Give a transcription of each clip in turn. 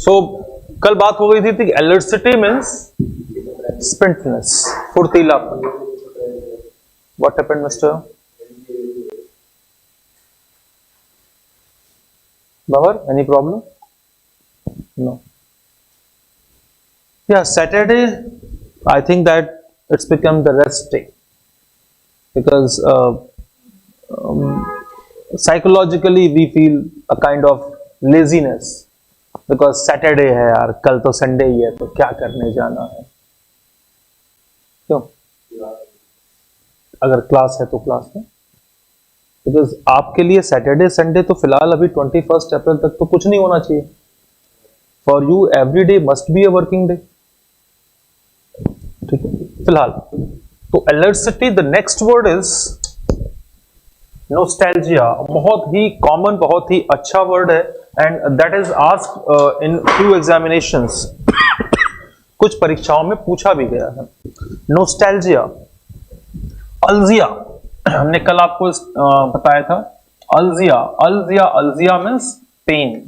सो कल बात हो गई थी एलर्सिटी मीन्स स्पिंटनेस, फुर्तीलापन. What happened mister Babar? Any problem? No. Yeah, Saturday, I think that it's become the rest day because psychologically we feel a kind of laziness because Saturday है यार, कल तो Sunday ही है, तो क्या करने जाना है. क्यों? अगर क्लास है तो क्लास है. बिकॉज आपके लिए सैटरडे संडे तो फिलहाल अभी 21 अप्रैल तक तो कुछ नहीं होना चाहिए. For you every day must be a working day. ठीक है फिलहाल. तो alacrity, the next word is nostalgia. बहुत ही कॉमन, बहुत ही अच्छा वर्ड है and that is asked in few examinations. कुछ परीक्षाओं में पूछा भी गया है. नोस्टैल्जिया. अल्जिया, हमने कल आपको बताया था. अल्जिया, अल्जिया, अल्जिया मीन्स पेन,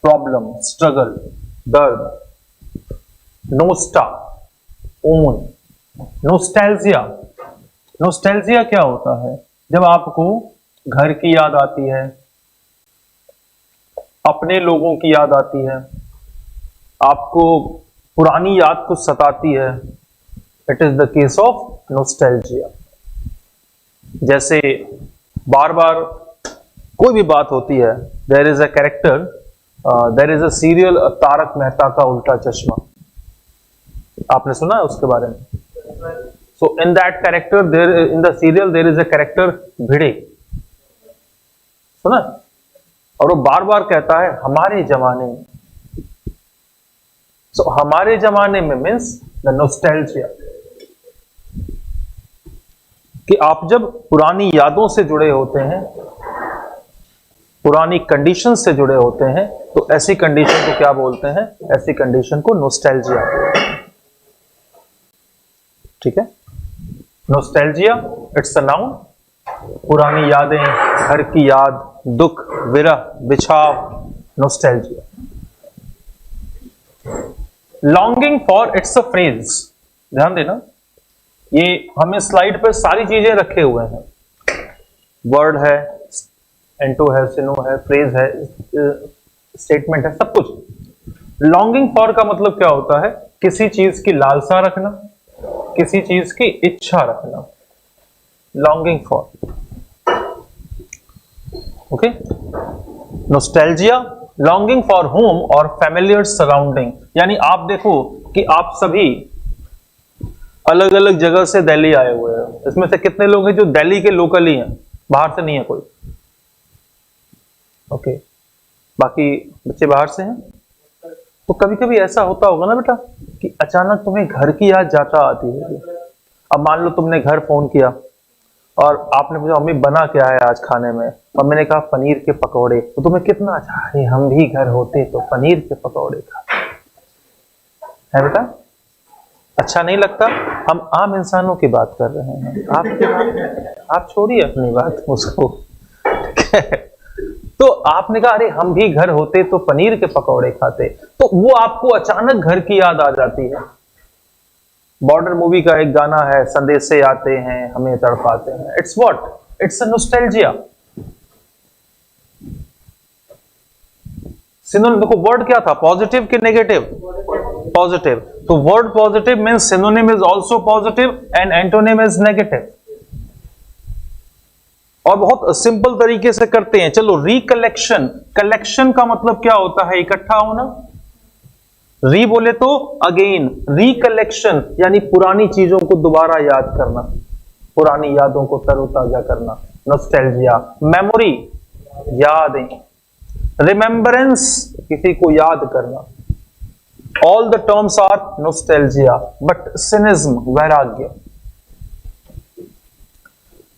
प्रॉब्लम, स्ट्रगल, दर्द. नोस्टा, ओन. नोस्टैल्जिया. नोस्टैल्जिया क्या होता है? जब आपको घर की याद आती है, अपने लोगों की याद आती है, आपको पुरानी याद कुछ सताती है. It is the case of nostalgia. जैसे बार बार कोई भी बात होती है, there is a character, there is a serial Taarak Mehta Ka Ooltah Chashmah. आपने सुना है उसके बारे में? So in that character, there in the serial there is a character Bhide. सुना? और वो बार बार कहता है हमारे जमाने में. सो हमारे जमाने में मीन्स द नोस्टैल्जिया. कि आप जब पुरानी यादों से जुड़े होते हैं, पुरानी कंडीशन से जुड़े होते हैं, तो ऐसी कंडीशन को क्या बोलते हैं? ऐसी कंडीशन को नोस्टैल्जिया बोलते हैं. ठीक है. Nostalgia it's a noun. पुरानी यादें, घर की याद, दुख, विरह, बिछाव, nostalgia. Longing for it's a phrase. ध्यान देना, ये हमें स्लाइड पर सारी चीजें रखे हुए हैं. वर्ड है, एंटो है, सिनो है, फ्रेज है, स्टेटमेंट है, सब कुछ. लॉन्गिंग फॉर का मतलब क्या होता है? किसी चीज की लालसा रखना, किसी चीज की इच्छा रखना. Longing for. Okay. Nostalgia, longing for home और फैमिलियर सराउंडिंग. यानी आप देखो कि आप सभी अलग अलग जगह से दिल्ली आए हुए हैं. इसमें से कितने लोग हैं जो दिल्ली के लोकल ही हैं, बाहर से नहीं है कोई? ओके. बाकी बच्चे बाहर से हैं. तो कभी कभी ऐसा होता होगा ना बेटा कि अचानक तुम्हें घर की याद जाता आती है. अब मान लो तुमने घर फोन किया और आपने पूछा मम्मी बना क्या है आज खाने में, और मैंने कहा पनीर के पकौड़े. तो तुम्हें कितना अच्छा, अरे हम भी घर होते तो पनीर के पकौड़े खाते है बेटा. अच्छा नहीं लगता? हम आम इंसानों की बात कर रहे हैं. आप छोड़िए अपनी बात उसको. तो आपने कहा अरे हम भी घर होते तो पनीर के पकौड़े खाते. तो वो आपको अचानक घर की याद आ जाती है. बॉर्डर मूवी का एक गाना है, संदेशे आते हैं हमें तड़पाते हैं. It's what? It's a nostalgia. Synonym देखो, वर्ड क्या था? पॉजिटिव कि नेगेटिव? पॉजिटिव. तो word positive means synonym is also positive and antonym is negative. और बहुत सिंपल तरीके से करते हैं. चलो, रिकलेक्शन. कलेक्शन का मतलब क्या होता है? इकट्ठा होना. री बोले तो अगेन. रिकलेक्शन यानी पुरानी चीजों को दोबारा याद करना, पुरानी यादों को तरोताजा करना. नॉस्टैल्जिया. मेमोरी, यादें. रिमेम्बरेंस, किसी को याद करना. All the terms are nostalgia. But cynicism, वैराग्य,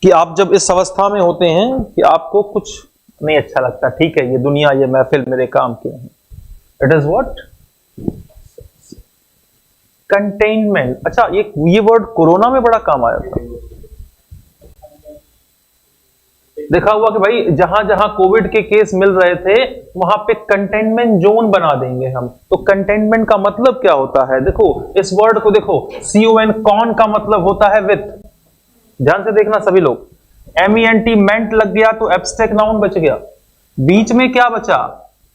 कि आप जब इस अवस्था में होते हैं कि आपको कुछ नहीं अच्छा लगता. ठीक है, ये दुनिया, ये महफिल मेरे काम के हैं. It is what? कंटेनमेंट. अच्छा, ये वर्ड कोरोना में बड़ा काम आया था. देखा हुआ कि भाई जहां जहां कोविड के केस मिल रहे थे वहां पे कंटेनमेंट जोन बना देंगे हम। तो कंटेनमेंट का मतलब क्या होता है, देखो इस वर्ड को देखो, CON कॉन का मतलब होता है विथ। ध्यान से देखना सभी लोग, MENT मेंट लग गया तो एब्स्ट्रैक्ट नाउन बच गया, बीच में क्या बचा,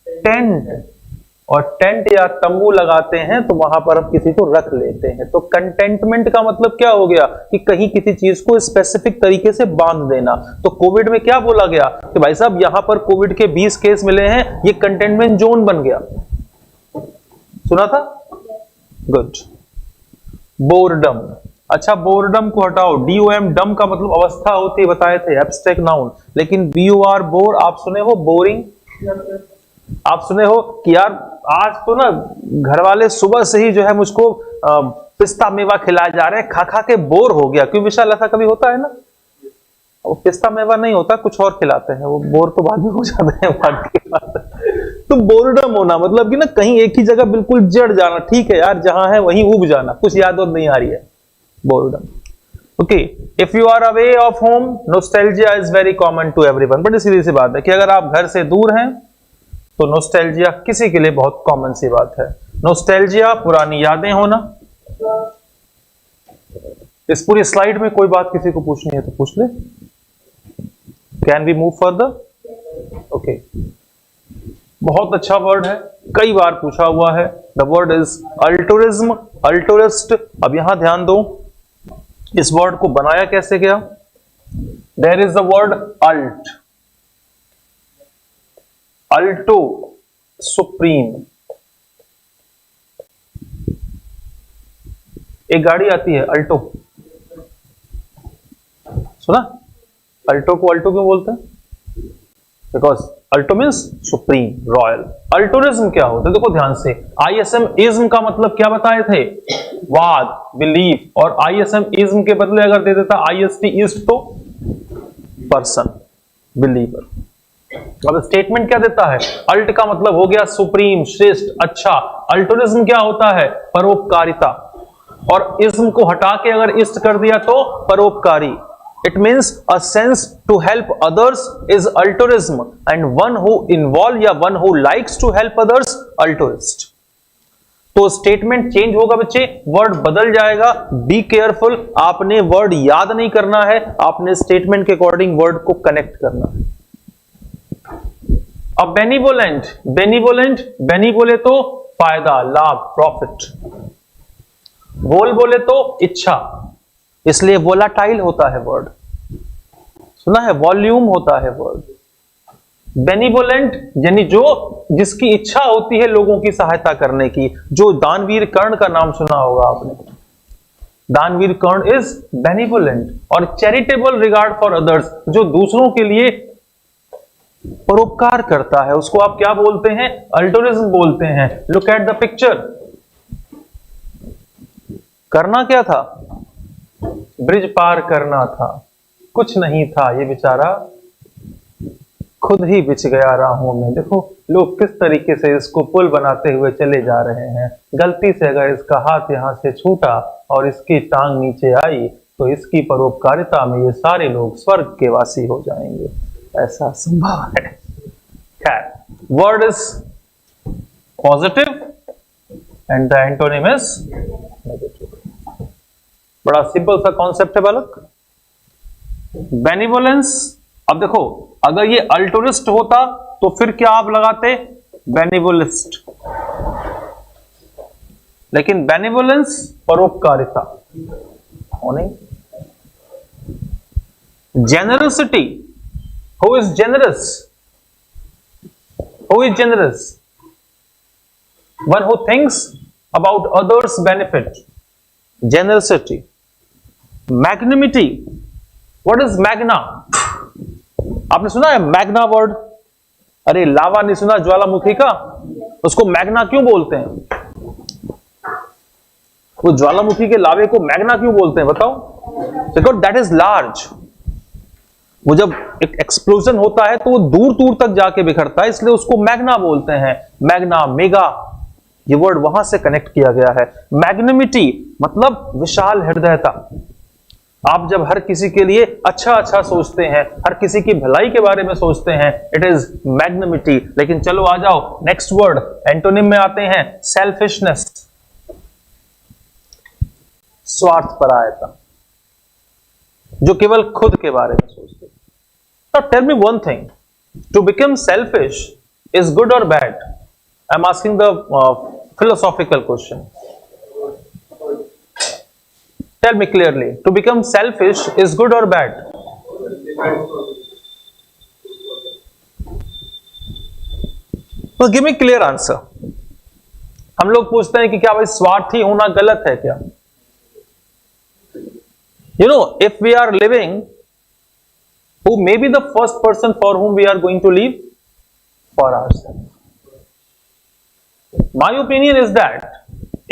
टेंट, और टेंट या तंबू लगाते हैं तो वहां पर हम किसी को रख लेते हैं। तो कंटेनमेंट का मतलब क्या हो गया कि कहीं किसी चीज को स्पेसिफिक तरीके से बांध देना। तो कोविड में क्या बोला गया कि भाई साहब यहां पर कोविड के 20 केस मिले हैं, ये कंटेनमेंट जोन बन गया। सुना था, गुड। बोरडम, अच्छा बोरडम को हटाओ, DOM डम का मतलब अवस्था होती है, बताए थे एब्स्ट्रैक्ट नाउन। लेकिन BOR बोर, आप सुने हो बोरिंग, आप सुने हो कि यार आज तो ना घर वाले सुबह से ही जो है मुझको पिस्ता मेवा खिलाए जा रहे हैं, खा खा के बोर हो गया। क्यों विशाल, ऐसा कभी होता है ना? वो पिस्ता मेवा नहीं होता, कुछ और खिलाते हैं, वो बोर तो बाद में हो जाते हैं बाद के बाद। तो बोरडम होना मतलब कि ना कहीं एक ही जगह बिल्कुल जड़ जाना, ठीक है यार जहां है वहीं उब जाना, कुछ याद और नहीं आ रही है, boredom. Okay, if you are away of home, nostalgia is very common to everyone. बड़ी सीधी सी बात है कि अगर आप घर से दूर हैं तो नोस्टैल्जिया किसी के लिए बहुत कॉमन सी बात है। नोस्टैल्जिया पुरानी यादें होना। इस पूरी स्लाइड में कोई बात किसी को पूछनी है तो पूछ ले। Can we move further? Okay, बहुत अच्छा वर्ड है, कई बार पूछा हुआ है। The word is altruism, altruist. अब यहां ध्यान दो, इस वर्ड को बनाया कैसे गया? There is the word alt, alto supreme. एक गाड़ी आती है अल्टो, सुना? अल्टो को अल्टो क्यों बोलते हैं? Because alto means supreme, royal. Altruism क्या होता है? देखो ध्यान से, ISM इज्म का मतलब क्या बताए थे? वाद, बिलीफ। और ISM इज्म के बदले अगर दे देता IST ईस्ट तो पर्सन, बिलीवर। अब स्टेटमेंट क्या देता है? अल्ट का मतलब हो गया सुप्रीम, श्रेष्ठ, अच्छा। अल्टुरिज्म क्या होता है? परोपकारिता। और इज्म को हटा के अगर इष्ट कर दिया तो परोपकारी। It means a sense to help others is altruism, and one who involve या one who likes to help others, altruist. तो स्टेटमेंट चेंज होगा बच्चे, वर्ड बदल जाएगा। बी केयरफुल, आपने वर्ड याद नहीं करना है, आपने स्टेटमेंट के अकॉर्डिंग वर्ड को कनेक्ट करना है। अब बेनिवोलेंट, बेनिवोलेंट, बेनी बोले तो फायदा, लाभ, प्रॉफिट। वोल बोले तो इच्छा, इसलिए वोलाटाइल होता है वर्ड। सुना है, वॉल्यूम होता है वर्ड। बेनिवोलेंट यानी जो जिसकी इच्छा होती है लोगों की सहायता करने की, जो दानवीर कर्ण का नाम सुना होगा आपने। दानवीर कर्ण इज बेनिवोलेंट। और चैरिटेबल रिगार्ड फॉर अदर्स, जो दूसरों के लिए परोपकार करता है, उसको आप क्या बोलते हैं? अल्टुरिज्म बोलते हैं। Look at the picture. करना क्या था? ब्रिज पार करना था, कुछ नहीं था, ये बेचारा खुद ही बिछ गया राहों में। देखो लोग किस तरीके से इसको पुल बनाते हुए चले जा रहे हैं। गलती से अगर इसका हाथ यहां से छूटा और इसकी टांग नीचे आई तो इसकी परोपकारिता में ये सारे लोग स्वर्ग के वासी हो जाएंगे, ऐसा संभव है। खैर, word is positive and the antonym is negative. बड़ा सिंपल सा कॉन्सेप्ट है बालक। बेनिवोलेंस, अब देखो अगर ये अल्टुरिस्ट होता तो फिर क्या आप लगाते? बेनिवोलिस्ट। लेकिन बेनिवोलेंस परोपकारिता होनी। Generosity, who is generous? Who is generous? One who thinks about others benefit, generosity. Magnanimity, what is magna? आपने सुना है मैग्ना वर्ड? अरे लावा नहीं सुना ज्वालामुखी का? उसको मैग्ना क्यों बोलते हैं? वो ज्वालामुखी के लावे को मैग्ना क्यों बोलते हैं बताओ? Because that is large. वो जब एक एक्सप्लोजन होता है तो वो दूर दूर तक जाके बिखरता है, इसलिए उसको मैग्ना बोलते हैं। मैग्ना, मेगा, ये वर्ड वहां से कनेक्ट किया गया है। मैग्निमिटी मतलब विशाल हृदयता। आप जब हर किसी के लिए अच्छा अच्छा सोचते हैं, हर किसी की भलाई के बारे में सोचते हैं, इट इज मैग्नमिटी। लेकिन चलो आ जाओ नेक्स्ट वर्ड, एंटोनिम में आते हैं सेल्फिशनेस, स्वार्थपरायता, जो केवल खुद के बारे में सोचते हैं। Now tell me one thing, to become selfish is good और bad? I am asking the philosophical question. Tell me clearly, to become selfish is good or bad? तो give me clear answer. हम लोग पूछते हैं कि क्या भाई स्वार्थी होना गलत है क्या? You know, if we are living, who may be the first person for whom we are going to live? For ourselves. My opinion is that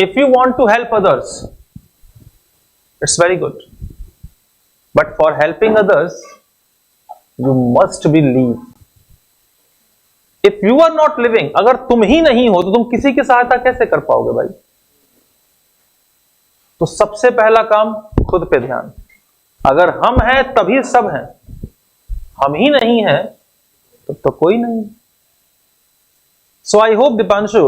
if you want to help others, it's very good, but for helping others you must be live. If you are not living, अगर तुम ही नहीं हो तो तुम किसी की सहायता कैसे कर पाओगे भाई? तो सबसे पहला काम खुद पे ध्यान। अगर हम हैं तभी सब हैं, हम ही नहीं हैं तो कोई नहीं। सो आई होप दीपांशु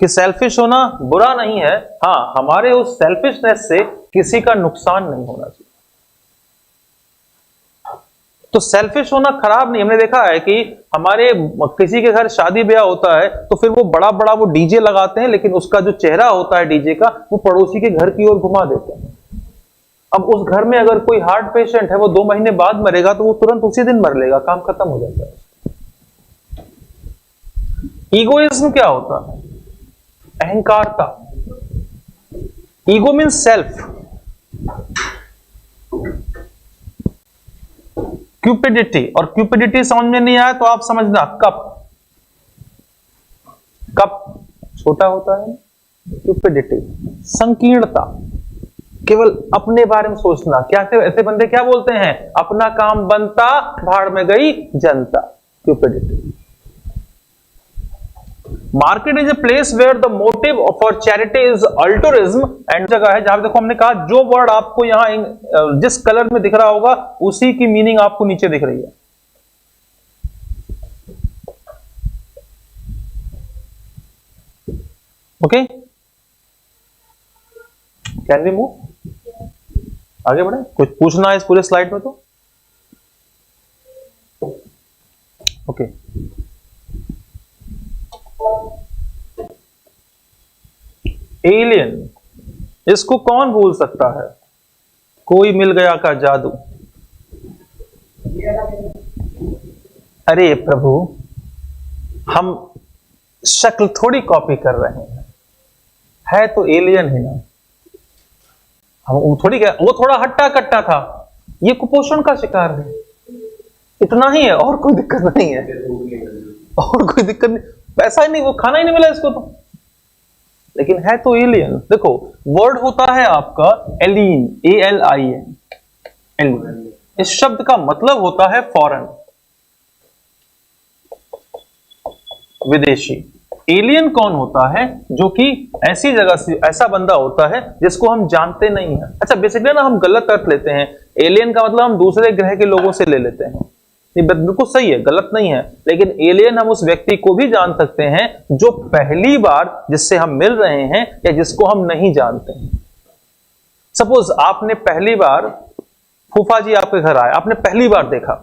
कि सेल्फिश होना बुरा नहीं है, हां हमारे उस सेल्फिशनेस से किसी का नुकसान नहीं होना चाहिए। तो सेल्फिश होना खराब नहीं। हमने देखा है कि हमारे किसी के घर शादी ब्याह होता है तो फिर वो बड़ा बड़ा वो डीजे लगाते हैं, लेकिन उसका जो चेहरा होता है डीजे का वो पड़ोसी के घर की ओर घुमा देते हैं। अब उस घर में अगर कोई हार्ट पेशेंट है, वो 2 महीने बाद मरेगा तो वो तुरंत उसी दिन मर लेगा, काम खत्म हो जाता है। ईगोइज्म क्या होता है? अहंकारता। Ego means self. क्यूपिडिटी, और क्यूपिडिटी समझ में नहीं आया तो आप समझना कप। कप छोटा होता है, क्यूपिडिटी संकीर्णता, केवल अपने बारे में सोचना। क्या ऐसे बंदे क्या बोलते हैं? अपना काम बनता भाड़ में गई जनता, cupidity. Market is a place where the motive for charity is altruism, and जगह है जहां देखो हमने कहा जो वर्ड आपको यहां जिस कलर में दिख रहा होगा उसी की मीनिंग आपको नीचे दिख रही है। Okay, can we move? आगे बढ़े? कुछ पूछना है इस पूरे स्लाइड में तो? ओके, एलियन, इसको कौन भूल सकता है? कोई मिल गया का जादू। अरे प्रभु, हम शक्ल थोड़ी कॉपी कर रहे हैं, है तो एलियन ही ना। हम वो थोड़ी क्या, वो थोड़ा हट्टा कट्टा था, ये कुपोषण का शिकार है, इतना ही है, और कोई दिक्कत नहीं है, और कोई दिक्कत नहीं, पैसा ही नहीं, वो खाना ही नहीं मिला इसको तो, लेकिन है तो एलियन। देखो वर्ड होता है आपका एलियन, ALIN, एलियन। इस शब्द का मतलब होता है फॉरेन, विदेशी। एलियन कौन होता है? जो कि ऐसी जगह से, ऐसा बंदा होता है जिसको हम जानते नहीं हैं। अच्छा, बेसिकली ना हम गलत अर्थ लेते हैं, एलियन का मतलब हम दूसरे ग्रह के लोगों से ले लेते हैं। ये बिल्कुल सही है, गलत नहीं है, लेकिन एलियन हम उस व्यक्ति को भी जान सकते हैं जो पहली बार जिससे हम मिल रहे हैं या जिसको हम नहीं जानते हैं। सपोज आपने पहली बार, फूफा जी आपके घर आए, आपने पहली बार देखा,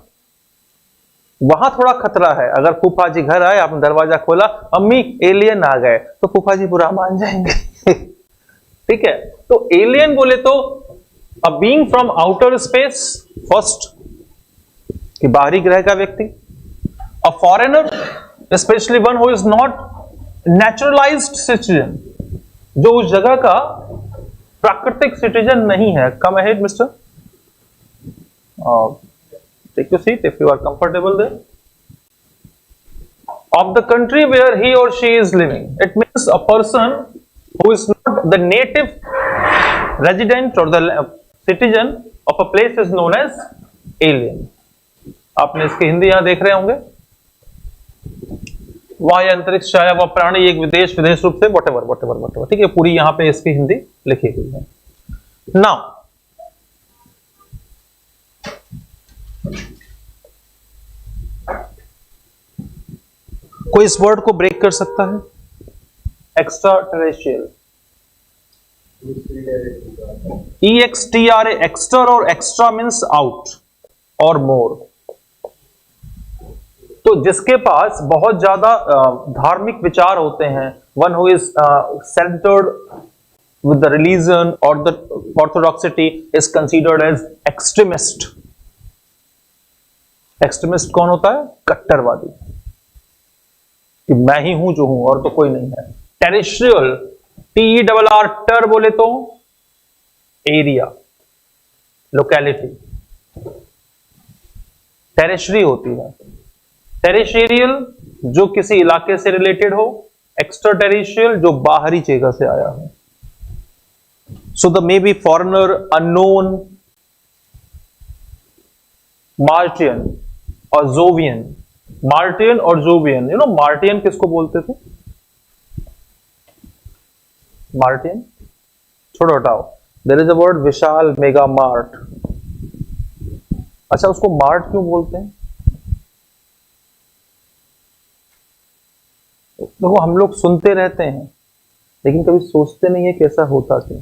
वहां थोड़ा खतरा है। अगर फूफा जी घर आए, आपने दरवाजा खोला, अम्मी एलियन आ गए, तो फूफा जी बुरा मान जाएंगे। ठीक है, तो एलियन बोले तो a being from outer space, first कि बाहरी ग्रह का व्यक्ति। A foreigner, specially one who is not naturalized citizen, जो उस जगह का प्राकृतिक सिटीजन नहीं है। Come ahead mister, take your seat if you are comfortable there. Of the country where he और she is living, it means a person who is not the native resident और the citizen of a place is known as alien. आपने इसकी हिंदी यहां देख रहे होंगे, वायु अंतरिक्ष छाया व प्राणी एक विदेश विदेश रूप से वटेवर। ठीक है, पूरी यहां पे इसकी हिंदी लिखी हुई है। नाउ कोई इस वर्ड को ब्रेक कर सकता है? एक्स्ट्रा टेरेस्ट्रियल, EXTRA, एक्स्टर, और एक्स्ट्रा मीन्स आउट और मोर। तो जिसके पास बहुत ज्यादा धार्मिक विचार होते हैं, one who is centred with the religion और the orthodoxity, is considered as extremist. Extremist कौन होता है? कट्टरवादी, कि मैं ही हूं जो हूं और तो कोई नहीं है। टेरेस्ट्रियल, TERR, टर बोले तो एरिया, लोकेलिटी, टेरेस्ट्री होती है। टेरेस्ट्रियल जो किसी इलाके से रिलेटेड हो, एक्स्ट्रा टेरेस्ट्रियल जो बाहरी जगह से आया हो। So the may be foreigner, unknown, martian और जोवियन। मार्टियन और जोवियन, यू नो मार्टियन किसको बोलते थे? मार्टियन छोड़ो, हटाओ। There is a word Vishal, mega mart. अच्छा, उसको मार्ट क्यों बोलते हैं? देखो, हम लोग सुनते रहते हैं लेकिन कभी सोचते नहीं है कैसा होता क्यों।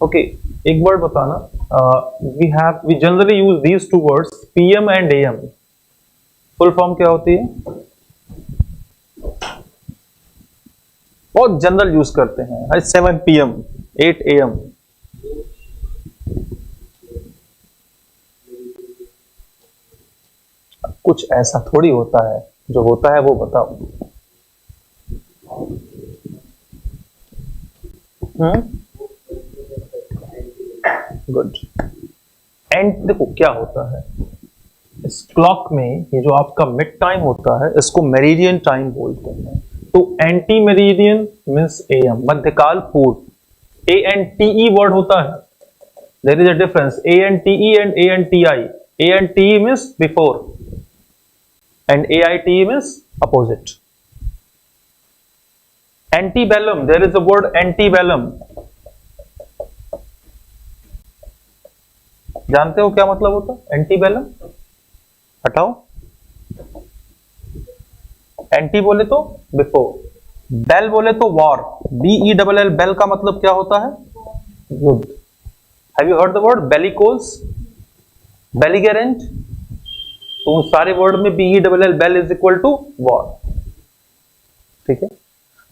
ओके, एक वर्ड बताना। We generally use these two words, PM and AM। Full form क्या होती है? बहुत जनरल यूज करते हैं, 7 PM, 8 AM। कुछ ऐसा थोड़ी होता है, जो होता है वो बताओ। गुड। एंड देखो क्या होता है इस क्लॉक में, ये जो आपका मिड टाइम होता है इसको मेरिडियन टाइम बोलते हैं। तो एंटी मेरिडियन मीन्स AM, मध्यकाल पूर्व। ANTE वर्ड होता है, there is a difference, ANTE and ANTI। ANTE means before and AITE means opposite. Antebellum, there is a word antebellum. जानते हो क्या मतलब होता है एंटीबेलम? हटाओ। एंटी बोले तो बिफोर, बेल बोले तो वॉर, BELL, बेल का मतलब क्या होता है? युद्ध। Have you heard the word bellicose, belligerent? तो उन सारे वर्ड में BELL, bell is equal to war. ठीक है,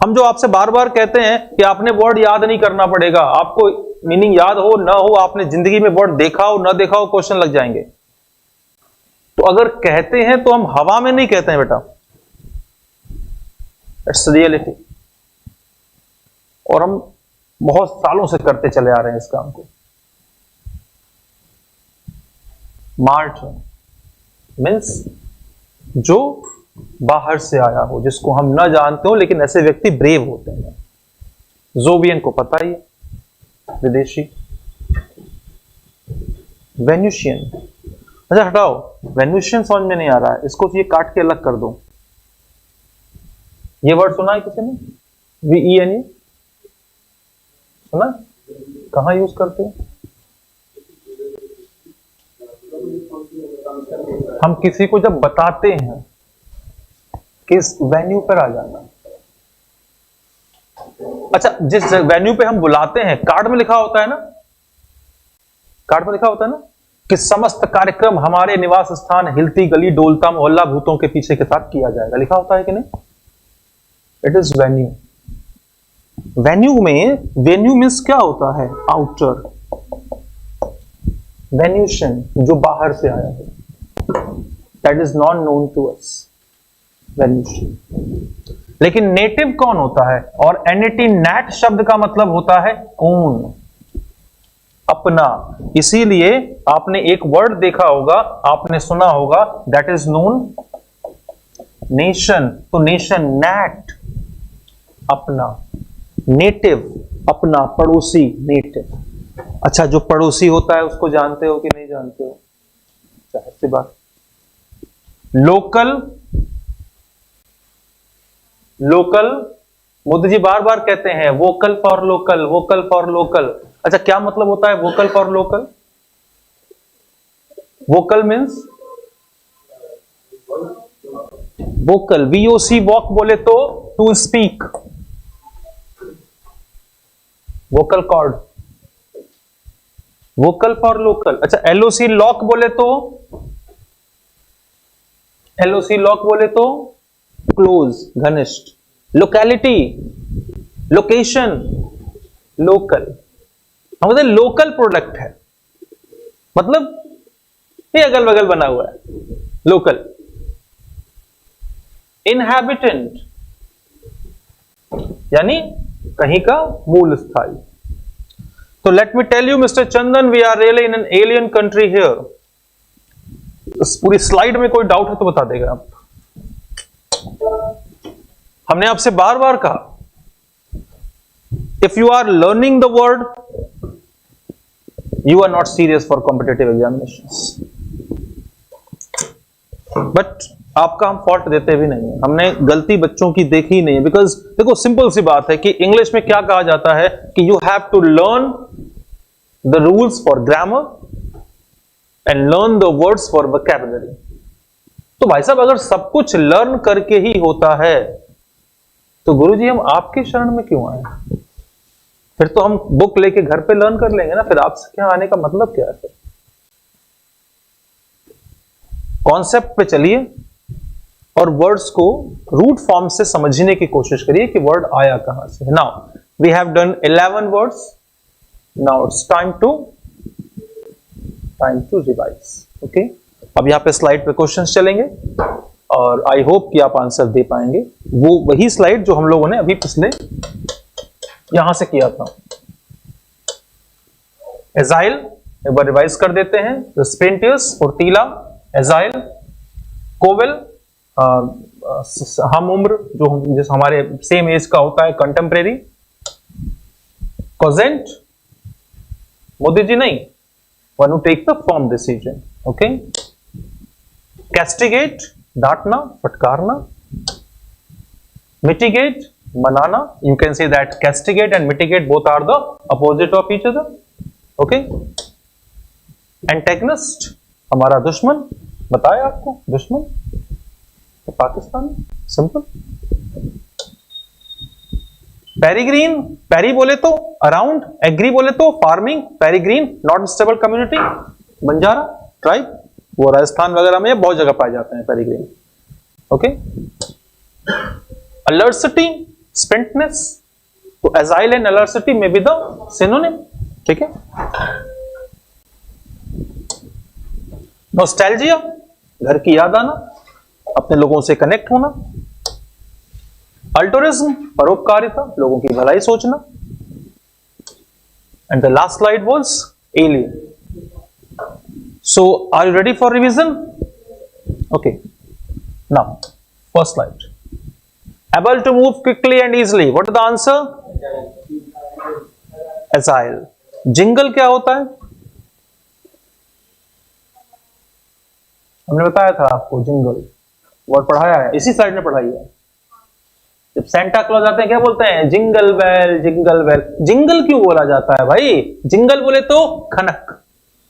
हम जो आपसे बार बार कहते हैं कि आपने वर्ड याद नहीं करना पड़ेगा, आपको मीनिंग याद हो ना हो, आपने जिंदगी में वर्ड देखा हो ना देखा हो, क्वेश्चन लग जाएंगे। तो अगर कहते हैं तो हम हवा में नहीं कहते हैं बेटा, इट्स रियलिटी। और हम बहुत सालों से करते चले आ रहे हैं इस काम को। मार्च मीन्स जो बाहर से आया हो, जिसको हम ना जानते हो, लेकिन ऐसे व्यक्ति ब्रेव होते हैं। जोवियन को पता ही है, विदेशी। वेन्यूशियन, अच्छा हटाओ, वेन्यूशियन समझ में नहीं आ रहा है, इसको ये काट के अलग कर दो। ये वर्ड सुना है किसी ने? VENE सुना? कहां यूज करते हैं? हम किसी को जब बताते हैं किस वेन्यू पर आ जाना। अच्छा, जिस वेन्यू पे हम बुलाते हैं, कार्ड में लिखा होता है ना, कार्ड में लिखा होता है ना कि समस्त कार्यक्रम हमारे निवास स्थान हिलती गली डोलता मोहल्ला भूतों के पीछे के साथ किया जाएगा, लिखा होता है कि नहीं? It is venue. वेन्यू में, वेन्यू मीन्स क्या होता है? आउटर। वेन्यूशन जो बाहर से आया है, that is not known to us, वेन्यूशन। लेकिन नेटिव कौन होता है? और NAT, नैट शब्द का मतलब होता है ओन, अपना। इसीलिए आपने एक वर्ड देखा होगा, आपने सुना होगा, दैट इज नोन नेशन। तो नेशन, नैट अपना, नेटिव अपना, पड़ोसी नेटिव। अच्छा, जो पड़ोसी होता है उसको जानते हो कि नहीं जानते हो? जाहिर सी बात। लोकल, लोकल मोदी जी बार बार कहते हैं vocal for local, vocal for local. अच्छा, क्या मतलब होता है vocal for local? Vocal means vocal, VOC voc बोले तो to speak, vocal cord, vocal for local. अच्छा, LOC लॉक बोले तो, LOC लॉक बोले तो क्लोज, घनिष्ठ। Locality, location, local. हम बोलते लोकल प्रोडक्ट है, मतलब ये अगल बगल बना हुआ है, लोकल। इनहैबिटेंट यानी कहीं का मूल स्थायी। तो let me tell you mister Chandan, we are really in an alien country here. इस पूरी स्लाइड में कोई डाउट है तो बता देगा आप। हमने आपसे बार बार कहा, if you are learning the word, you are not serious for competitive examinations, but आपका हम फॉल्ट देते भी नहीं है, हमने गलती बच्चों की देखी ही नहीं है। बिकॉज देखो सिंपल सी बात है कि इंग्लिश में क्या कहा जाता है कि you have to learn the rules for grammar and learn the words for vocabulary. तो भाई साहब अगर सब कुछ लर्न करके ही होता है तो गुरुजी हम आपके शरण में क्यों आए? फिर तो हम बुक लेके घर पे लर्न कर लेंगे ना, फिर आपसे क्या आने का मतलब क्या है? फिर कॉन्सेप्ट पे चलिए और वर्ड्स को रूट फॉर्म से समझने की कोशिश करिए कि वर्ड आया कहां से। Now we have done 11 words, now it's time to revise. Okay, अब यहां पे स्लाइड पे क्वेश्चंस चलेंगे और आई होप कि आप आंसर दे पाएंगे। वो वही स्लाइड जो हम लोगों ने अभी पिछले यहां से किया था। एजाइल एक बार रिवाइज कर देते हैं। स्पेंटियस, फुर्तीला, एजाइल, कोवेल, हम उम्र जो हमारे सेम एज का होता है, कंटेम्परेरी, कॉजेंट, मोदी जी नहीं, one who take the firm decision. Okay, castigate डांटना, फटकारना, मिटिगेट मनाना, you can say that castigate and mitigate both are the opposite of each other. Okay, antagonist हमारा दुश्मन, बताया आपको दुश्मन तो पाकिस्तान, सिंपल। पेरिग्रीन, पेरी बोले तो अराउंड, एग्री बोले तो farming, peregrine not stable community, Banjara tribe, वो राजस्थान वगैरह में बहुत जगह पाए जाते हैं पेरिग्रीन। ओके, अलर्सिटी, स्पेंटनेस, तो एजाइल एंड अलर्सिटी में बी द सिनोनिम। ठीक है, नॉस्टैल्जिया घर की याद आना, अपने लोगों से कनेक्ट होना, अल्टोरिज्म परोपकारिता, लोगों की भलाई सोचना, and the last slide was alien. So are you ready for revision? Okay, now first slide, able to move quickly and easily, what is the answer? Agile. Jingle क्या होता है? हमने बताया था आपको, जिंगल वर्ड पढ़ाया है, इसी साइड में पढ़ाई है। जब सेंटा क्लॉज आते हैं क्या बोलते हैं? Jingle bell, jingle bell. Jingle क्यों बोला जाता है भाई? जिंगल बोले तो खनक,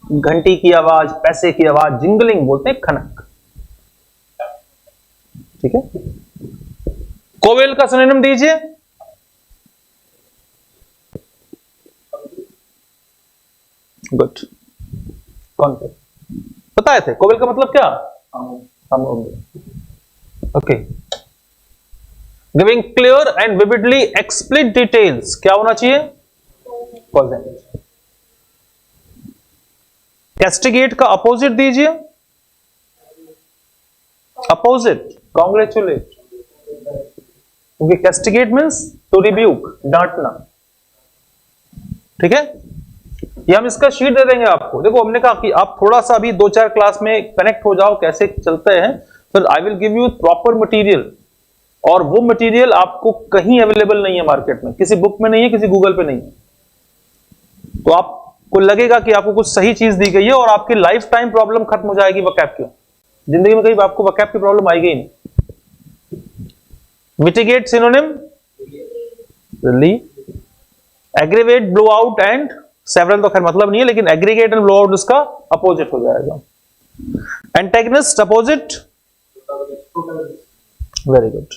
घंटी की आवाज, पैसे की आवाज, जिंगलिंग बोलते हैं खनक। ठीक है, कोवेल का सिनोनिम दीजिए। गुड, कौन थे बताए थे? कोवेल का मतलब क्या? हम। Okay, giving clear and vividly explicit details, क्या होना चाहिए? कॉजेंट। कैस्टिगेट का अपोजिट दीजिए। अपोजिट, कॉन्ग्रेचुलेट, क्योंकि कैस्टिगेट मींस टू रिब्यूक, डांटना। ठीक है, ये हम इसका शीट दे देंगे आपको। देखो हमने कहा कि आप थोड़ा सा अभी 2-4 क्लास में कनेक्ट हो जाओ कैसे चलते हैं, फिर I will give you proper material, और वो मटेरियल आपको कहीं अवेलेबल नहीं है मार्केट में, किसी बुक में नहीं है, किसी गूगल पे नहीं है। तो आपको लगेगा कि आपको कुछ सही चीज दी गई है और आपकी लाइफ टाइम प्रॉब्लम खत्म हो जाएगी वकैब की। जिंदगी में कहीं आपको वकैब की प्रॉब्लम आएगी ही नहीं। Mitigate synonym relieve, aggravate, blow out and several तो खैर मतलब नहीं है, लेकिन एग्रीगेट एंड ब्लो आउट इसका अपोजिट हो जाएगा। Antagonist opposite, very good.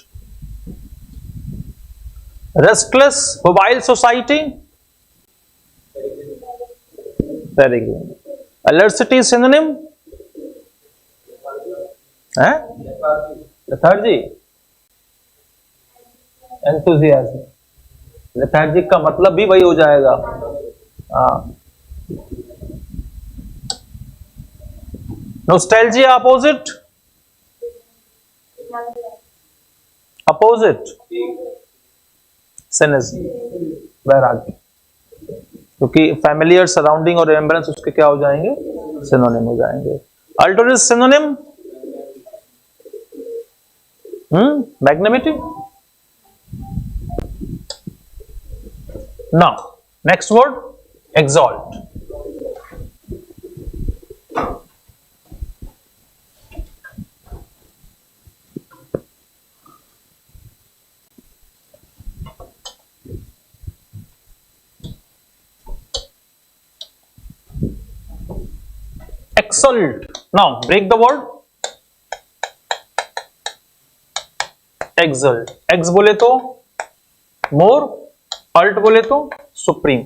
Restless mobile society, very good. Alacrity synonym है, लेथार्जी, एंथुजियाज्म। लेथार्जिक का मतलब भी वही हो जाएगा। नोस्टैल्जिया अपोजिट, अपोजिट सिनिज्म, वैराग्य, क्योंकि फैमिलियर सराउंडिंग और रिमेम्बरेंस उसके क्या हो जाएंगे, सिनोनिम हो जाएंगे। Altruist synonym, magnanimity. Now next word, exalt. Exalt. Now break the word. Exalt. Ex बोले तो मोर, अल्ट बोले तो सुप्रीम।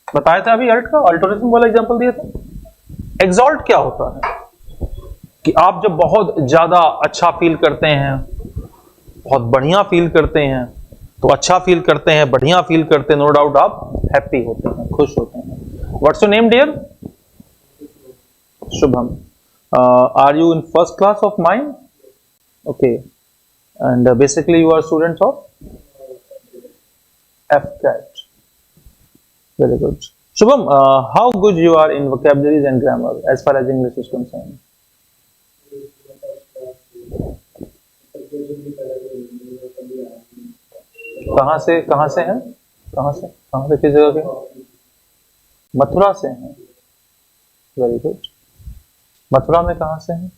बताया था अभी अल्ट का, अल्टोरिज्म वाला एग्जांपल दिया था। एक्सॉल्ट क्या होता है कि आप जब बहुत ज्यादा अच्छा फील करते हैं, बहुत बढ़िया फील करते हैं, तो अच्छा फील करते हैं, बढ़िया फील करते हैं, नो डाउट आप हैप्पी होते हैं, खुश होते हैं। What's your name dear? Shubham. Are you in first class of mine? Okay. And basically you are students of FCAT. Very good. Shubham, how good you are in vocabularies and grammar as far as English is concerned? कहाँ से हैं? कहाँ से किस जगह के? मथुरा से हैं। Very good. मथुरा में कहाँ से हैं?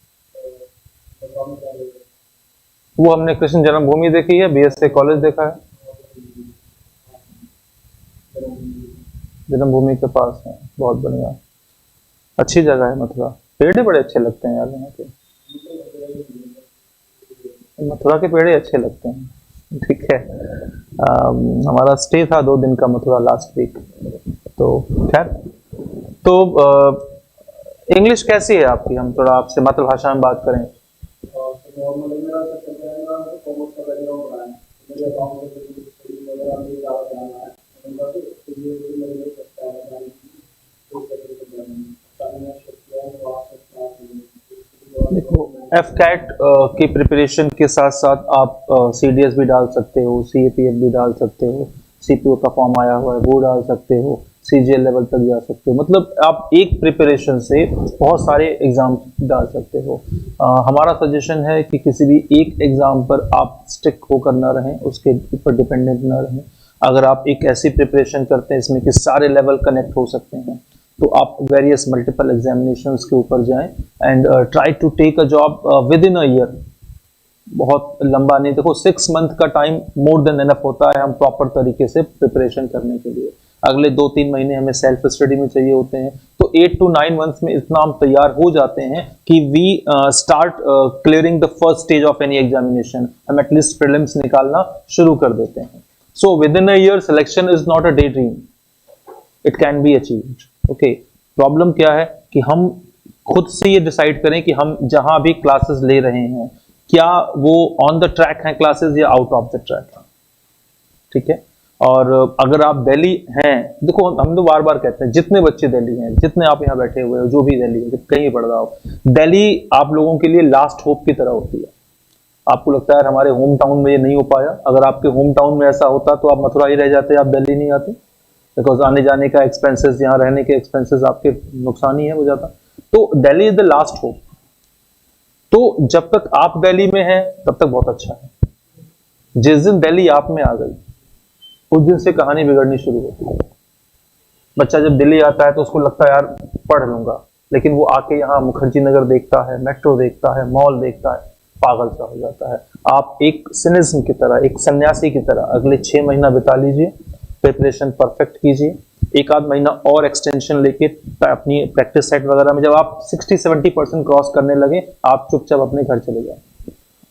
वो हमने कृष्ण जन्मभूमि देखी है, बीएसए कॉलेज देखा है, जन्मभूमि के पास है। बहुत बढ़िया, अच्छी जगह है मथुरा। पेड़ ही बड़े अच्छे लगते हैं यार यहाँ के, मथुरा के पेड़ अच्छे लगते हैं। ठीक है, हमारा स्टे था 2 दिन का मथुरा लास्ट वीक। तो खैर, तो इंग्लिश कैसी है आपकी? हम थोड़ा आपसे मातृभाषा में बात करें। देखो, एफकैट की प्रिपरेशन के साथ साथ आप सीडीएस भी डाल सकते हो, सीएपीएफ भी डाल सकते हो, सीपीओ का फॉर्म आया हुआ है वो डाल सकते हो, सीजीएल लेवल तक जा सकते हो। मतलब आप एक प्रिपरेशन से बहुत सारे एग्जाम डाल सकते हो। हमारा सजेशन है कि किसी भी एक एग्जाम पर आप स्टिक होकर ना रहें, उसके ऊपर डिपेंडेंट ना रहें। अगर आप एक ऐसी प्रिपरेशन करते हैं इसमें कि सारे लेवल कनेक्ट हो सकते हैं, तो आप वेरियस मल्टीपल एग्जामिनेशंस के ऊपर जाएं and try to take a job within a year. बहुत लंबा नहीं, देखो 6 मंथ का टाइम मोर देन एनफ होता है हम प्रॉपर तरीके से प्रिपरेशन करने के लिए। अगले 2-3 महीने हमें सेल्फ स्टडी में चाहिए होते हैं, तो 8 to 9 मंथ्स में इतना हम तैयार हो जाते हैं कि we start clearing the first stage of any examination. हम एटलीस्ट प्रीलिम्स निकालना शुरू कर देते हैं। So within a year selection is not a daydream, it can be achieved. Okay, problem क्या है कि हम खुद से ये डिसाइड करें कि हम जहां भी क्लासेस ले रहे हैं क्या वो ऑन द ट्रैक हैं क्लासेस या आउट ऑफ द ट्रैक हैं। ठीक है, और अगर आप दिल्ली हैं, देखो हम तो बार बार कहते हैं जितने बच्चे दिल्ली हैं, जितने आप यहाँ बैठे हुए हो, जो भी दिल्ली है, कहीं पढ़ रहा हो, दिल्ली आप लोगों के लिए लास्ट होप की तरह होती है। आपको लगता है हमारे होम टाउन में ये नहीं हो पाया, अगर आपके होम टाउन में ऐसा होता तो आप मथुरा ही रह जाते, आप दिल्ली नहीं आते, बिकॉज आने जाने का एक्सपेंसेस, यहाँ रहने के एक्सपेंसेस आपके नुकसान ही है हो जाता। तो Delhi is the last hope. तो जब तक आप दिल्ली में हैं तब तक बहुत अच्छा है। जिस दिन दिल्ली आप में आ गई उस दिन से कहानी बिगड़नी शुरू होती है। बच्चा जब दिल्ली आता है तो उसको लगता है यार पढ़ लूंगा, लेकिन वो आके यहाँ मुखर्जी नगर देखता है, मेट्रो देखता है, मॉल देखता है, पागल सा हो जाता है। आप एक सिनिज्म की तरह, एक सन्यासी की तरह अगले 6 महीना बिता लीजिए, प्रिपरेशन परफेक्ट कीजिए, 1 आध महीना और एक्सटेंशन लेके अपनी प्रैक्टिस सेट वगैरह में जब आप 60-70% क्रॉस करने लगे, आप चुपचाप अपने घर चले जाए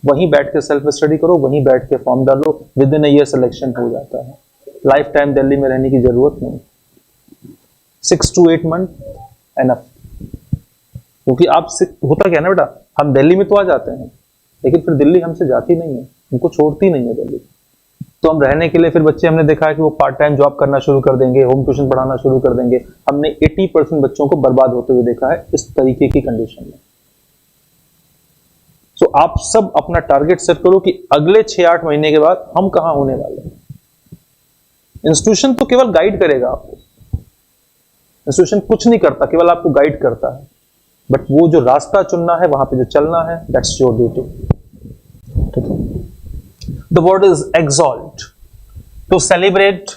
वहीं बैठ के सेल्फ स्टडी करो, वहीं बैठ के फॉर्म डालो, with in a year selection हो जाता है। लाइफ टाइम दिल्ली में रहने की जरूरत नहीं, 6 to 8 मंथ एनफ। क्योंकि आप होता क्या ना बेटा, हम दिल्ली में तो आ जाते हैं लेकिन फिर दिल्ली हमसे जाती नहीं है, हमको छोड़ती नहीं है दिल्ली। तो हम रहने के लिए फिर बच्चे हमने देखा है कि वो पार्ट टाइम जॉब करना शुरू कर देंगे, होम ट्यूशन पढ़ाना शुरू कर देंगे। हमने 80% बच्चों को बर्बाद होते हुए देखा है इस तरीके की कंडीशन में। तो आप सब अपना टारगेट सेट करो कि अगले 6-8 महीने के बाद हम कहां होने वाले हैं। इंस्टीट्यूशन तो केवल गाइड करेगा आपको, इंस्टीट्यूशन कुछ नहीं करता, केवल आपको गाइड करता है। बट वो जो रास्ता चुनना है, वहां पे जो चलना है, दैट्स योर ड्यूटी। ठीक है। The word is exalt, to celebrate,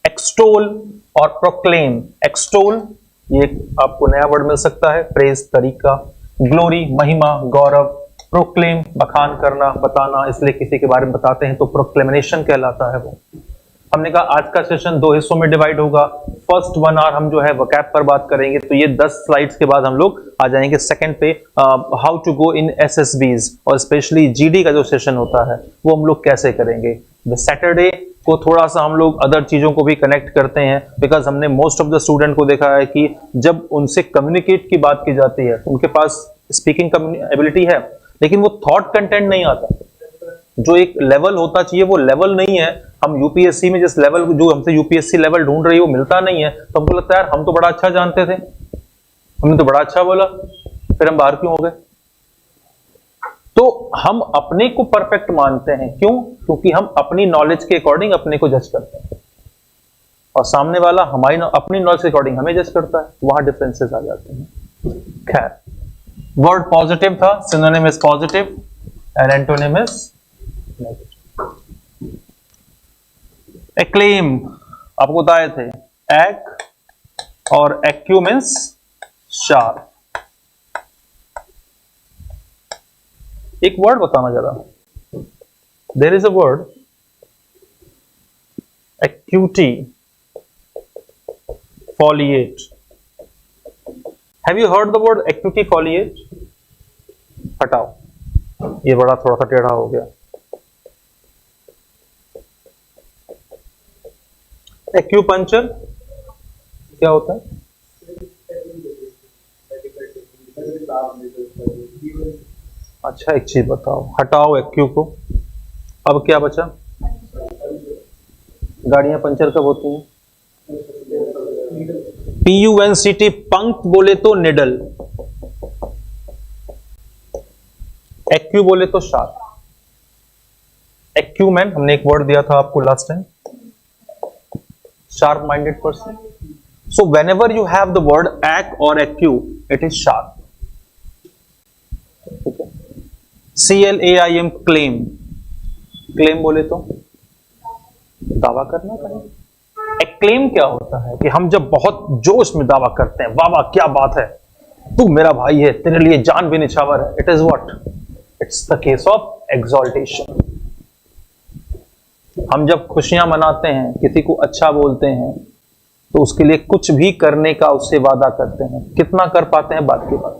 extol और प्रोक्लेम। एक्सटोल ये आपको नया वर्ड मिल सकता है, प्रेज, तरीका। ग्लोरी, महिमा, गौरव। प्रोक्लेम, बखान करना, बताना, इसलिए किसी के बारे में बताते हैं तो प्रोक्लेमेशन कहलाता है वो। हमने कहा आज का सेशन 2 हिस्सों में डिवाइड होगा। फर्स्ट 1 आवर हम जो है वोकैब पर बात करेंगे, तो ये 10 स्लाइड्स के बाद हम लोग आ जाएंगे सेकंड पे, हाउ टू गो इन एसएसबीज, और स्पेशली जीडी का जो सेशन होता है वो हम लोग कैसे करेंगे। सैटरडे को थोड़ा सा हम लोग अदर चीजों को भी कनेक्ट करते हैं, बिकॉज हमने मोस्ट ऑफ द स्टूडेंट को देखा है कि जब उनसे कम्युनिकेट की बात की जाती है, उनके पास स्पीकिंग एबिलिटी है लेकिन वो थॉट कंटेंट नहीं आता। जो एक लेवल होता चाहिए वो लेवल नहीं है। हम यूपीएससी में जिस लेवल, जो हमसे यूपीएससी लेवल ढूंढ रही है वो मिलता नहीं है, तो हमको लगता है यार हम तो बड़ा अच्छा जानते थे, हमने तो बड़ा अच्छा बोला, फिर हम बाहर क्यों हो गए। तो हम अपने को परफेक्ट मानते हैं, क्यों? क्योंकि हम अपनी नॉलेज के अकॉर्डिंग अपने को जज करते हैं और सामने वाला हमारी अपनी नॉलेज के अकॉर्डिंग हमें जज करता है, वहां डिफरेंसेस आ जाते हैं। खैर, वर्ड पॉजिटिव था, synonym is positive and antonym is negative. Acclaim आपको बताए थे, एक् और एक्यू मीन्स शार्प। एक वर्ड बताना जरा, there is a word acuity foliate. Have you heard the word acuity foliate? हटाओ, ये बड़ा थोड़ा सा टेढ़ा हो गया। एक्यूपंक्चर क्या होता है? अच्छा एक चीज बताओ, हटाओ एक्यू को, अब क्या बचा? गाड़ियां पंचर कब होती हैं? PUNCT, पंक्ट बोले तो निडल, एक्यू बोले तो शार्प। एक्यूमैन हमने एक वर्ड दिया था आपको last time, sharp minded person. So when ever you have the word एक् और एक्यू, इट इज शार्प। ठीक है। CLAIM, क्लेम, क्लेम बोले तो दावा करना चाहिए। एक्लेम क्या होता है कि हम जब बहुत जोश में दावा करते हैं, वाह वाह क्या बात है, तू मेरा भाई है, तेरे लिए जान भी निछावर है। It is what? It's the case of exaltation. हम जब खुशियां मनाते हैं, किसी को अच्छा बोलते हैं, तो उसके लिए कुछ भी करने का उससे वादा करते हैं। कितना कर पाते हैं बात की बात।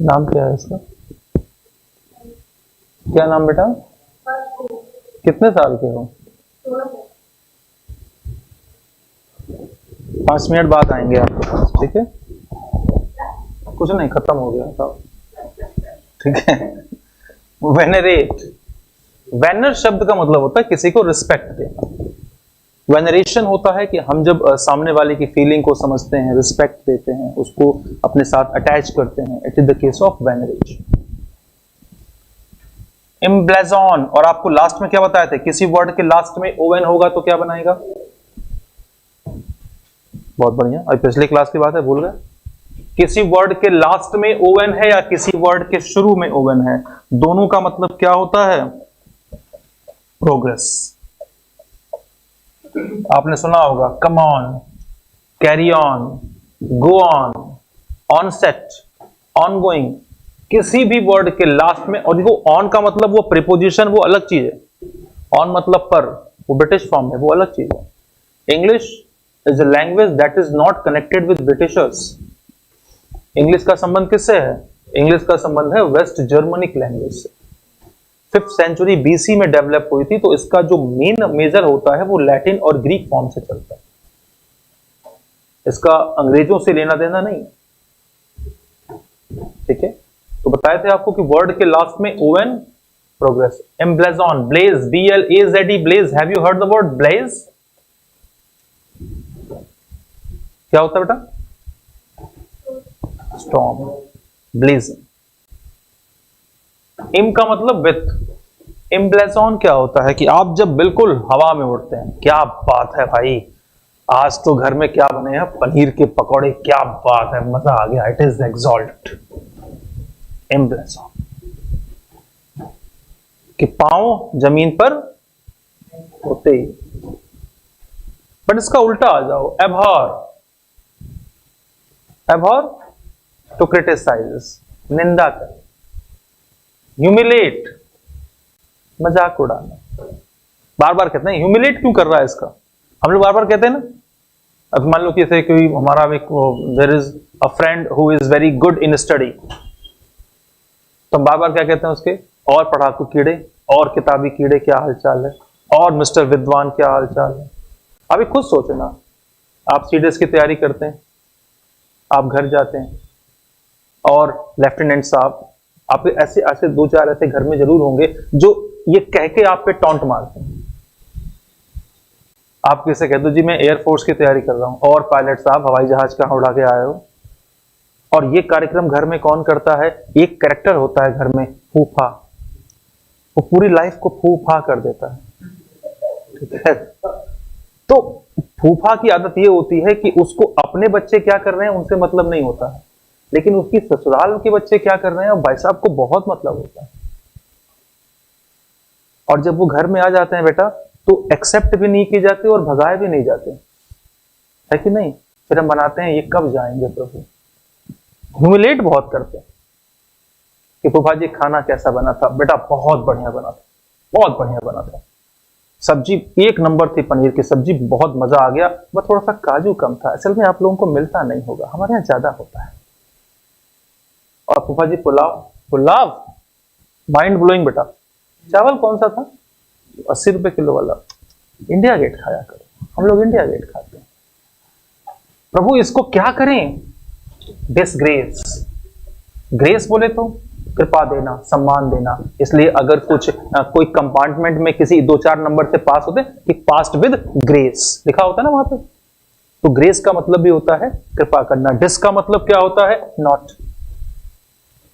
नाम क्या है इसका? क्या नाम बेटा? कितने साल के हो? 5 मिनट बाद आएंगे आपके पास, ठीक है? कुछ नहीं, खत्म हो गया था, ठीक है। वेनरेट, वेनर शब्द का मतलब होता है किसी को रिस्पेक्ट देना। वेनरेशन होता है कि हम जब सामने वाले की फीलिंग को समझते हैं, रिस्पेक्ट देते हैं, उसको अपने साथ अटैच करते हैं। It is the case of veneration. Emblazon, और आपको लास्ट में क्या बताया था, किसी वर्ड के लास्ट में ओवन होगा तो क्या बनाएगा? बहुत बढ़िया, और पिछले क्लास की बात है, भूल गए? किसी वर्ड के लास्ट में ओवन है या किसी वर्ड के शुरू में ओवन है, दोनों का मतलब क्या होता है? प्रोग्रेस। आपने सुना होगा come on, carry on, go on, on set, on going. किसी भी वर्ड के लास्ट में, और देखो ऑन का मतलब वो प्रीपोजिशन वो अलग चीज है, ऑन मतलब पर, वो ब्रिटिश फॉर्म है, वो अलग चीज है। English is a language that is not connected with Britishers. English का संबंध किससे है? इंग्लिश का संबंध है वेस्ट जर्मनिक लैंग्वेज से। 5th सेंचुरी बीसी में डेवलप हुई थी, तो इसका जो मेन मेजर होता है वो लैटिन और ग्रीक फॉर्म से चलता है। इसका अंग्रेजों से लेना देना नहीं, ठीक है। तो बताए थे आपको कि वर्ड के लास्ट में O N, progress. Emblazon, blaze, BLAZE, blaze. Have you heard the word blaze? क्या होता है बेटा? Storm, blazing. इम का मतलब विथ। एम्ब्लेजॉन क्या होता है कि आप जब बिल्कुल हवा में उड़ते हैं। क्या बात है भाई, आज तो घर में क्या बने हैं? पनीर के पकौड़े। क्या बात है, मजा आ गया। It is exalt. एम्ब्लेजॉन कि पांव जमीन पर होते ही। बट इसका उल्टा आ जाओ, एबहॉर। एबहॉर टू क्रिटिसाइज, निंदा कर। ह्यूमिलेट, मजाक उड़ाना। बार बार कहते हैं ह्यूमिलेट क्यों कर रहा है इसका? हम लोग बार बार कहते हैं ना। अब मान लो कि जैसे कोई हमारा एक, there is a friend who is very good in study, तो हम बार बार क्या कहते हैं उसके? और पढ़ाकू कीड़े, और किताबी कीड़े क्या हालचाल है, और मिस्टर विद्वान क्या हालचाल है। अभी खुद सोचना, आप सीडीएस की तैयारी करते हैं, आप घर जाते हैं और लेफ्टिनेंट साहब, आप ऐसे ऐसे 2-4 ऐसे घर में जरूर होंगे जो ये कह के आप पे टॉन्ट मारते हैं। आप किसे कह दो जी मैं एयरफोर्स की तैयारी कर रहा हूं, और पायलट साहब हवाई जहाज कहां उड़ा के आए हो। और ये कार्यक्रम घर में कौन करता है? एक कैरेक्टर होता है घर में, फूफा। वो पूरी लाइफ को फूफा कर देता है, ठीक है। तो फूफा की आदत ये होती है कि उसको अपने बच्चे क्या कर रहे हैं उनसे मतलब नहीं होता है, लेकिन उसकी ससुराल के बच्चे क्या कर रहे हैं भाई साहब को बहुत मतलब होता है। और जब वो घर में आ जाते हैं बेटा, तो एक्सेप्ट भी नहीं किए जाते और भगाए भी नहीं जाते, है कि नहीं? फिर हम बनाते हैं ये कब जाएंगे प्रभु। ह्यूमिलेट बहुत करते हैं कि फूफा जी खाना कैसा बना था? बेटा बहुत बढ़िया बना था, बहुत बढ़िया बना था। सब्जी 1 नंबर थी, पनीर की सब्जी, बहुत मजा आ गया, बस थोड़ा सा काजू कम था। असल में आप लोगों को मिलता नहीं होगा, हमारे यहाँ ज्यादा होता है। और फूफा जी पुलाव, पुलाव माइंड ब्लोइंग बेटा। चावल कौन सा था? 80 रुपए किलो वाला। इंडिया गेट खाया करो, हम लोग इंडिया गेट खाते हैं। प्रभु इसको क्या करें? डिसग्रेस। ग्रेस बोले तो कृपा देना, सम्मान देना। इसलिए अगर कुछ कोई कंपार्टमेंट में किसी 2-4 नंबर से पास होते कि पास्ड विद ग्रेस लिखा होता है ना वहां पे, तो ग्रेस का मतलब भी होता है कृपा करना। डिस का मतलब क्या होता है? नॉट।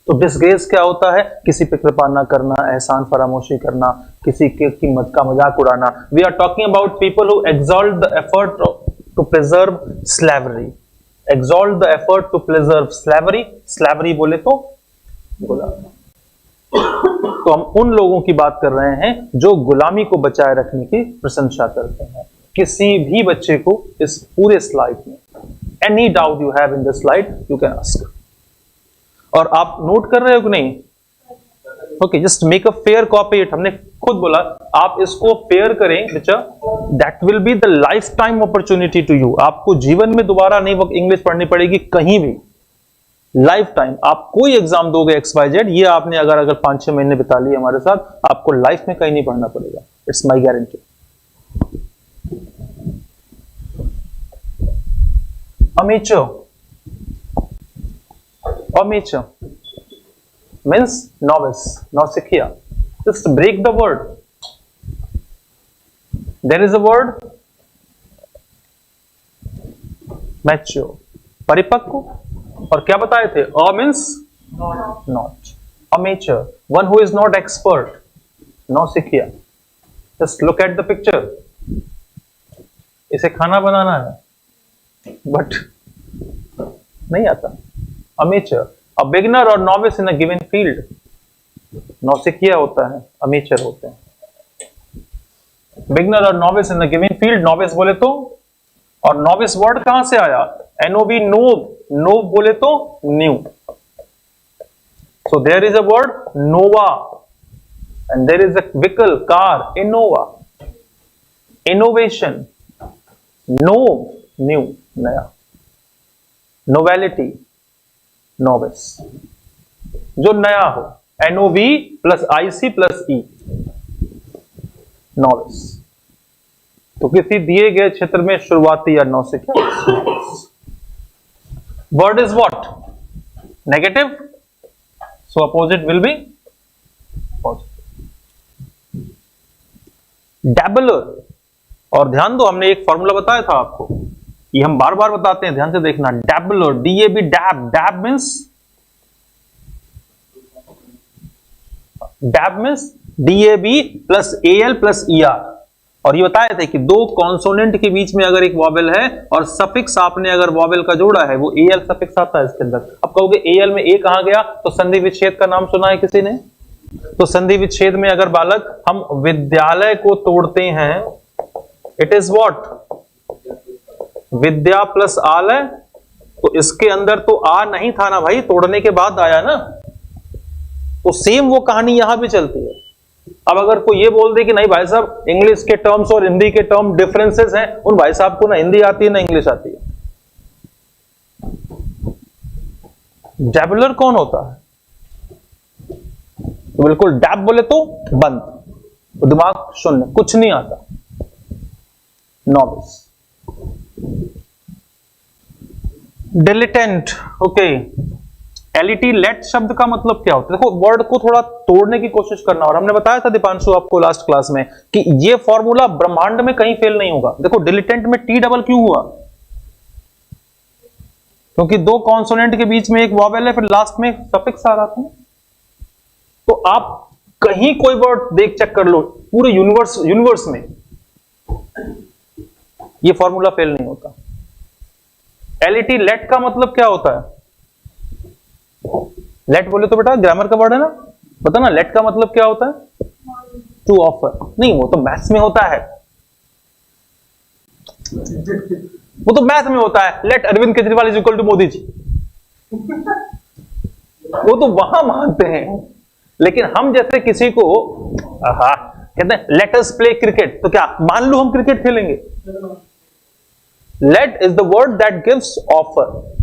तो डिसग्रेस क्या होता है? किसी पे कृपा ना करना, एहसान फरामोशी करना, किसी के कीमत का मजाक उड़ाना। We are talking about people who exalt the effort to preserve slavery. Exalt the effort to preserve slavery. Slavery बोले तो गुलामी। तो हम उन लोगों की बात कर रहे हैं जो गुलामी को बचाए रखने की प्रशंसा करते हैं। किसी भी बच्चे को इस पूरे स्लाइड में, any doubt you have in this slide you can ask. और आप नोट कर रहे हो कि नहीं? Okay, just make a fair copy it. हमने खुद बोला आप इसको फेयर करें बच्चा, that will be the lifetime opportunity to you. आपको जीवन में दोबारा नहीं वक्त इंग्लिश पढ़नी पड़ेगी कहीं भी, लाइफ टाइम। आप कोई एग्जाम दोगे XYZ, ये आपने अगर 5-6 महीने बिता लिए हमारे साथ, आपको लाइफ में कहीं नहीं पढ़ना पड़ेगा। It's my guarantee. Amateur, amateur means novice, nausicaia. Just break the word. There is a word mature, परिपक्व। और क्या बताए थे? A means not. Amateur, one who is not expert. Nausicaia. Just look at the picture. इसे खाना बनाना है but नहीं आता, अमेचर, अ बिगिनर और novice in a given field. नौसिखिया होता है, अमेचर होते हैं। बिगिनर और novice in the given field, novice बोले तो, और नॉविस वर्ड कहां से आया, एनओवी, नोव, नोव बोले तो new. So there is a word nova and there is a vehicle, car, Innova, innovation, nov, new, नया, नोवेलिटी, नॉविस, जो नया हो, N O V plus I C plus E, novice. तो किसी दिए गए क्षेत्र में शुरुआती या नौसिखिया। Word is what, negative, so opposite will be positive. Dabbler, और ध्यान दो हमने एक फॉर्मूला बताया था आपको, ये हम बार बार बताते हैं, ध्यान से देखना। Dabbler, D A B, dab, dab means D A B plus A L plus E R. और ये बताए थे कि दो कॉन्सोनेंट के बीच में अगर एक वॉवेल है और सफिक्स आपने अगर वॉवेल का जोड़ा है, वो एएल सफिक्स आता है इसके अंदर। अब कहोगे एएल में ए कहां गया, तो संधि विच्छेद का नाम सुना है किसी ने? तो संधि विच्छेद में अगर बालक हम विद्यालय को तोड़ते हैं, it is what, Vidya plus आलय। तो इसके अंदर तो आ नहीं था ना भाई, तोड़ने के बाद आया ना। तो सेम वो कहानी यहां भी चलती है। अब अगर कोई ये बोल दे कि नहीं भाई साहब इंग्लिश के टर्म्स और हिंदी के टर्म डिफरेंसेस हैं, उन भाई साहब को ना हिंदी आती है ना इंग्लिश आती है। डैबलर कौन होता है? तो बिल्कुल डैब बोले तो बंद, तो दिमाग शून्य, कुछ नहीं आता। Novice, dilettante, okay. एलिटी, लेट शब्द का मतलब क्या होता है? देखो वर्ड को थोड़ा तोड़ने की कोशिश करना, और हमने बताया था दीपांशु आपको लास्ट क्लास में कि ये फॉर्मूला ब्रह्मांड में कहीं फेल नहीं होगा। देखो डिलिटेंट में टी डबल क्यों हुआ? क्योंकि दो कॉन्सोनेंट के बीच में एक वॉवेल है, फिर लास्ट में सफिक्स आ रहा था। तो आप कहीं कोई वर्ड देख चेक कर लो, पूरे यूनिवर्स में ये फॉर्मूला फेल नहीं होता। एलिटी, लेट का मतलब क्या होता है? लेट बोले तो बेटा ग्रामर का वर्ड है ना, पता ना लेट का मतलब क्या होता है? To offer. नहीं, वो तो मैथ्स में होता है, वो तो मैथ में होता है। Let Arvind Kejriwal is equal to Modi ji, वो तो वहां मानते हैं। लेकिन हम जैसे किसी को कहते हैं लेट अस प्ले क्रिकेट, तो क्या मान लो हम क्रिकेट खेलेंगे? Let is the word that gives offer.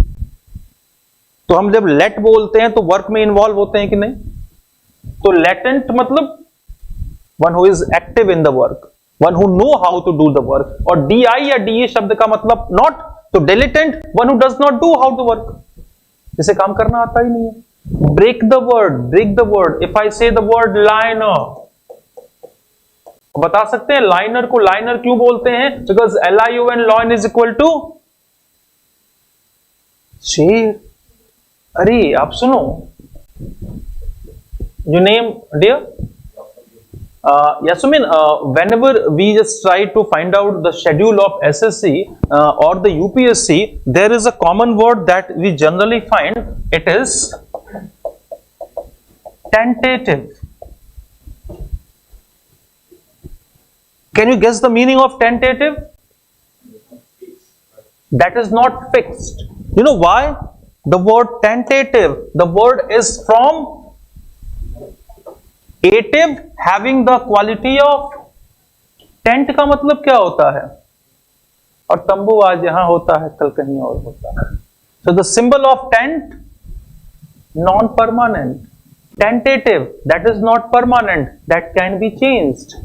तो हम जब लेट बोलते हैं तो वर्क में इन्वॉल्व होते हैं कि नहीं? तो लेटेंट मतलब one who is active in the work, one who know how to do the work. और डी आई या डी ए शब्द का मतलब नॉट, तो dilettante one who does not do how to work, जिसे काम करना आता ही नहीं है। Break the word, break the word. If I say the word liner, बता सकते हैं लाइनर को लाइनर क्यों बोलते हैं? Because LION, lion is equal to शेर। अरे आप सुनो, you name dear? Yes, Sumin, whenever we just try to find out the schedule of SSC or the UPSC, there is a common word that we generally find. It is tentative. Can you guess the meaning of tentative? That is not fixed. You know why? The word tentative, the word is from ative, having the quality of tent। का मतलब क्या होता है? और तंबू आज यहां होता है, कल कहीं और होता है। So the symbol of tent, non-permanent. Tentative, that is not permanent, that can be changed.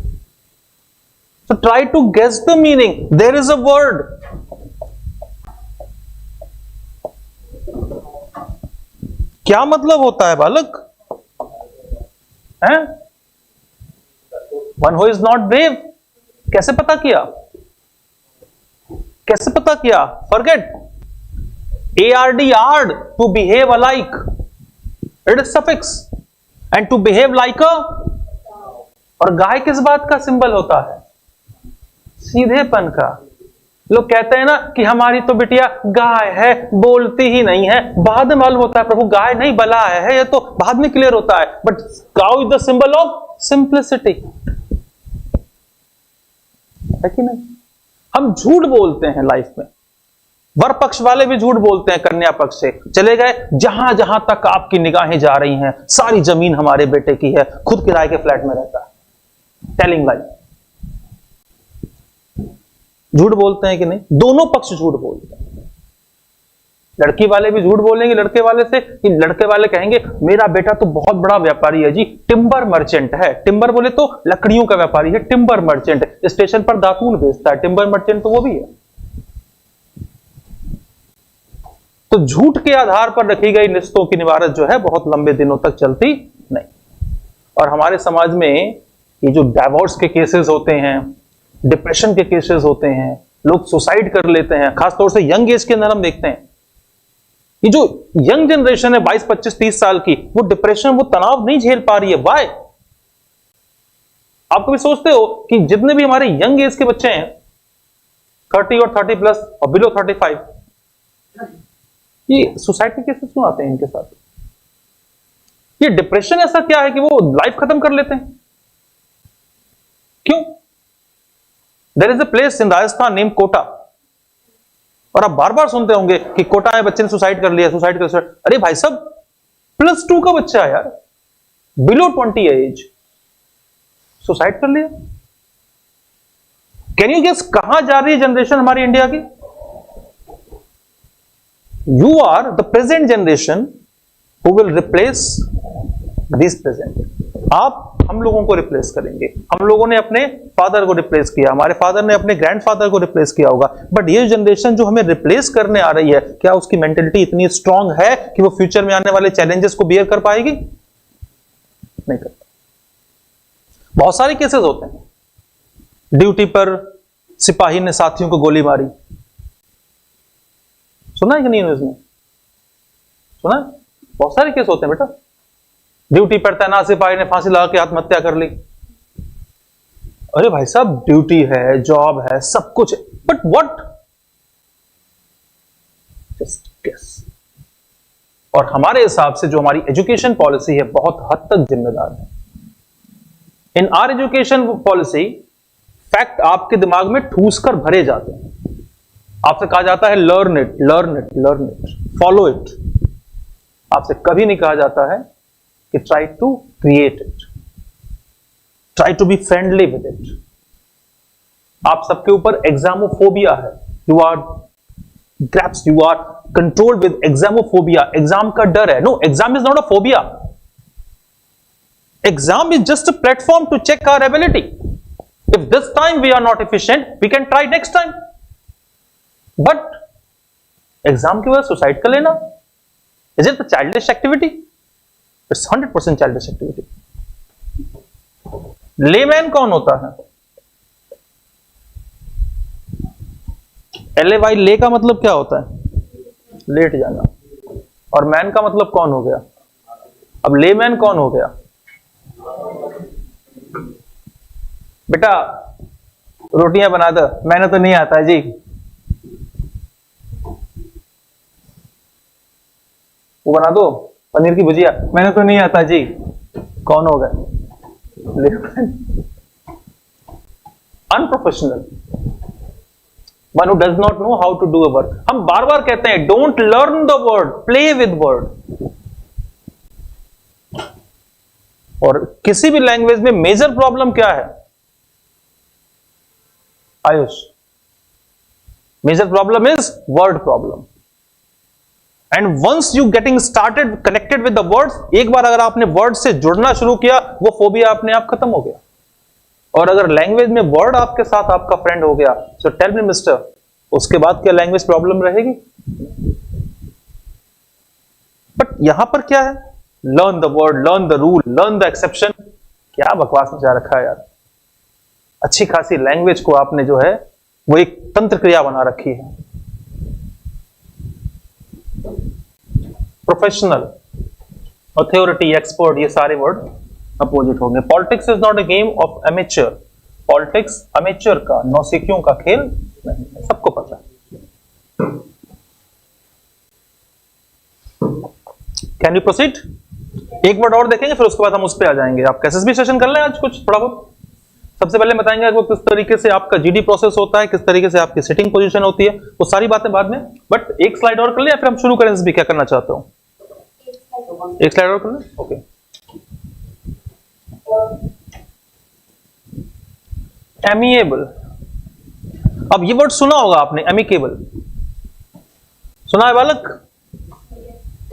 So try to guess the meaning. There is a word. क्या मतलब होता है बालक? हैं? One who is not brave. कैसे पता किया? कैसे पता किया? Forget. ARD, ard, to behave alike, it is suffix. And to behave like a, और गाय किस बात का सिंबल होता है? सीधेपन का। लोग कहते हैं ना कि हमारी तो बिटिया गाय है, बोलती ही नहीं है। बाद में मालूम होता है प्रभु गाय नहीं बला है, ये तो बाद में क्लियर होता है। But cow is the symbol of simplicity, है कि नहीं? हम झूठ बोलते हैं लाइफ में। वर पक्ष वाले भी झूठ बोलते हैं, कन्या पक्ष से चले गए, जहां जहां तक आपकी निगाहें जा रही हैं सारी जमीन हमारे बेटे की है, खुद किराए के फ्लैट में रहता है। टेलिंग लाई। झूठ बोलते हैं कि नहीं? दोनों पक्ष झूठ बोलते हैं। लड़की वाले भी झूठ बोलेंगे लड़के वाले से, कि लड़के वाले कहेंगे मेरा बेटा तो बहुत बड़ा व्यापारी है जी, टिम्बर मर्चेंट है। टिम्बर बोले तो लकड़ियों का व्यापारी है, टिम्बर मर्चेंट। स्टेशन पर दातून बेचता है, टिम्बर मर्चेंट तो वो भी है। तो झूठ के आधार पर रखी गई निश्चितों की निवारत जो है बहुत लंबे दिनों तक चलती नहीं। और हमारे समाज में ये जो डाइवोर्स के केसेस होते हैं, डिप्रेशन के केसेस होते हैं, लोग सुसाइड कर लेते हैं, खासतौर से यंग एज के अंदर हम देखते हैं। ये जो यंग जनरेशन है 22, 25, 30 साल की, वो डिप्रेशन, वो तनाव नहीं झेल पा रही है। वाई? आप कभी सोचते हो कि जितने भी हमारे यंग एज के बच्चे हैं 30 और 30 प्लस और बिलो 35, ये सुसाइड के केसेस क्यों आते हैं इनके साथ? ये डिप्रेशन ऐसा क्या है कि वो लाइफ खत्म कर लेते हैं? क्यों? There is a place in Rajasthan name Kota, और आप बार बार सुनते होंगे कि कोटा में बच्चे ने सुसाइड कर लिया, सुसाइड कर लिया। अरे भाई साहब, +2 का बच्चा है यार, बिलो 20 एज, सुसाइड कर लिया। कैन यू गेस कहां जा रही है जनरेशन हमारी इंडिया की? You are the present generation who will replace this present. आप हम लोगों को रिप्लेस करेंगे। हम लोगों ने अपने फादर को रिप्लेस किया, हमारे फादर ने अपने ग्रैंडफादर को रिप्लेस किया होगा, बट ये जनरेशन जो हमें रिप्लेस करने आ रही है, क्या उसकी मेंटेलिटी इतनी स्ट्रांग है कि वो फ्यूचर में आने वाले चैलेंजेस को बियर कर पाएगी? नहीं कर पाएगी। बहुत सारे केसेस होते हैं, ड्यूटी पर सिपाही ने साथियों को गोली मारी, सुना है कि नहीं न्यूज़ में? सुना है? बहुत सारे केस होते हैं बेटा। ड्यूटी पर तैनात सिपाही ने फांसी लगा के आत्महत्या कर ली। अरे भाई साहब, ड्यूटी है, जॉब है, सब कुछ है, बट व्हाट? Just guess. और हमारे हिसाब से जो हमारी एजुकेशन पॉलिसी है बहुत हद तक जिम्मेदार है। In our education policy fact आपके दिमाग में ठूस कर भरे जाते हैं। आपसे कहा जाता है learn it, learn it, learn it, follow it. आपसे कभी नहीं कहा जाता है कि try to create it, try to be friendly with it. आप सबके ऊपर एग्जामोफोबिया है, you are grasps, you are controlled with examophobia. Exam का डर है। No, exam is not a phobia. Exam is just a platform to check our ability. If this time we are not efficient, we can try next time. But exam की वजह suicide कर लेना, is it the childish activity? It's 100% childish activity. Layman कौन होता है? LAY, ले का मतलब क्या होता है? लेट जाना। और मैन का मतलब कौन हो गया? अब लेमैन कौन हो गया? बेटा रोटियां बना दो, मैंने तो नहीं आता जी। वो बना दो पनीर की भुजिया, मैंने तो नहीं आता जी। कौन हो गए? Unprofessional, one who does not know how to do a work. हम बार बार कहते हैं don't learn the word, play with word. और किसी भी लैंग्वेज में मेजर प्रॉब्लम क्या है Ayush? Major problem is word problem. And once you getting started connected with the words, एक बार अगर आपने वर्ड से जुड़ना शुरू किया, वो फोबिया अपने आप खत्म हो गया। और अगर लैंग्वेज में वर्ड आपके साथ आपका फ्रेंड हो गया, सो टेल मी मिस्टर, उसके बाद क्या लैंग्वेज प्रॉब्लम रहेगी? बट यहां पर क्या है? Learn the word, learn the rule, learn the exception. क्या बकवास मचा रखा है यार। अच्छी खासी लैंग्वेज को आपने जो है वो एक तंत्र क्रिया बना रखी है। प्रोफेशनल, अथॉरिटी, एक्सपर्ट, ये सारे वर्ड अपोजिट होंगे। Politics is not a game of amateur. Politics amateur का, नौसिखियों का खेल नहीं है, सबको पता है। Can you proceed? एक वर्ड और देखेंगे फिर उसके बाद हम उस पर आ जाएंगे। आप कैसे भी सेशन कर लें आज कुछ थोड़ा बहुत। सबसे पहले बताएंगे आपको किस तरीके से आपका जीडी प्रोसेस होता है, किस तरीके से आपकी सिटिंग पोजीशन होती है, वो सारी बातें बाद में। बट एक स्लाइड और कर ले या फिर हम शुरू करें भी? क्या करना चाहते हो? एक स्लाइड और कर ले। Okay, amiable. अब ये वर्ड सुना होगा आपने, एमिकेबल सुना है बालक?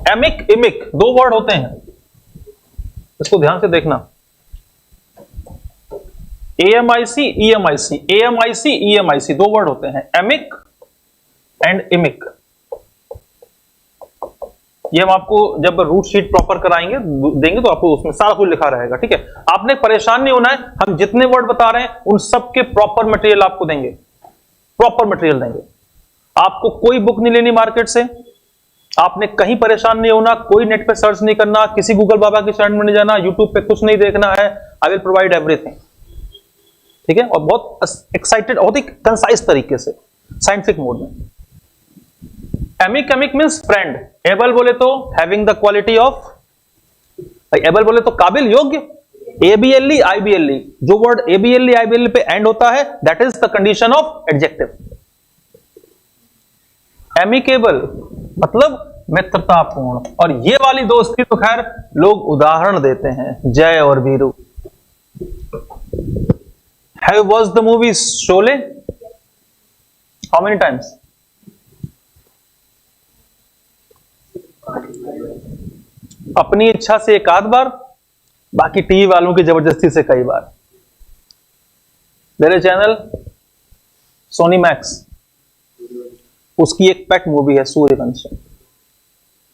एमिक इमिक दो वर्ड होते हैं, इसको ध्यान से देखना। AMIC EMIC, AMIC EMIC दो वर्ड होते हैं, एमिक एंड इमिक। ये हम आपको जब रूट शीट प्रॉपर कराएंगे देंगे तो आपको उसमें सारा कुछ लिखा रहेगा, ठीक है। आपने परेशान नहीं होना है, हम जितने वर्ड बता रहे हैं उन सब के प्रॉपर मटेरियल आपको देंगे, प्रॉपर मटेरियल देंगे। आपको कोई बुक नहीं लेनी मार्केट से, आपने कहीं परेशान नहीं होना, कोई नेट पे सर्च नहीं करना, किसी गूगल बाबा की शरण में नहीं जाना, यूट्यूब पे कुछ नहीं देखना है। आई विल प्रोवाइड एवरीथिंग, ठीक है। और बहुत एक्साइटेड, बहुत ही कंसाइज तरीके से, साइंटिफिक मोड में। एमिक, एमिक मींस फ्रेंड। एबल बोले तो having the quality of, able बोले तो काबिल, योग्य। ABLE IBLE, जो वर्ड ABLE IBLE पे एंड होता है that is the condition of adjective. Amicable मतलब मित्रतापूर्ण। और ये वाली दोस्ती तो खैर लोग उदाहरण देते हैं, जय और Veeru. Have watched the movie Sholay? How many times? अपनी इच्छा से एक आध बार, बाकी टीवी वालों की जबरदस्ती से कई बार। मेरे चैनल सोनी मैक्स, उसकी एक पेट मूवी है सूर्यवंशम।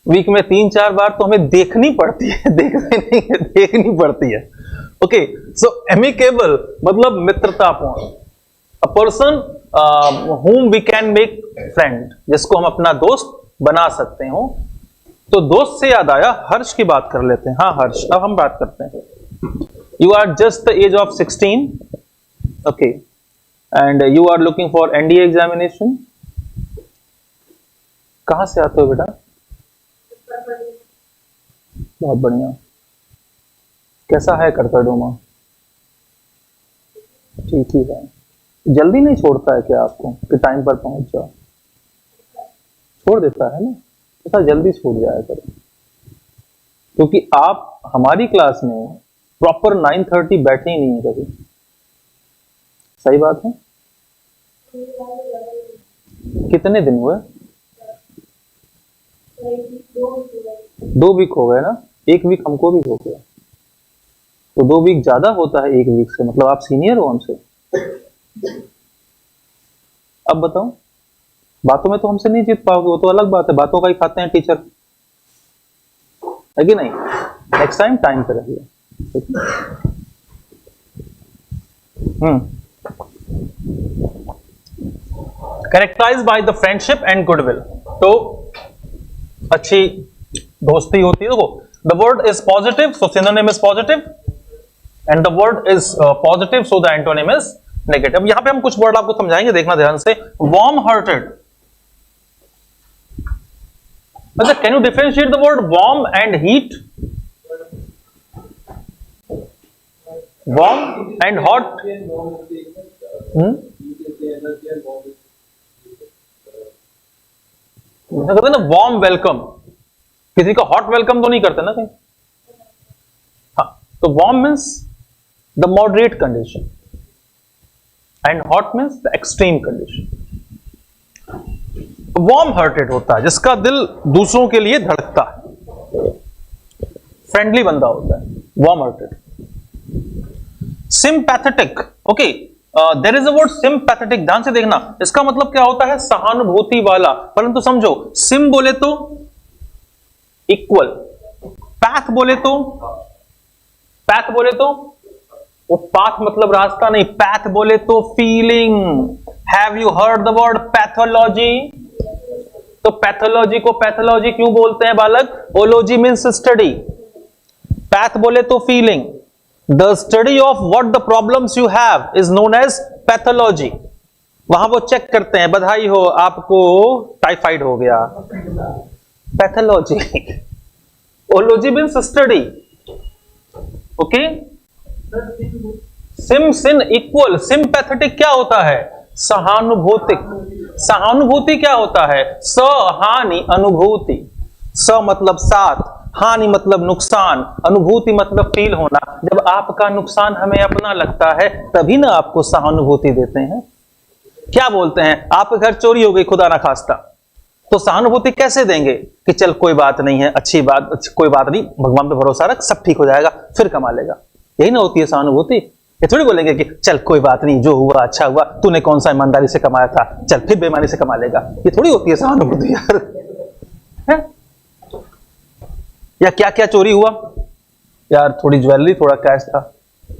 वीक में 3-4 बार तो हमें देखनी पड़ती है, देखने नहीं है, देखनी पड़ती है। ओके, सो एमिकेबल मतलब मित्रतापूर्ण। A person whom we can make friend, जिसको हम अपना दोस्त बना सकते हो। तो दोस्त से याद आया, हर्ष की बात कर लेते हैं। हाँ हर्ष, अब हम बात करते हैं। You are just the age of 16, okay, and you are looking for NDA examination. कहां से आते हो बेटा? बहुत बढ़िया। कैसा है करकरडोमा? ठीक ही है। जल्दी नहीं छोड़ता है क्या आपको कि टाइम पर पहुंच जाओ? छोड़ देता है ना, ऐसा जल्दी छूट जाया करो। क्योंकि आप हमारी क्लास में प्रॉपर 9:30 बैठे ही नहीं है कभी। सही बात है? कितने दिन हुए? 2 वीक हो गए ना, 1 वीक हमको भी हो गया, तो 2 वीक ज्यादा होता है 1 वीक से। मतलब आप सीनियर हो हमसे। अब बताओ, बातों में तो हमसे नहीं जीत पाओगे, वो तो अलग बात है, बातों का ही खाते हैं टीचर, है कि नहीं? नेक्स्ट टाइम टाइम पे रहिए। Characterize by the friendship and goodwill. तो अच्छी दोस्ती होती है। देखो, the word is positive so synonym is positive, and the word is positive so the antonym is negative. यहां पे हम कुछ वर्ड आपको समझाएंगे, देखना ध्यान से। वार्म हार्टेड, अच्छा, can you differentiate the word warm and heat? Warm and hot? कहते ना वार्म वेलकम, किसी का हॉट वेलकम तो नहीं करते ना कहीं। हाँ, तो warm means the moderate condition and hot means the extreme condition. Warm hearted होता है जिसका दिल दूसरों के लिए धड़कता है, फ्रेंडली बंदा होता है, warm hearted. Sympathetic, okay, there is a word sympathetic, ध्यान से देखना। इसका मतलब क्या होता है? सहानुभूति वाला। परंतु समझो, सिम बोले तो इक्वल, पैथ बोले तो, पैथ बोले तो वो पाथ मतलब रास्ता नहीं, पैथ बोले तो feeling. Have you heard the word pathology? तो पैथोलॉजी को पैथोलॉजी क्यों बोलते हैं बालक? ओलॉजी मीन्स स्टडी, पैथ बोले तो फीलिंग। The study of what the problems you have is known as pathology. वहां वो चेक करते हैं, बधाई हो आपको टाइफाइड हो गया। Pathology, ology means study, okay. Sym syn equal, sympathetic क्या होता है? सहानुभूतिक। सहानुभूति क्या होता है? सहानि अनुभूति। स मतलब साथ, हानि मतलब नुकसान, अनुभूति मतलब फील होना। जब आपका नुकसान हमें अपना लगता है तभी ना आपको सहानुभूति देते हैं। क्या बोलते हैं? आपके घर चोरी हो गई खुदा ना खास्ता, तो सहानुभूति कैसे देंगे कि चल कोई बात नहीं है, अच्छी बात, कोई बात नहीं, भगवान पे भरोसा रख, सब ठीक हो जाएगा, फिर कमा लेगा। यही ना होती है सहानुभूति। ये थोड़ी बोलेंगे कि चल कोई बात नहीं, जो हुआ अच्छा हुआ, तूने कौन सा ईमानदारी से कमाया था, चल फिर बेईमानी से कमा लेगा। ये थोड़ी होती है सहानुभूति यार, है? या क्या क्या चोरी हुआ यार? थोड़ी ज्वेलरी, थोड़ा कैश था,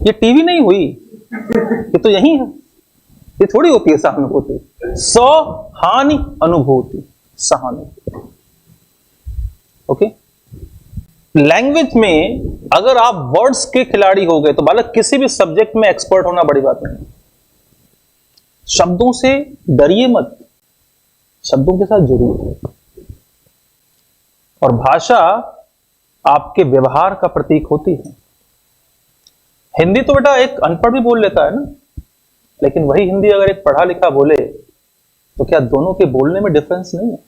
ये टीवी नहीं हुई, ये तो यही है। ये थोड़ी होती है सहानुभूति। सहानि अनुभूति, सहानुभूति, ओके। लैंग्वेज में अगर आप वर्ड्स के खिलाड़ी हो गए तो बालक किसी भी सब्जेक्ट में एक्सपर्ट होना बड़ी बात नहीं। शब्दों से डरिए मत, शब्दों के साथ जुड़िए। और भाषा आपके व्यवहार का प्रतीक होती है। हिंदी तो बेटा एक अनपढ़ भी बोल लेता है ना, लेकिन वही हिंदी अगर एक पढ़ा लिखा बोले तो क्या दोनों के बोलने में डिफरेंस नहीं है?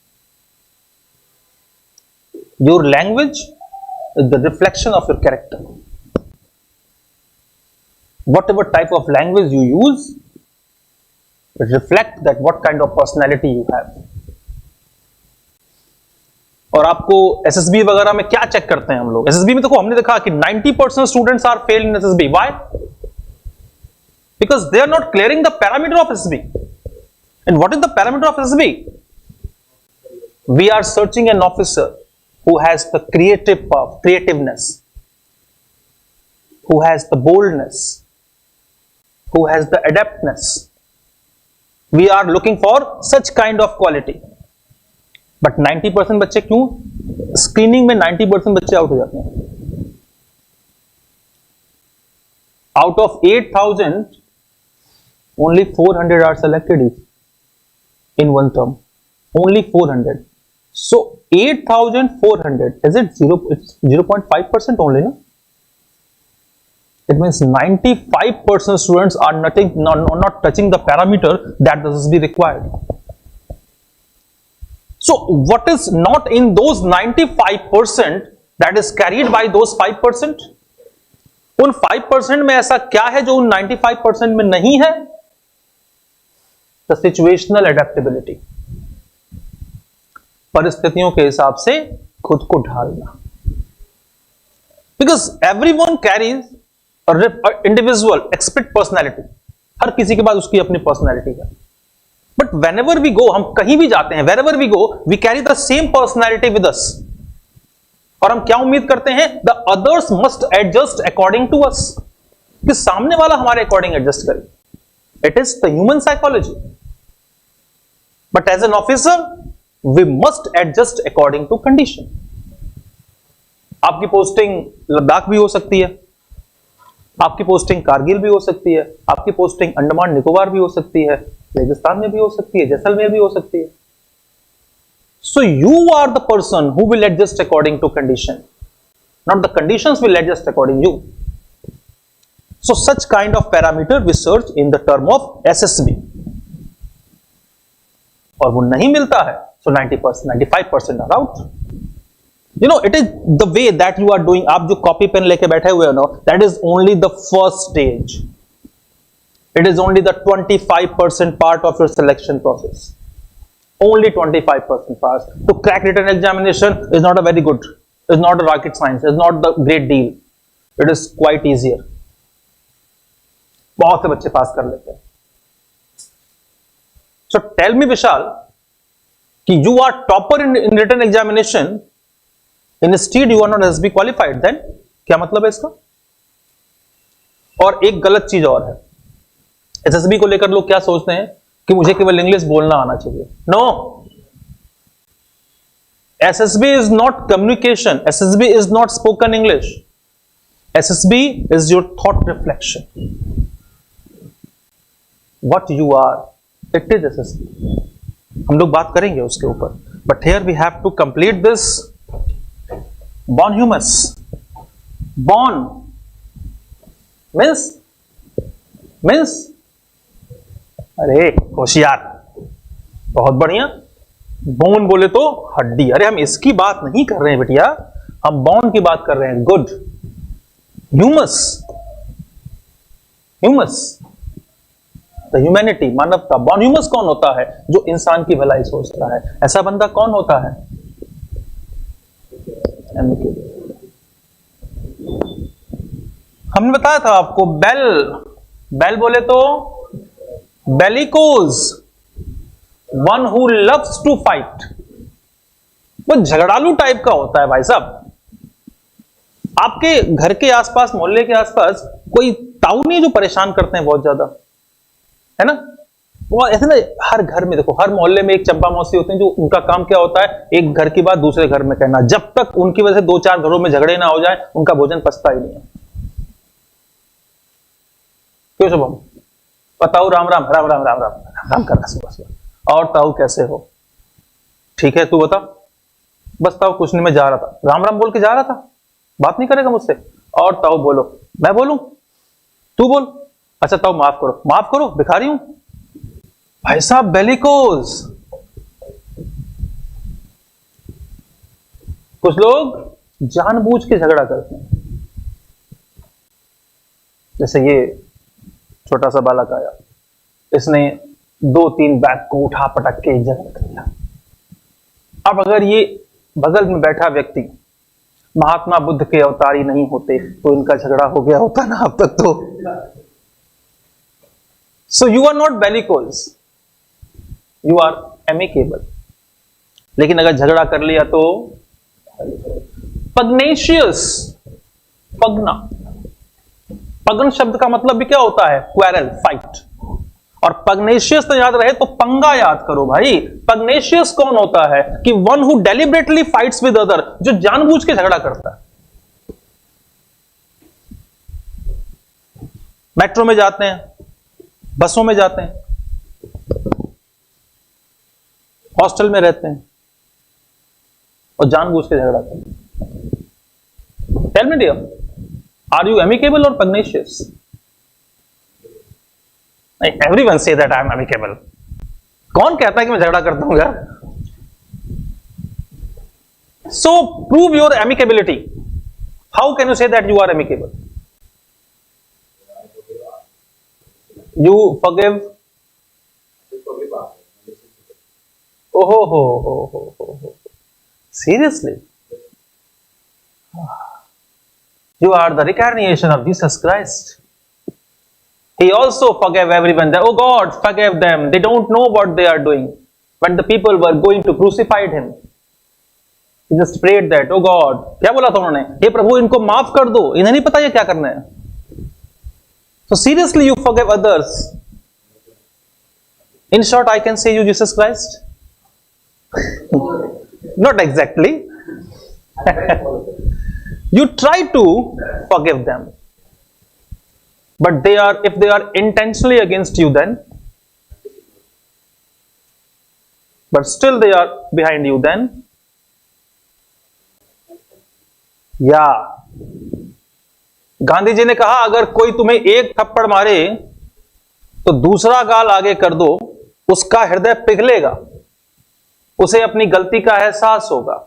Your language is the reflection of your character. Whatever type of language you use, it reflects that what kind of personality you have. और आपको एसएसबी वगैरह में क्या चेक करते हैं हम लोग? एसएसबी में देखो, हमने देखा कि 90% students are fail in SSB. Why? Because they are not clearing the parameter of SSB. And what is the parameter of SSB? We are searching an officer who has the creativeness, who has the boldness, who has the adeptness. We are looking for such kind of quality. But 90% बच्चे क्यों? Screening में 90% बच्चे out हो जाते हैं। Out of 8,000, only 400 are selected in one term. Only 400. So 8,400, is it 0.5% only? No? It means 95% students are not touching the parameter that does be required. So what is not in those 95% that is carried by those 5%? उन 5% में ऐसा क्या है जो उन 95% में नहीं है? The situational adaptability. परिस्थितियों के हिसाब से खुद को ढालना। Because everyone carries individual expect personality. हर किसी के पास उसकी अपनी पर्सनैलिटी है। But whenever we go, हम कहीं भी जाते हैं, wherever we go, we carry the same personality with us. और हम क्या उम्मीद करते हैं? The others must adjust according to us, कि सामने वाला हमारे अकॉर्डिंग एडजस्ट करे। It is the human psychology. But as an officer we must adjust according to condition. आपकी पोस्टिंग लद्दाख भी हो सकती है, आपकी पोस्टिंग कारगिल भी हो सकती है, आपकी पोस्टिंग अंडमान निकोबार भी हो सकती है, रेगिस्तान में भी हो सकती है, जैसलमेर भी हो सकती है। So you are the person who will adjust according to condition, not the conditions will adjust according to you. So such kind of parameter we search in the term of SSB, और वो नहीं मिलता है, so 90%, 95% are out. You know, it is the way that you are doing. आप जो copy pen लेके बैठे हुए हो ना, that is only the first stage. It is only the 25% part of your selection process. Only 25% pass. To crack written examination is not a very good, is not a rocket science, is not the great deal. It is quite easier. बहुत से बच्चे पास कर लेते हैं। So tell me Vishal, कि you are topper in written examination, instead you are not SSB qualified, then क्या मतलब है इसका? और एक गलत चीज और है, एसएसबी को लेकर लोग क्या सोचते हैं कि मुझे केवल इंग्लिश बोलना आना चाहिए। No, SSB is not communication, SSB is not spoken English, SSB is your thought reflection. What you are it is excessive, हम लोग बात करेंगे उसके ऊपर। But here we have to complete this bonhomous. Bon means अरे होशियार, बहुत बढ़िया। बोन बोले तो हड्डी, अरे हम इसकी बात नहीं कर रहे हैं बेटिया, हम बॉन की बात कर रहे हैं। गुड। ह्यूमस, द ह्यूमैनिटी, मानवता। बॉन ह्यूमस कौन होता है? जो इंसान की भलाई सोचता है। ऐसा बंदा कौन होता है? हमने बताया था आपको, बेल बोले तो bellicose, one who loves to fight. वो झगड़ालू टाइप का होता है भाई साहब। आपके घर के आसपास, मोहल्ले के आसपास कोई ताऊ नहीं जो परेशान करते हैं बहुत ज्यादा, है ना? वो ऐसे ना, हर घर में देखो, हर मोहल्ले में एक चंपा मौसी होते हैं जो उनका काम क्या होता है, एक घर की बात दूसरे घर में कहना। जब तक उनकी वजह से 2-4 घरों में झगड़े ना हो जाए, उनका भोजन पचता ही नहीं है। क्यों शुभम? बताओ, राम राम राम राम राम राम राम कर रहा सुबह। और ताऊ कैसे हो? ठीक है, तू बता। बस ताऊ कुछ नहीं, मैं जा रहा था, राम राम बोल के जा रहा था, बात नहीं करेगा मुझसे। और ताऊ बोलो, मैं बोलूं? तू बोल। अच्छा ताऊ माफ करो, माफ करो, भिखारी हूं भाई साहब। बेलिकोज। कुछ लोग जानबूझ के झगड़ा करते हैं। जैसे ये छोटा सा बालक आया, इसने 2-3 बैग को उठा पटक के एक जगह कर दिया। अब अगर ये बगल में बैठा व्यक्ति महात्मा बुद्ध के अवतारी नहीं होते तो इनका झगड़ा हो गया होता ना अब तक तो। So you are not bellicose, you are amicable. लेकिन अगर झगड़ा कर लिया तो पग्नेशियस, पगना। पगन शब्द का मतलब भी क्या होता है? Quarrel, fight. और पग्नेशियस तो याद रहे तो पंगा याद करो भाई। पग्नेशियस कौन होता है? कि one who deliberately fights with other, जो जानबूझ के झगड़ा करता है। मेट्रो में जाते हैं, बसों में जाते हैं, हॉस्टल में रहते हैं और जानबूझ के झगड़ा करते हैं। Tell me dear, are you amicable और pugnacious? Everyone says that I am amicable. कौन कहता है कि मैं झगड़ा करता हूं यार? So prove your amicability. How can you say that you are amicable? You forgive. ओहो हो, seriously? You are the reincarnation of Jesus Christ. He also forgave everyone. Oh God, forgive them. They don't know what they are doing. When the people were going to crucify him, he just prayed that, oh God, क्या बोला था उन्होंने? हे प्रभु, इनको माफ कर दो, इन्हें नहीं पता ये क्या करना है। So seriously, you forgive others. In short, I can say you Jesus Christ. Not exactly. You try to forgive them, but if they are intentionally against you, then, but still they are behind you, then, Gandhi ji ने कहा, अगर कोई तुम्हें एक थप्पड़ मारे तो दूसरा गाल आगे कर दो, उसका हृदय पिघलेगा, उसे अपनी गलती का एहसास होगा।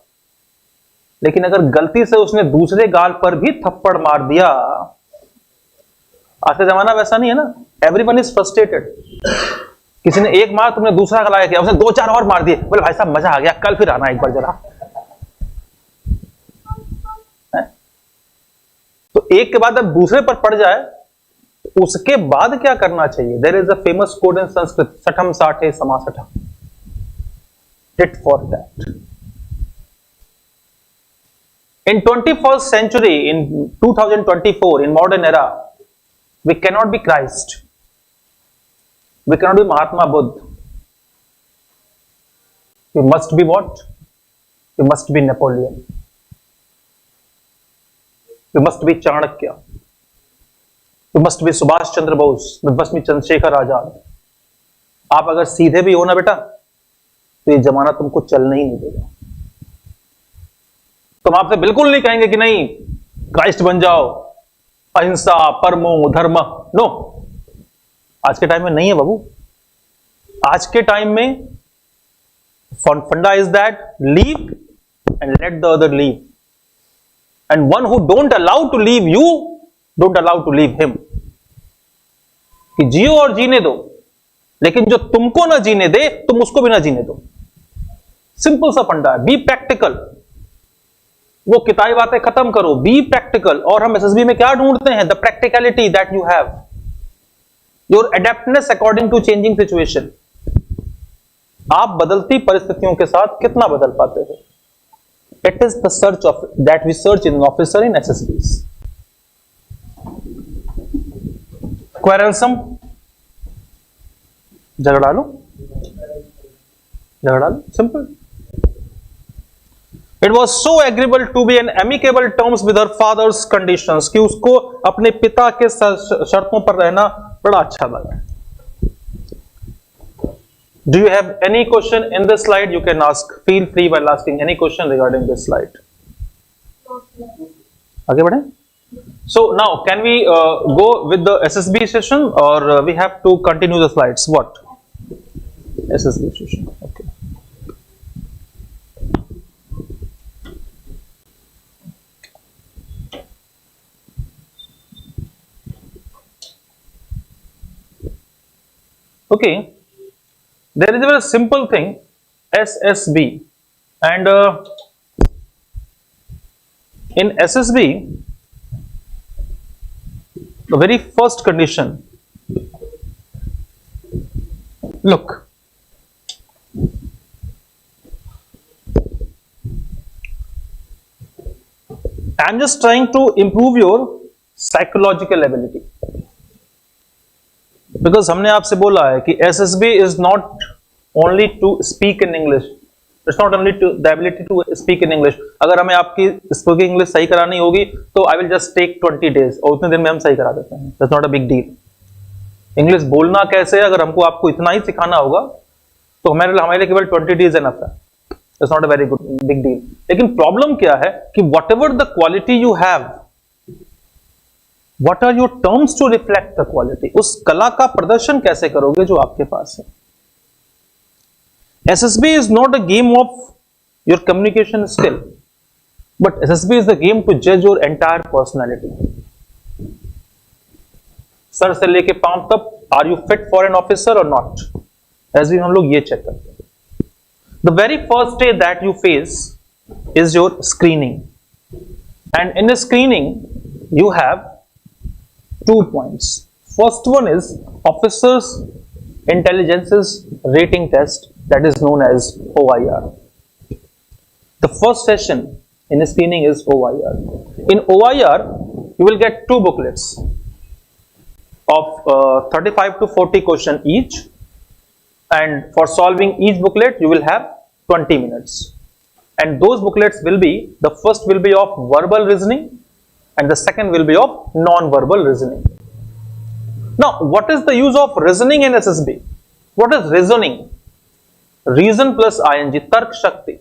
लेकिन अगर गलती से उसने दूसरे गाल पर भी थप्पड़ मार दिया, आज का जमाना वैसा नहीं है ना, एवरीवन इज फ्रस्ट्रेटेड। किसी ने एक मार, तुमने दूसरा गलाया किया, उसने 2-4 और मार दिए, बोले भाई साहब मजा आ गया, कल फिर आना एक बार जरा। तो एक के बाद अब दूसरे पर पड़ जाए, तो उसके बाद क्या करना चाहिए? There is a famous code in Sanskrit, सठम साठे समासठ, tit for tat. In 21st century, in 2024, in modern era, we cannot be Christ. We cannot be Mahatma Buddha. We must be what? We must be Napoleon. We must be Chanakya. We must be Subhash Chandra Bose. We must be Chandrasekhar Azad. आप अगर सीधे भी हो ना बेटा, तो ये जमाना तुमको चलने ही नहीं देगा। तुम आपसे बिल्कुल नहीं कहेंगे कि नहीं क्राइस्ट बन जाओ, अहिंसा परमो धर्म, नो। आज के टाइम में नहीं है बाबू। आज के टाइम में फंडा is that live and let the other live, and one who don't allow to live you don't allow to live him. कि जियो और जीने दो, लेकिन जो तुमको ना जीने दे तुम उसको भी ना जीने दो। सिंपल सा फंडा है, बी प्रैक्टिकल। वो किताबी बातें खत्म करो, बी प्रैक्टिकल। और हम एसएसबी में क्या ढूंढते हैं? The practicality that you have, your adeptness according to changing situation. आप बदलती परिस्थितियों के साथ कितना बदल पाते हो? It is the search of that we search in officer in SSBs. Quarrelsome, झगड़ा लो, simple. It was so agreeable to be an amicable terms with her father's conditions, कि उसको अपने पिता के शर्तों पर रहना बड़ा अच्छा लगा। Do you have any question in this slide? You can ask. Feel free while asking any question regarding this slide. आगे बढ़े। So now, can we go with the SSB session, or we have to continue the slides? What? SSB session. Okay. Okay. There is a very simple thing, SSB, and in SSB, the very first condition, look, I am just trying to improve your psychological ability. Because हमने आपसे बोला है कि SSB is not only to speak in English, it's not only to the ability to speak in English. अगर हमें आपकी speaking English सही करानी होगी तो I will just take 20 days, और उतने दिन में हम सही करा देते हैं। That's not a big deal. English बोलना कैसे, अगर हमको आपको इतना ही सिखाना होगा तो हमारे लिए केवल 20 डेज एनफ है। It's not a very good big deal. लेकिन प्रॉब्लम क्या है कि what ever the quality you have, What are your terms to reflect the quality? उस कला का प्रदर्शन कैसे करोगे जो आपके पास है? SSB is not a game of your communication skill, but SSB is the game to judge your entire personality. Sir से लेके पांव तक, are you fit for an officer or not? SSB हम लोग ये चेक करते हैं। The very first stage that you face is your screening, and in the screening you have 2 points. First one is officers intelligences rating test, that is known as OIR. The first session in screening is OIR. In OIR you will get 2 booklets of 35 to 40 question each, and for solving each booklet you will have 20 minutes, and those booklets will be, the first will be of verbal reasoning and the second will be of non-verbal reasoning. Now, what is the use of reasoning in SSB? What is reasoning? Reason plus ing, tark shakti.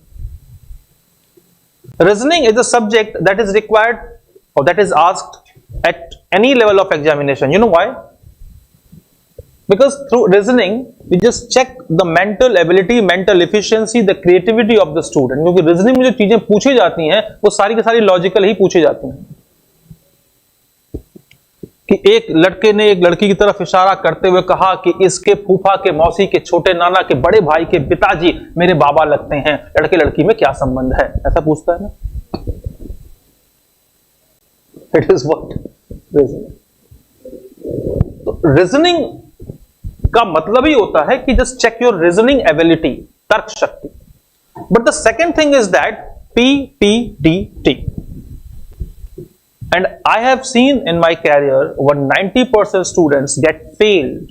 Reasoning is a subject that is required or that is asked at any level of examination. You know why? Because through reasoning we just check the mental ability, mental efficiency, the creativity of the student. क्योंकि reasoning में जो चीजें पूछी जाती हैं वो सारी की सारी लॉजिकल ही पूछी जाती हैं। कि एक लड़के ने एक लड़की की तरफ इशारा करते हुए कहा कि इसके फूफा के मौसी के छोटे नाना के बड़े भाई के पिताजी मेरे बाबा लगते हैं, लड़के लड़की में क्या संबंध है, ऐसा पूछता है ना। It is what reasoning. तो रीजनिंग का मतलब ही होता है कि just check your reasoning ability, तर्क शक्ति। But the second thing is that PPDT. And I have seen in my career over 90% students get failed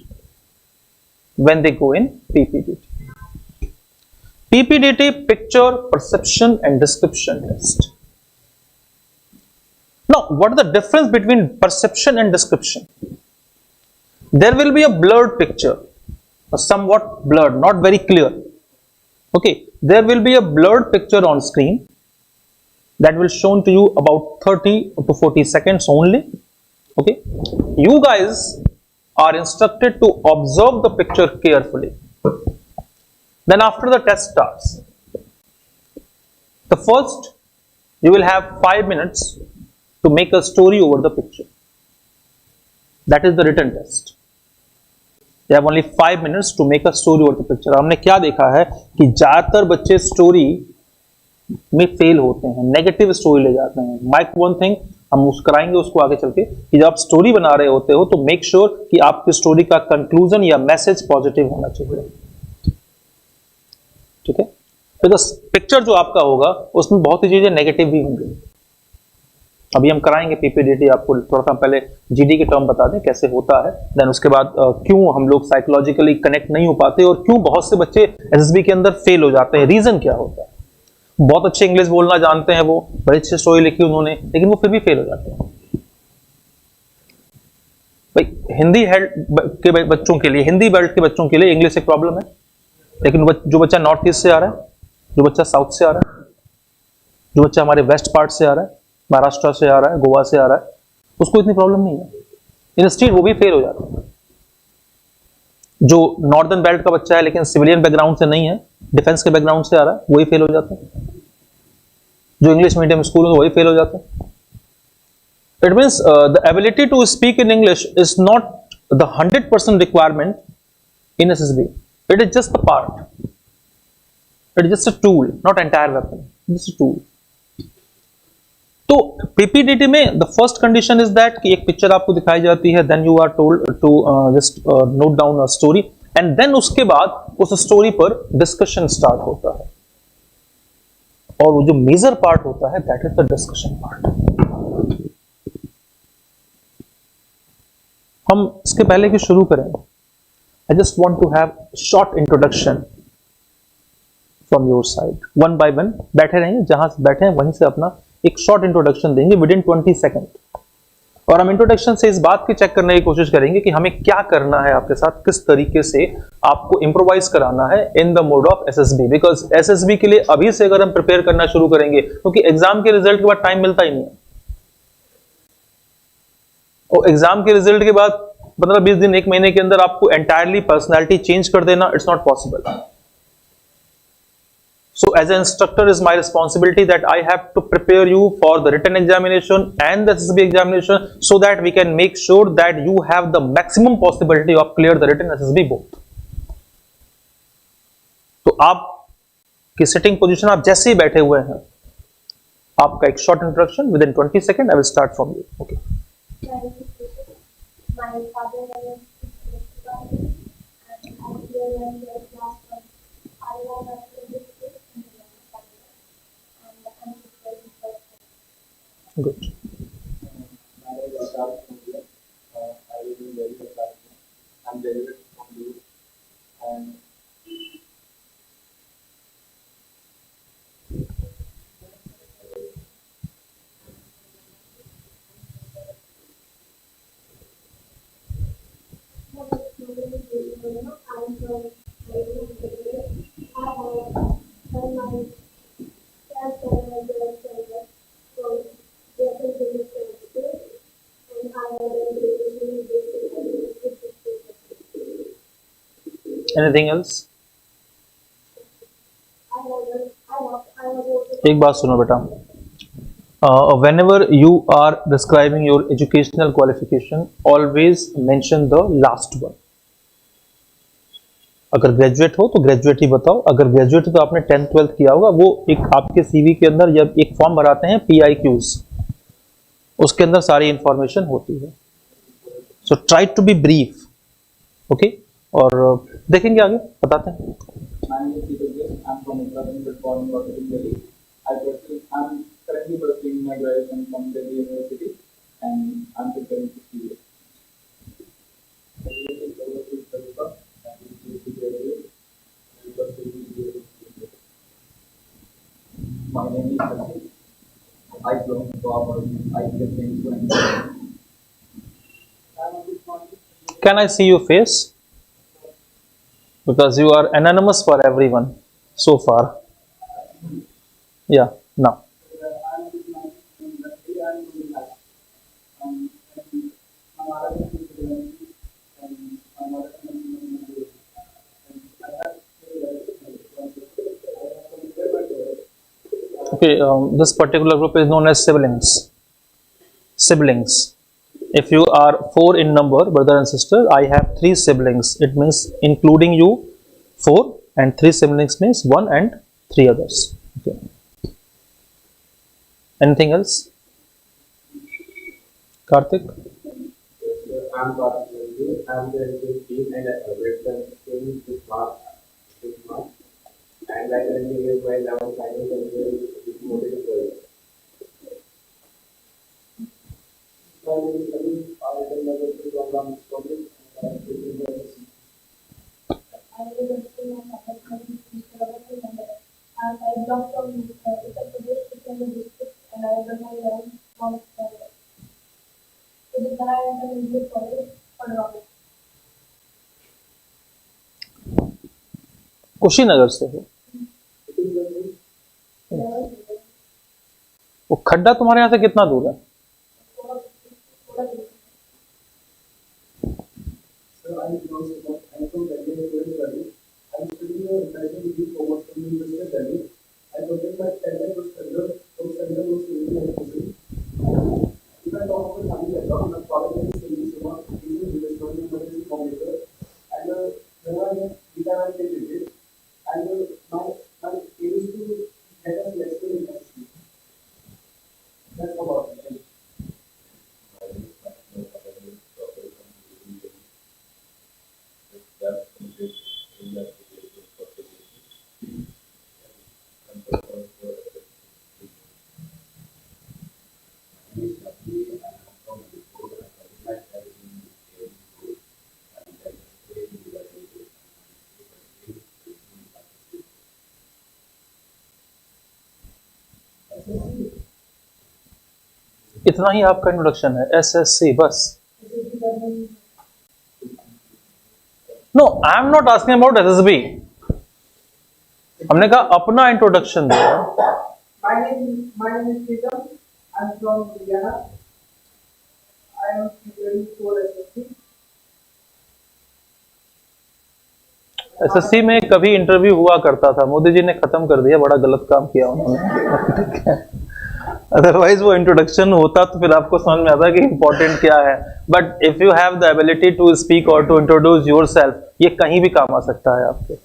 when they go in PPDT. PPDT, picture, perception and description test. Now, what is the difference between perception and description? There will be a blurred picture. somewhat blurred, not very clear. Okay, there will be a blurred picture on screen that will shown to you about 30 to 40 seconds only. Okay, you guys are instructed to observe the picture carefully. Then after the test starts, the first you will have 5 minutes to make a story over the picture. That is the written test. You have only 5 minutes to make a story over the picture. हमने क्या देखा है कि ज्यादातर बच्चे story में fail होते हैं, नेगेटिव स्टोरी ले जाते हैं. माइक वन थिंग हम कराएंगे उसको आगे चल के कि जब आप स्टोरी बना रहे होते हो तो मेक श्योर कि आपकी स्टोरी का कंक्लूजन या मैसेज पॉजिटिव होना चाहिए. ठीक है, तो पिक्चर जो आपका होगा उसमें बहुत सी चीजें नेगेटिव भी होंगी. अभी हम कराएंगे पीपीडीटी, आपको थोड़ा सा पहले जीडी के टर्म बता दें कैसे होता है. देन उसके बाद क्यों हम लोग साइकोलॉजिकली कनेक्ट नहीं हो पाते और क्यों बहुत से बच्चे एसएसबी के अंदर फेल हो जाते हैं, रीजन क्या होता है. बहुत अच्छे इंग्लिश बोलना जानते हैं, वो बड़ी अच्छी स्टोरी लिखी उन्होंने, लेकिन वो फिर भी फेल हो जाते हैं. भाई हिंदी के बच्चों के लिए, हिंदी बेल्ट के बच्चों के लिए इंग्लिश एक प्रॉब्लम है, लेकिन जो बच्चा नॉर्थ ईस्ट से आ रहा है, जो बच्चा साउथ से आ रहा है, जो बच्चा हमारे वेस्ट पार्ट से आ रहा है, महाराष्ट्र से आ रहा है, गोवा से आ रहा है, उसको इतनी प्रॉब्लम नहीं है. इन स्टेट वो भी फेल हो जाता है. जो नॉर्दर्न बेल्ट का बच्चा है लेकिन सिविलियन बैकग्राउंड से नहीं है, डिफेंस के बैकग्राउंड से आ रहा है, वही फेल हो जाता है. जो इंग्लिश मीडियम स्कूल है वही फेल हो जाता है. It means the ability to speak in English is not the 100% requirement in SSB. It is just the part. It is just a tool, not entire weapon, just a tool. तो PPDT में the first condition is that कि एक picture आपको दिखाई जाती है, then you are told to just note down a story, and then उसके बाद उस स्टोरी पर डिस्कशन स्टार्ट होता है. और वो जो मेजर पार्ट होता है that is the discussion part. हम इसके पहले कि शुरू करें, I just want to have short introduction from your side. One by one बैठे रहेंगे, जहां से बैठे हैं वहीं से अपना एक शॉर्ट इंट्रोडक्शन देंगे विद इन 20 सेकंड. और हम इंट्रोडक्शन से इस बात की चेक करने की कोशिश करेंगे कि हमें क्या करना है आपके साथ, किस तरीके से आपको इंप्रोवाइज कराना है in the mode of SSB. Because SSB के लिए अभी से अगर हम प्रिपेयर करना शुरू करेंगे, क्योंकि एग्जाम के रिजल्ट के बाद टाइम मिलता ही नहीं है. और एग्जाम के रिजल्ट के बाद 15-20 दिन, एक महीने के अंदर आपको एंटायरली पर्सनैलिटी चेंज कर देना, it's not possible. So as an instructor, is my responsibility that I have to prepare you for the written examination and the SSB examination, so that we can make sure that you have the maximum possibility of clear the written SSB both. तो आप की sitting position, आप जैसे ही बैठे हुए हैं, आपका एक short introduction with in 20 second. I will start from you. Okay. Good. I'm David from you, and anything else? एक बात सुनो बेटा, whenever you are describing your educational qualification, always mention the last one. अगर graduate हो तो graduate ही बताओ. अगर graduate हो तो आपने 10th 12th किया होगा. वो एक आपके सीवी के अंदर जब एक फॉर्म भराते हैं PIQs, उसके अंदर सारी इंफॉर्मेशन होती है. So try to be brief. Okay, और देखेंगे आगे, बताते हैं. My name is Sachin. I belong to our IPS. Can I see your face? because you are anonymous for everyone so far. Yeah, now. Okay, this particular group is known as siblings. Siblings. If you are four in number, brother and sister, I have three siblings. It means including you, four, and three siblings means one and three others. Okay. Anything else? Karthik? I'm particularly, I'm the team and I await the team this month, and I currently give my 11 final career with motive for I was actually on apartment in and I belong from Uttar Pradesh, Chittorgarh district, and I have done my 11th from Kerala. So the guy I entered English college for Robert. Kushinagar से हो? वो खड्डा तुम्हारे यहाँ से कितना दूर है? इतना ही आपका इंट्रोडक्शन है? एसएससी बस? No, I am not asking about SSB. हमने कहा अपना इंट्रोडक्शन दो. My name is Pritam. I'm from Haryana. I am preparing for SSC. SSC में कभी इंटरव्यू हुआ करता था, मोदी जी ने खत्म कर दिया, बड़ा गलत काम किया उन्होंने. अदरवाइज वो इंट्रोडक्शन होता तो फिर आपको समझ में आता कि इंपॉर्टेंट क्या है. But if you have the ability to speak और टू इंट्रोड्यूस योरसेल्फ, ये कहीं भी काम आ सकता है आपके.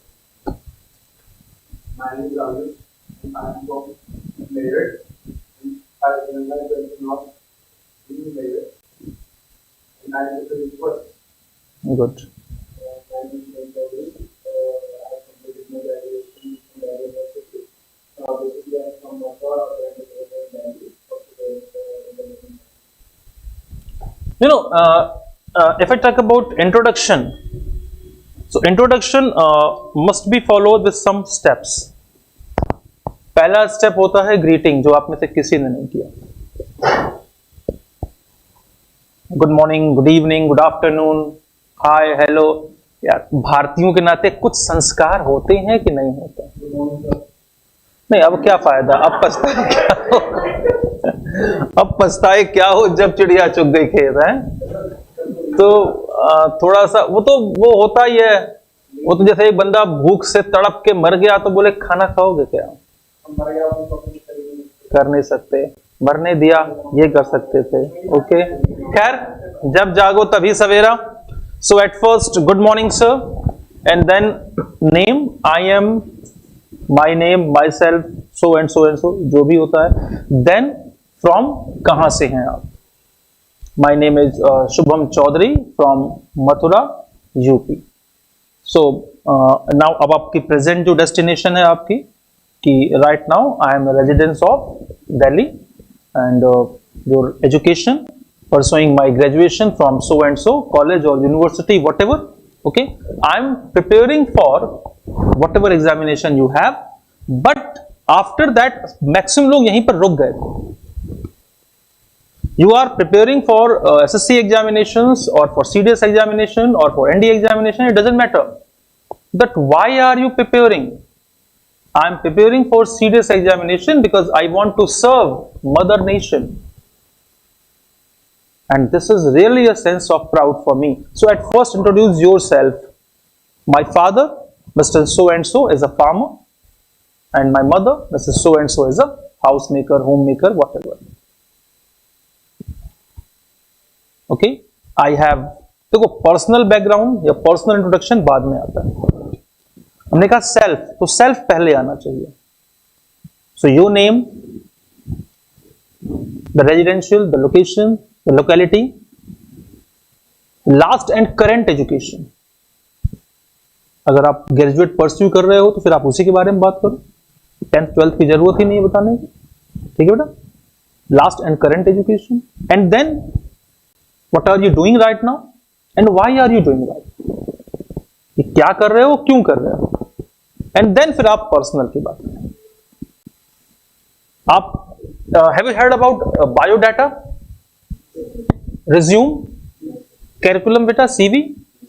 My name is Rajesh. I'm from Meerut. I remember that not in Meerut. And I am the first. Good. My name is Rajesh. I completed my graduation from the university. Basically, I'm from Mathura and Delhi. You know, if I talk about introduction, so introduction must be followed with some steps. पहला step होता है greeting, जो आप में से किसी ने नहीं किया. Good morning, good evening, good afternoon, hi, hello. यार भारतीयों के नाते कुछ संस्कार होते हैं कि नहीं होते? नहीं, अब क्या फायदा, अब पछताए क्या हो? अब पछताए क्या हो जब चिड़िया चुग गई खेत है. तो थोड़ा सा वो होता ही है. वो तो जैसे एक बंदा भूख से तड़प के मर गया तो बोले खाना खाओगे क्या? कर नहीं सकते. मरने दिया, ये कर सकते थे. ओके, खैर, जब जागो तभी सवेरा. So at first good morning sir, and then name, I am, my name, myself, so and so and so, जो भी होता है. देन फ्रॉम, कहां से हैं आप? My name is Shubham Chaudhary from Mathura, UP. So now अब आपकी प्रेजेंट जो डेस्टिनेशन है आपकी, कि right now I am residence of Delhi and your education pursuing my graduation from so and so college or university, whatever. Okay, I am preparing for whatever examination you have, but after that maximum लोग यहीं पर रुक गए. You are preparing for SSC examinations or for CDS examination or for ND examination, it doesn't matter. that why are you preparing? I am preparing for serious examination because I want to serve mother nation. And this is really a sense of proud for me. So at first introduce yourself. My father, Mr. So and so, is a farmer, and my mother, Mrs. So and so, is a housemaker, homemaker, whatever. Okay, I have, देखो personal background या personal introduction बाद में आता है। हमने कहा self, तो self पहले आना चाहिए। So your name, the residential, the location, the locality, last and current education. अगर आप ग्रेजुएट परस्यू कर रहे हो तो फिर आप उसी के बारे में बात करो, 10th 12th की जरूरत ही नहीं है बताने की, ठीक है बेटा। Last and current education, and then what are you doing right now and why are you doing right, ये क्या कर रहे हो, क्यों कर रहे हो, एंड देन फिर आप पर्सनल की बात करें। आप have you heard about biodata, resume, curriculum बेटा, सीवी,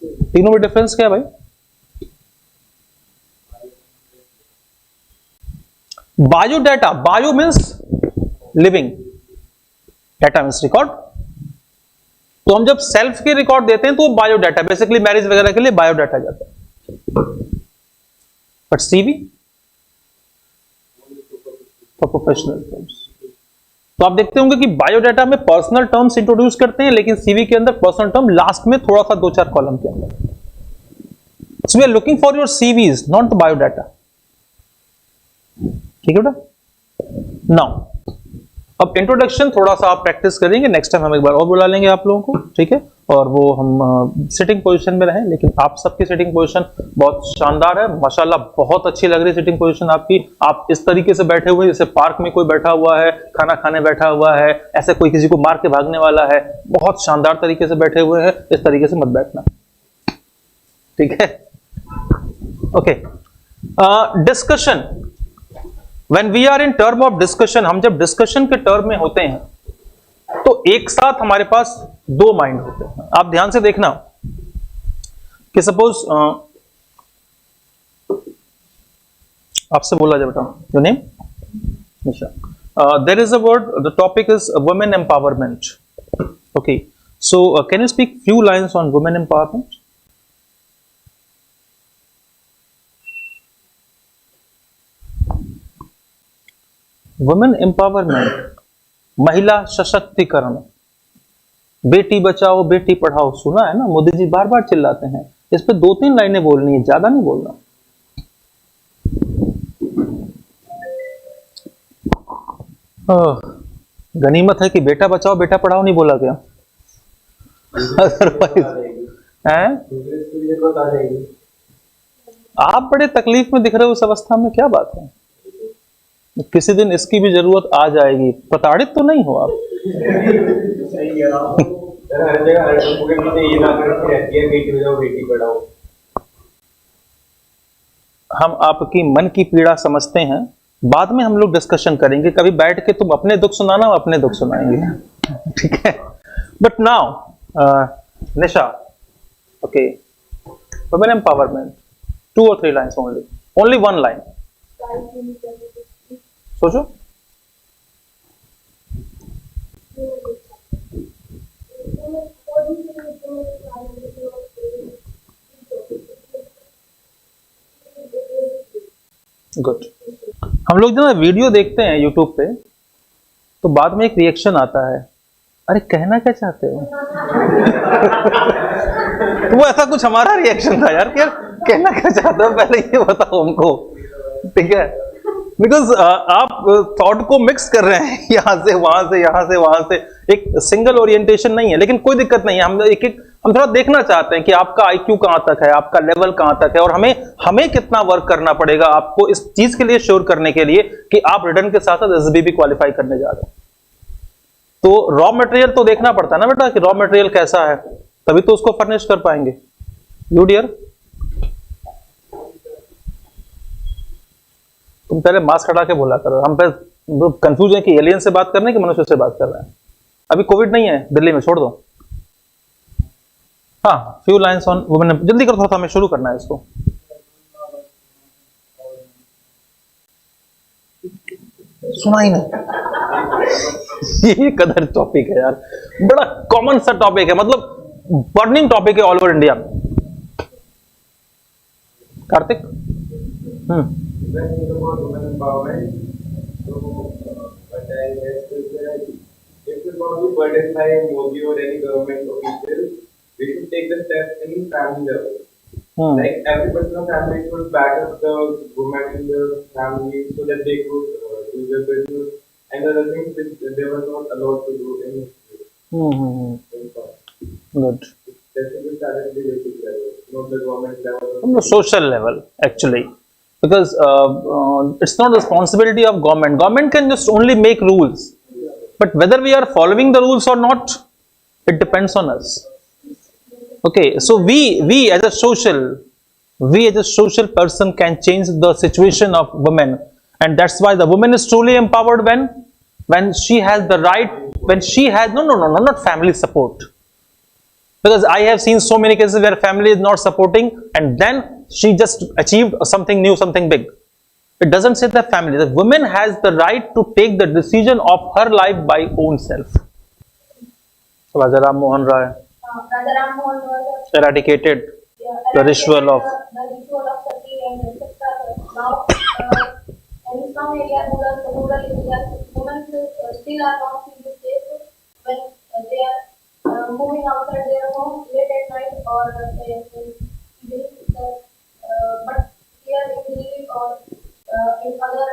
तीनों में डिफरेंस क्या है भाई? Biodata, bio means living, data means record. तो हम जब सेल्फ के रिकॉर्ड देते हैं तो बायोडाटा, बेसिकली मैरिज वगैरह के लिए बायोडाटा जाता है। But CV for professional terms. तो आप देखते होंगे कि बायोडाटा में पर्सनल टर्म्स इंट्रोड्यूस करते हैं, लेकिन सीवी के अंदर पर्सनल टर्म लास्ट में थोड़ा सा 2-4 कॉलम के अंदर। So we are looking for your CVs, not the biodata, ठीक है बेटा। नाउ अब इंट्रोडक्शन थोड़ा सा आप प्रैक्टिस करेंगे, नेक्स्ट टाइम हम एक बार और बुला लेंगे आप लोगों को, ठीक है। और वो हम सिटिंग पोजीशन में रहें, लेकिन आप सबकी सिटिंग पोजीशन बहुत शानदार है माशाल्लाह, बहुत अच्छी लग रही है सिटिंग पोजीशन आपकी। आप इस तरीके से बैठे हुए जैसे पार्क में कोई बैठा हुआ है, खाना खाने बैठा हुआ है, ऐसे कोई किसी को मार के भागने वाला है, बहुत शानदार तरीके से बैठे हुए हैं। इस तरीके से मत बैठना, ठीक है। Okay, discussion, When we are in term of discussion, हम जब डिस्कशन के टर्म में होते हैं तो एक साथ हमारे पास दो माइंड होते हैं। आप ध्यान से देखना कि सपोज आपसे बोला जाए बेटा, your name Nisha, there is a word, the topic is women empowerment. Okay, so can you speak few lines on women empowerment? Women empowerment, महिला सशक्तिकरण, बेटी बचाओ बेटी पढ़ाओ, सुना है ना, मोदी जी बार बार चिल्लाते हैं। इस पे 2-3 लाइनें बोलनी है, ज्यादा नहीं बोलना। गनीमत है कि बेटा बचाओ बेटा पढ़ाओ नहीं बोला गया, अदरवाइज हैं आप बड़े तकलीफ में दिख रहे हो उस अवस्था में, क्या बात है। किसी दिन इसकी भी जरूरत आ जाएगी, प्रताड़ित तो नहीं हो आप। हम आपकी मन की पीड़ा समझते हैं, बाद में हम लोग डिस्कशन करेंगे, कभी बैठ के तुम अपने दुख सुनाना, हम अपने दुख सुनाएंगे, ठीक है। But now Nisha, okay, women empowerment, 2 or 3 lines only 1 line, सोचो। गुड। हम लोग जो ना वीडियो देखते हैं यूट्यूब पे, तो बाद में एक रिएक्शन आता है, अरे कहना क्या चाहते हो। तो वो ऐसा कुछ हमारा रिएक्शन था यार, कि यार कहना क्या चाहते हो पहले ये बताओ हमको, ठीक है। बिकॉज आप थॉट को मिक्स कर रहे हैं, यहां से वहां से, यहां से वहां से, एक सिंगल ओरिएंटेशन नहीं है, लेकिन कोई दिक्कत नहीं है। हम थोड़ा देखना चाहते हैं कि आपका आईक्यू कहां तक है, आपका लेवल कहां तक है, और हमें कितना वर्क करना पड़ेगा आपको इस चीज के लिए श्योर करने के लिए कि आप रिटर्न के साथ साथ एसबी भी क्वालिफाई करने जा रहे हैं। तो रॉ मटेरियल तो देखना पड़ता है ना बेटा, कि रॉ मटेरियल कैसा है, तभी तो उसको फर्निश कर पाएंगे। यू डियर, तुम पहले मास्क हटा के बोला करो, हम पे कंफ्यूज है कि एलियन से बात कर रहे हैं कि मनुष्य से बात कर रहे हैं। अभी कोविड नहीं है दिल्ली में, छोड़ दो। हाँ, फ्यू लाइन्स ऑन वुमेन, जल्दी करो थोड़ा सा, हमें शुरू करना है इसको। सुना ही नहीं। ये कदर टॉपिक है यार, बड़ा कॉमन सा टॉपिक है, मतलब बर्निंग टॉपिक है ऑल ओवर इंडिया में। Kartik? When you talk about women empowerment, so what I guess is that if it's not be burdened by Modi or any government official, we should take the steps in family level. Like every personal family should back up the women in the family so that they could do their business and other things which they were not allowed to do in in past. Good. That should be started at the basic level, not the government level. On the social level, actually, because it's not the responsibility of government. Government can just only make rules, but whether we are following the rules or not, it depends on us. Okay, so we as a social person can change the situation of women, and that's why the woman is truly empowered when she has the right, when she has no, not family support. Because I have seen so many cases where family is not supporting, and then she just achieved something new, something big. It doesn't say the family. The woman has the right to take the decision of her life by own self. Raja Ram Mohan Rai Raja Ram Mohan was eradicated the ritual of the ritual of sati and etc. Now, in some areas, rural areas, women still are not feeling safe when they are moving outside their home late at night or evening. But here in Delhi or in other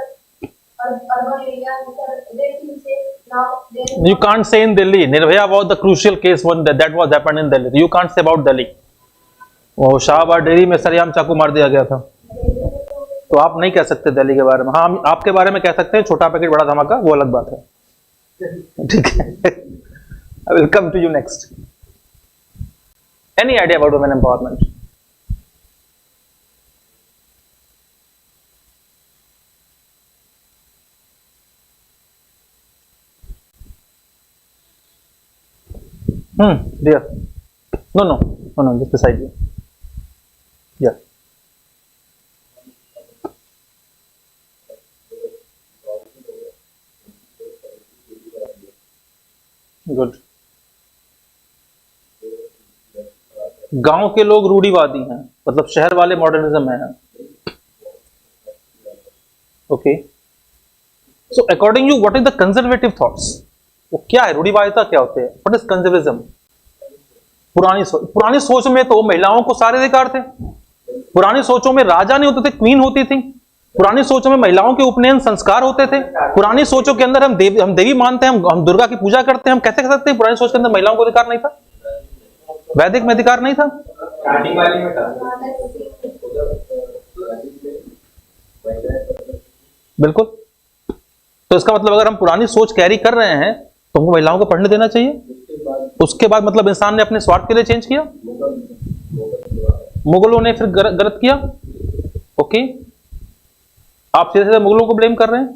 urban areas, they feel safe now. You can't say in Delhi. Nirbhaya was the crucial case one that was happened in Delhi. You can't say about Delhi. वो Shahabad dairy में सरेआम चाकू मार दिया गया था, तो आप नहीं कह सकते दिल्ली के बारे में। हाँ, हम आपके बारे में कह सकते हैं, छोटा पैकेट बड़ा धमाका, वो अलग बात है। ठीक है, I will come to you next. Any idea about women empowerment? Dear. No, just beside you. Yeah. Good. गांव के लोग रूढ़िवादी हैं, मतलब शहर वाले मॉडर्निज्म है। Okay, so according you what is the conservative thoughts? वो क्या है, रूढ़िवादिता क्या होते हैं? What is conservatism? पुरानी सोच में तो महिलाओं को सारे अधिकार थे। पुरानी सोचों में राजा नहीं होते थे, क्वीन होती थी। पुरानी सोचों में महिलाओं के उपनयन संस्कार होते थे। पुरानी सोचों के अंदर हम देवी मानते हैं, हम दुर्गा की पूजा करते हैं। हम कैसे कर सकते हैं पुरानी सोच के अंदर महिलाओं को अधिकार नहीं था? वैदिक में अधिकार नहीं था? बिल्कुल। तो इसका मतलब अगर हम पुरानी सोच कैरी कर रहे हैं तो हमको महिलाओं को पढ़ने देना चाहिए। उसके बाद मतलब इंसान ने अपने स्वार्थ के लिए चेंज किया, मुगलों ने फिर गलत किया। ओके, आप सीधे सीधे मुगलों को ब्लेम कर रहे हैं।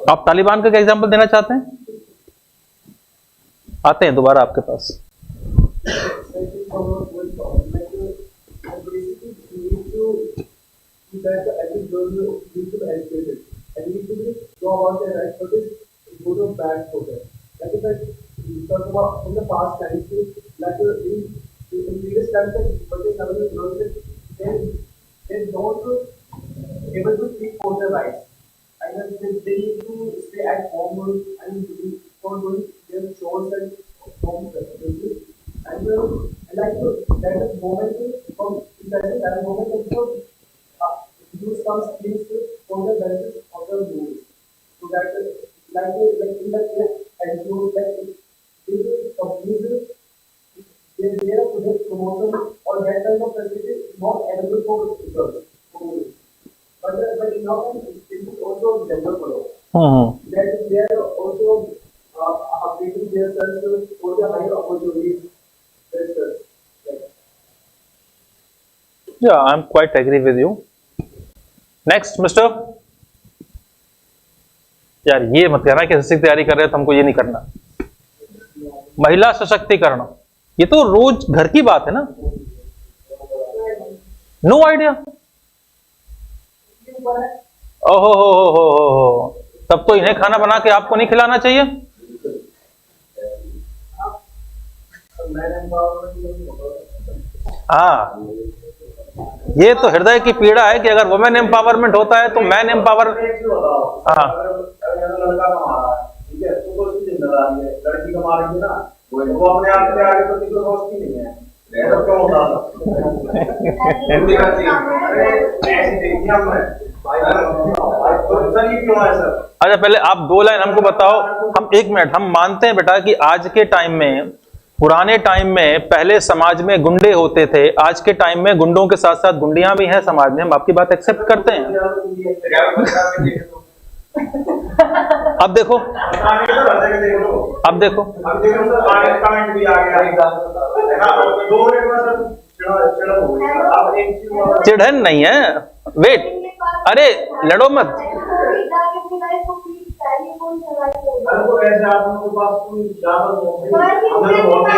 आप तालिबान का क्या एग्जांपल देना चाहते हैं? आते हैं दोबारा आपके पास। And they need to stay at home and for doing their chores and home business. And like that moment from that moment also use some skills for the benefits of the movies. So that like in that case, and so like if companies they are project promotion or that kind of facility is not available for girls. But in our it is also developed. That they are also updating their selves for the higher opportunities. Yeah, I'm quite agree with you. Next, Mister. यार ये मत कहना कि SSC की तैयारी कर रहे हो तो हमको ये नहीं करना। महिला सशक्तिकरण, ये तो रोज घर की बात है ना। No idea. ओहो हो, तब तो इन्हें खाना बना के आपको नहीं खिलाना चाहिए। हाँ, ये तो हृदय की पीड़ा है कि अगर वुमेन एम्पावरमेंट होता है तो मैन एम्पावर। हाँ, ठीक है, तो उसकी जिम्मेदारी है, लड़की कमा रही है ना, वो अपने आप से आगे तो किसी को सोचती नहीं है। ऐसा क्यों होता है? ऐसी देखी हमने। सर ये क्यों है सर? अच्छा पहले आप 2 लाइन हमको बताओ। हम 1 मिनट, हम मानते हैं बेटा कि आज के टाइम में, पुराने टाइम में पहले समाज में गुंडे होते थे, आज के टाइम में गुंडों के साथ साथ गुंडियां भी हैं समाज में, हम आपकी बात एक्सेप्ट करते हैं। अब देखो, अब देखो, कमेंट भी आ गया है ना, 2 मिनट में सर चिढ़न हो गई। अब एक चीज चिढ़न नहीं है, वेट, अरे लड़ो मत।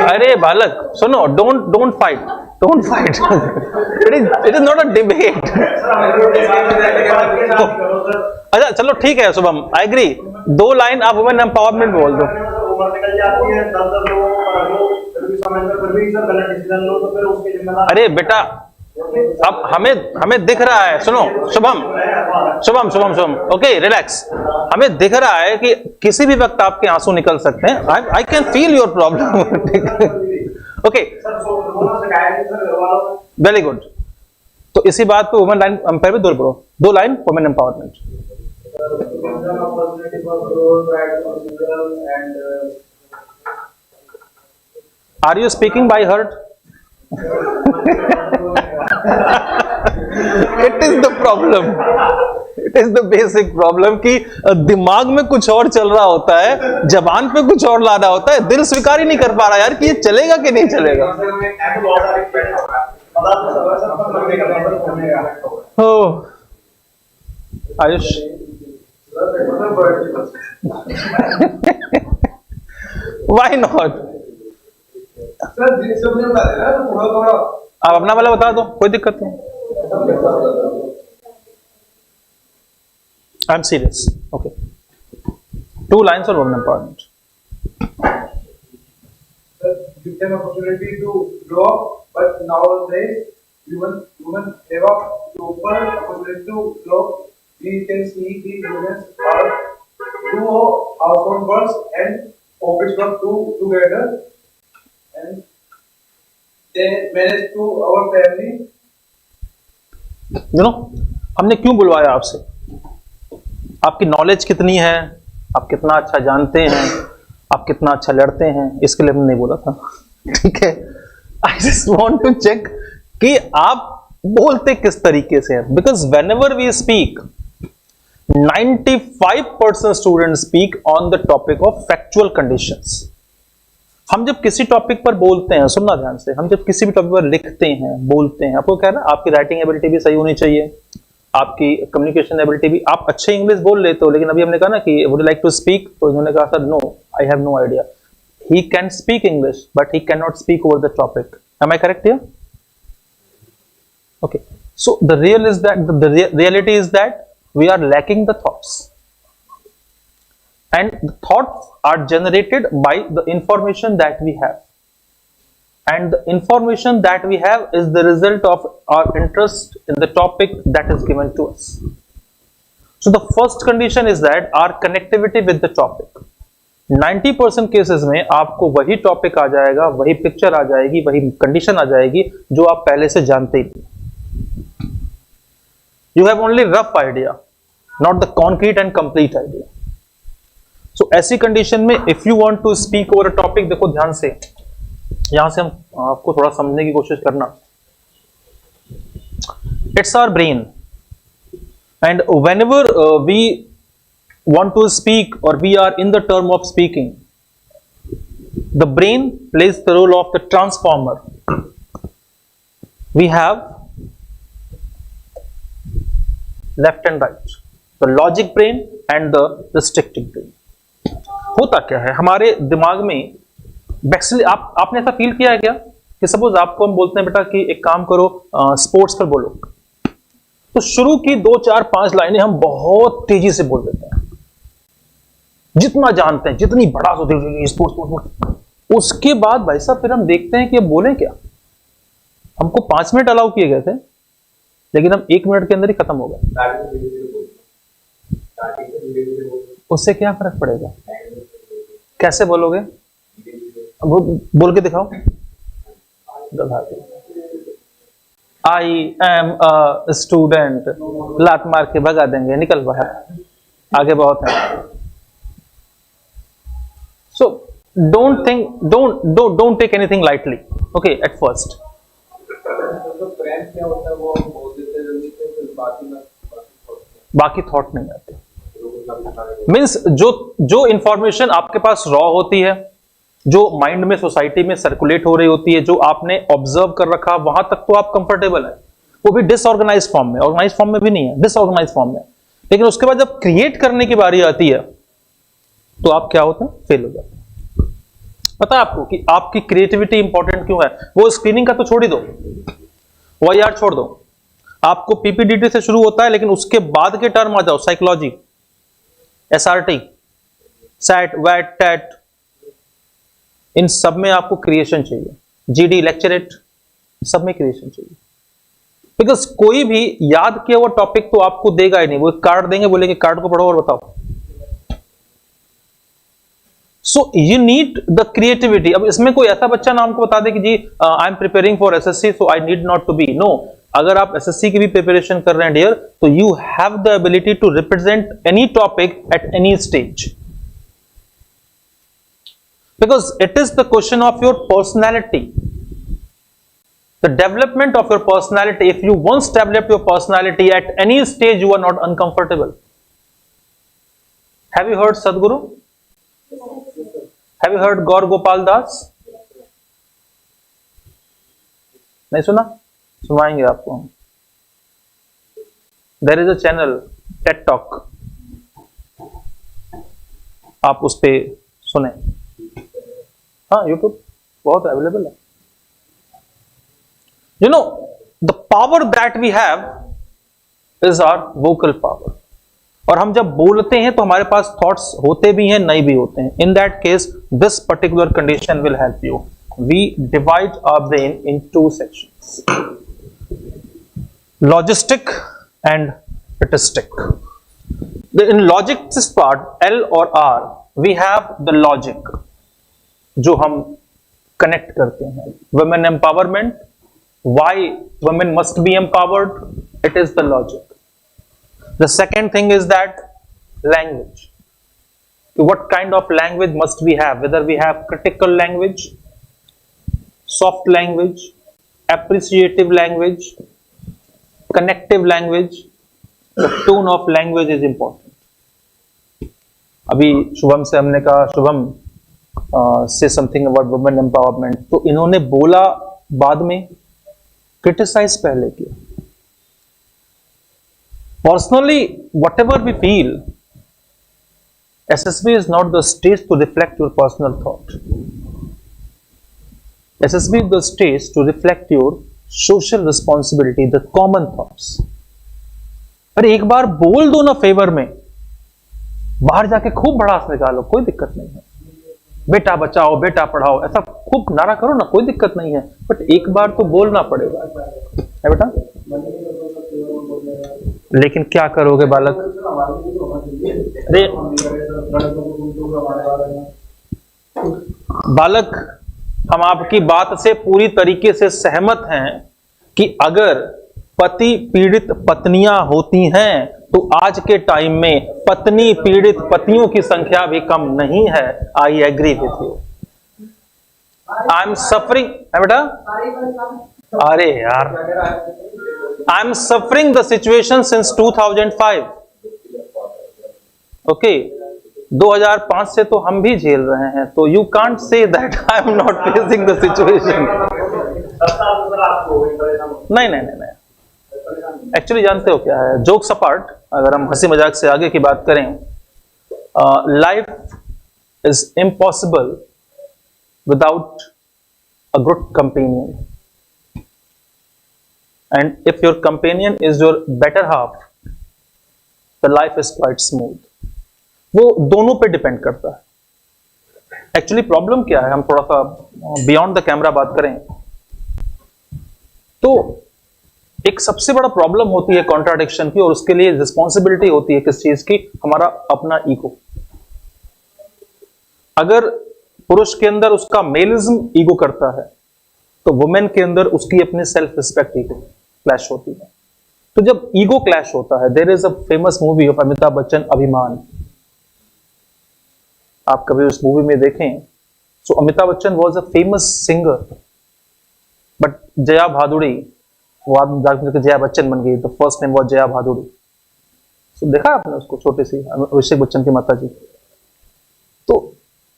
अरे बालक सुनो, don't fight, don't fight. It is not a debate. अच्छा चलो ठीक है शुभम, आई एग्री। 2 लाइन आप वुमेन एम्पावरमेंट बोल दो। अरे बेटा अब हमें दिख रहा है, सुनो शुभम, शुभम शुभम शुभम, ओके रिलैक्स। हमें दिख रहा है कि किसी भी वक्त आपके आंसू निकल सकते हैं। I can feel your problem. Okay, very good. तो इसी बात पे वुमेन लाइन एम्पायर भी 2 line women empowerment. Are you speaking by heart? It is the problem, it is the basic problem कि दिमाग में कुछ और चल रहा होता है, जबान पे कुछ और लाना होता है, दिल स्वीकार ही नहीं कर पा रहा यार कि ये चलेगा कि नहीं चलेगा। हो आयुष, व्हाई नॉट? आप अपना वाला बता दो, कोई दिक्कत नहीं। I am serious. Okay, 2 lines on women empowerment. Give them opportunity to grow up, but nowadays women have a proper opportunity to grow. We can see the women are do household works and office work together, and they manage to our family. You know, हमने क्यों बुलवाया आपसे? आपकी knowledge कितनी है, आप कितना अच्छा जानते हैं, आप कितना अच्छा लड़ते हैं, इसके लिए हमने नहीं बोला था। ठीक है, I just want to check कि आप बोलते किस तरीके से हैं, because whenever we speak 95% student speak on the topic of factual conditions. हम जब किसी टॉपिक पर बोलते हैं, सुनना ध्यान से, हम जब किसी भी टॉपिक पर लिखते हैं, बोलते हैं, आपको क्या है ना, आपकी राइटिंग एबिलिटी भी सही होनी चाहिए, आपकी कम्युनिकेशन एबिलिटी भी, आप अच्छे इंग्लिश बोल लेते हो, लेकिन अभी हमने कहा ना कि would you like to speak, तो इन्होंने कहा sir no, I have no idea. He can speak English but he can not speak over the topic. Am I correct here? Okay, so the reality is that we are lacking the thoughts, and the thoughts are generated by the information that we have, and the information that we have is the result of our interest in the topic that is given to us. So the first condition is that our connectivity with the topic. 90% cases में आपको वही topic आ जाएगा, वही picture आ जाएगी, वही condition आ जाएगी जो आप पहले से जानते ही थे। You have only rough idea, not the concrete and complete idea. So ऐसी कंडीशन में if you want to speak over a topic, देखो ध्यान से, यहां से हम आपको थोड़ा समझने की कोशिश करना। It's our brain, and whenever we want to speak or we are in the term of speaking, the brain plays the role of the transformer. We have left and right, the logic brain and the restrictive brain. होता क्या है, हमारे दिमाग में basically आपने ऐसा feel किया है क्या कि सपोज आपको हम बोलते हैं बेटा कि एक काम करो, स्पोर्ट्स पर बोलो, तो शुरू की 2 4 5 लाइनें हम बहुत तेजी से बोल देते हैं, जितना जानते हैं, जितनी बड़ा स्पोर्ट्स, उसके बाद भाई साहब फिर हम देखते हैं कि अब बोले क्या। हमको 5 मिनट अलाउ किए गए थे, लेकिन हम 1 मिनट के अंदर ही खत्म हो गए। उससे क्या फर्क पड़ेगा? कैसे बोलोगे? बोल के दिखाओ। आई एम अ स्टूडेंट, लात मार के भगा देंगे, निकल बाहर, आगे बहुत है। So don't think, don't take anything lightly, okay, at first. क्या होता है वो हम बोल देते हैं जल्दी से, फिर बाकी थॉट नहीं आते। मीन्स जो इंफॉर्मेशन आपके पास रॉ होती है, जो माइंड में, सोसाइटी में सर्कुलेट हो रही होती है, जो आपने ऑब्जर्व कर रखा, वहां तक तो आप कंफर्टेबल है, वो भी डिसऑर्गेनाइज फॉर्म में, ऑर्गेनाइज फॉर्म में भी नहीं है, डिसऑर्गेनाइज फॉर्म में। लेकिन उसके बाद जब क्रिएट करने की बारी आती है तो आप क्या होते हैं? फेल हो जाते हैं। पता है आपको कि आपकी क्रिएटिविटी इंपॉर्टेंट क्यों है? वो स्क्रीनिंग का तो छोड़ ही दो, वाईआर छोड़ दो, आपको पीपीडीटी से शुरू होता है, लेकिन उसके बाद के टर्म आ जाओ, साइकोलॉजी, एसआरटी, सैट, वैट, टैट, इन सब में आपको क्रिएशन चाहिए। जीडी, लेक्चरेट, सब में क्रिएशन चाहिए। बिकॉज कोई भी याद किया हुआ टॉपिक तो आपको देगा ही नहीं, वो कार्ड देंगे, बोलेंगे कार्ड को पढ़ो और बताओ। So you need the creativity. अब इसमें कोई ऐसा बच्चा ना हमको बता दे कि जी I am preparing for SSC so I need not to be, no. अगर आप एसएससी की भी प्रिपरेशन कर रहे हैं डियर, तो you have the ability to represent any topic at any stage, because it is the question of your personality, the development of your personality. If you once develop your personality, at any stage you are not uncomfortable. Have you heard Sadhguru? Have you heard Gaur Gopal Das? नहीं सुना? सुनाएंगे आपको हम। There is a channel, TED Talk, आप उस पे सुने। हाँ, यूट्यूब बहुत अवेलेबल है। You know the power that we have is our vocal power. और हम जब बोलते हैं तो हमारे पास थॉट्स होते भी हैं, नहीं भी होते हैं। In that case this particular condition will help you. We divide our brain in 2 sections, logistic and statistic. In logic this part, L or R, we have the logic जो हम कनेक्ट करते हैं। Women empowerment, why women must be empowered, it is the logic. The second thing is that language, what kind of language must we have, whether we have critical language, soft language, appreciative language, connective language. The tone of language is important. अभी शुभम से हमने कहा, शुभम से something about women empowerment, तो इन्होंने बोला बाद में, क्रिटिसाइज पहले किया। Personally whatever we feel, SSB is not the stage to reflect your personal thought. SSB is the stage to reflect your social responsibility, the common thoughts. अरे एक बार बोल दो ना फेवर में, बाहर जाके खूब भड़ास निकालो, कोई दिक्कत नहीं है। बेटा बचाओ, बेटा पढ़ाओ, ऐसा खूब नारा करो ना, कोई दिक्कत नहीं है, बट एक बार तो बोलना पड़ेगा, है बेटा। लेकिन क्या करोगे बालक? अरे बालक, हम आपकी बात से पूरी तरीके से सहमत हैं कि अगर पति पीड़ित पत्नियां होती हैं तो आज के टाइम में पत्नी पीड़ित पतियों की संख्या भी कम नहीं है। I agree with you. I am suffering, है बेटा? अरे यार, I am suffering the situation since 2005। Okay, 2005 से तो हम भी झेल रहे हैं, तो you can't say that I am not facing the situation. नहीं नहीं नहीं, एक्चुअली जानते हो क्या है, जोक्स अपार्ट, अगर हम हंसी मजाक से आगे की बात करें, life is impossible without a good companion. And if your companion is your better half, the life is quite smooth. वो दोनों पे डिपेंड करता है। एक्चुअली प्रॉब्लम क्या है, हम थोड़ा सा बियॉन्ड द कैमरा बात करें तो एक सबसे बड़ा प्रॉब्लम होती है कॉन्ट्राडिक्शन की, और उसके लिए रिस्पॉन्सिबिलिटी होती है किस चीज की, हमारा अपना ईगो। अगर पुरुष के अंदर उसका मेलिज्म ईगो करता है तो वुमेन के अंदर उसकी अपनी सेल्फ रिस्पेक्ट ईगो क्लैश होती है। तो जब ईगो क्लैश होता है, there is a famous movie of Amitabh Bachchan, Abhimaan. आप कभी उस मूवी में देखें, so Amitabh Bachchan was a famous singer, but Jaya Bhaduri, वो आदमी जाकर जया बच्चन बन गई, तो first name was Jaya Bhaduri. So देखा आपने उसको, छोटी सी अभिषेक बच्चन की माता जी। तो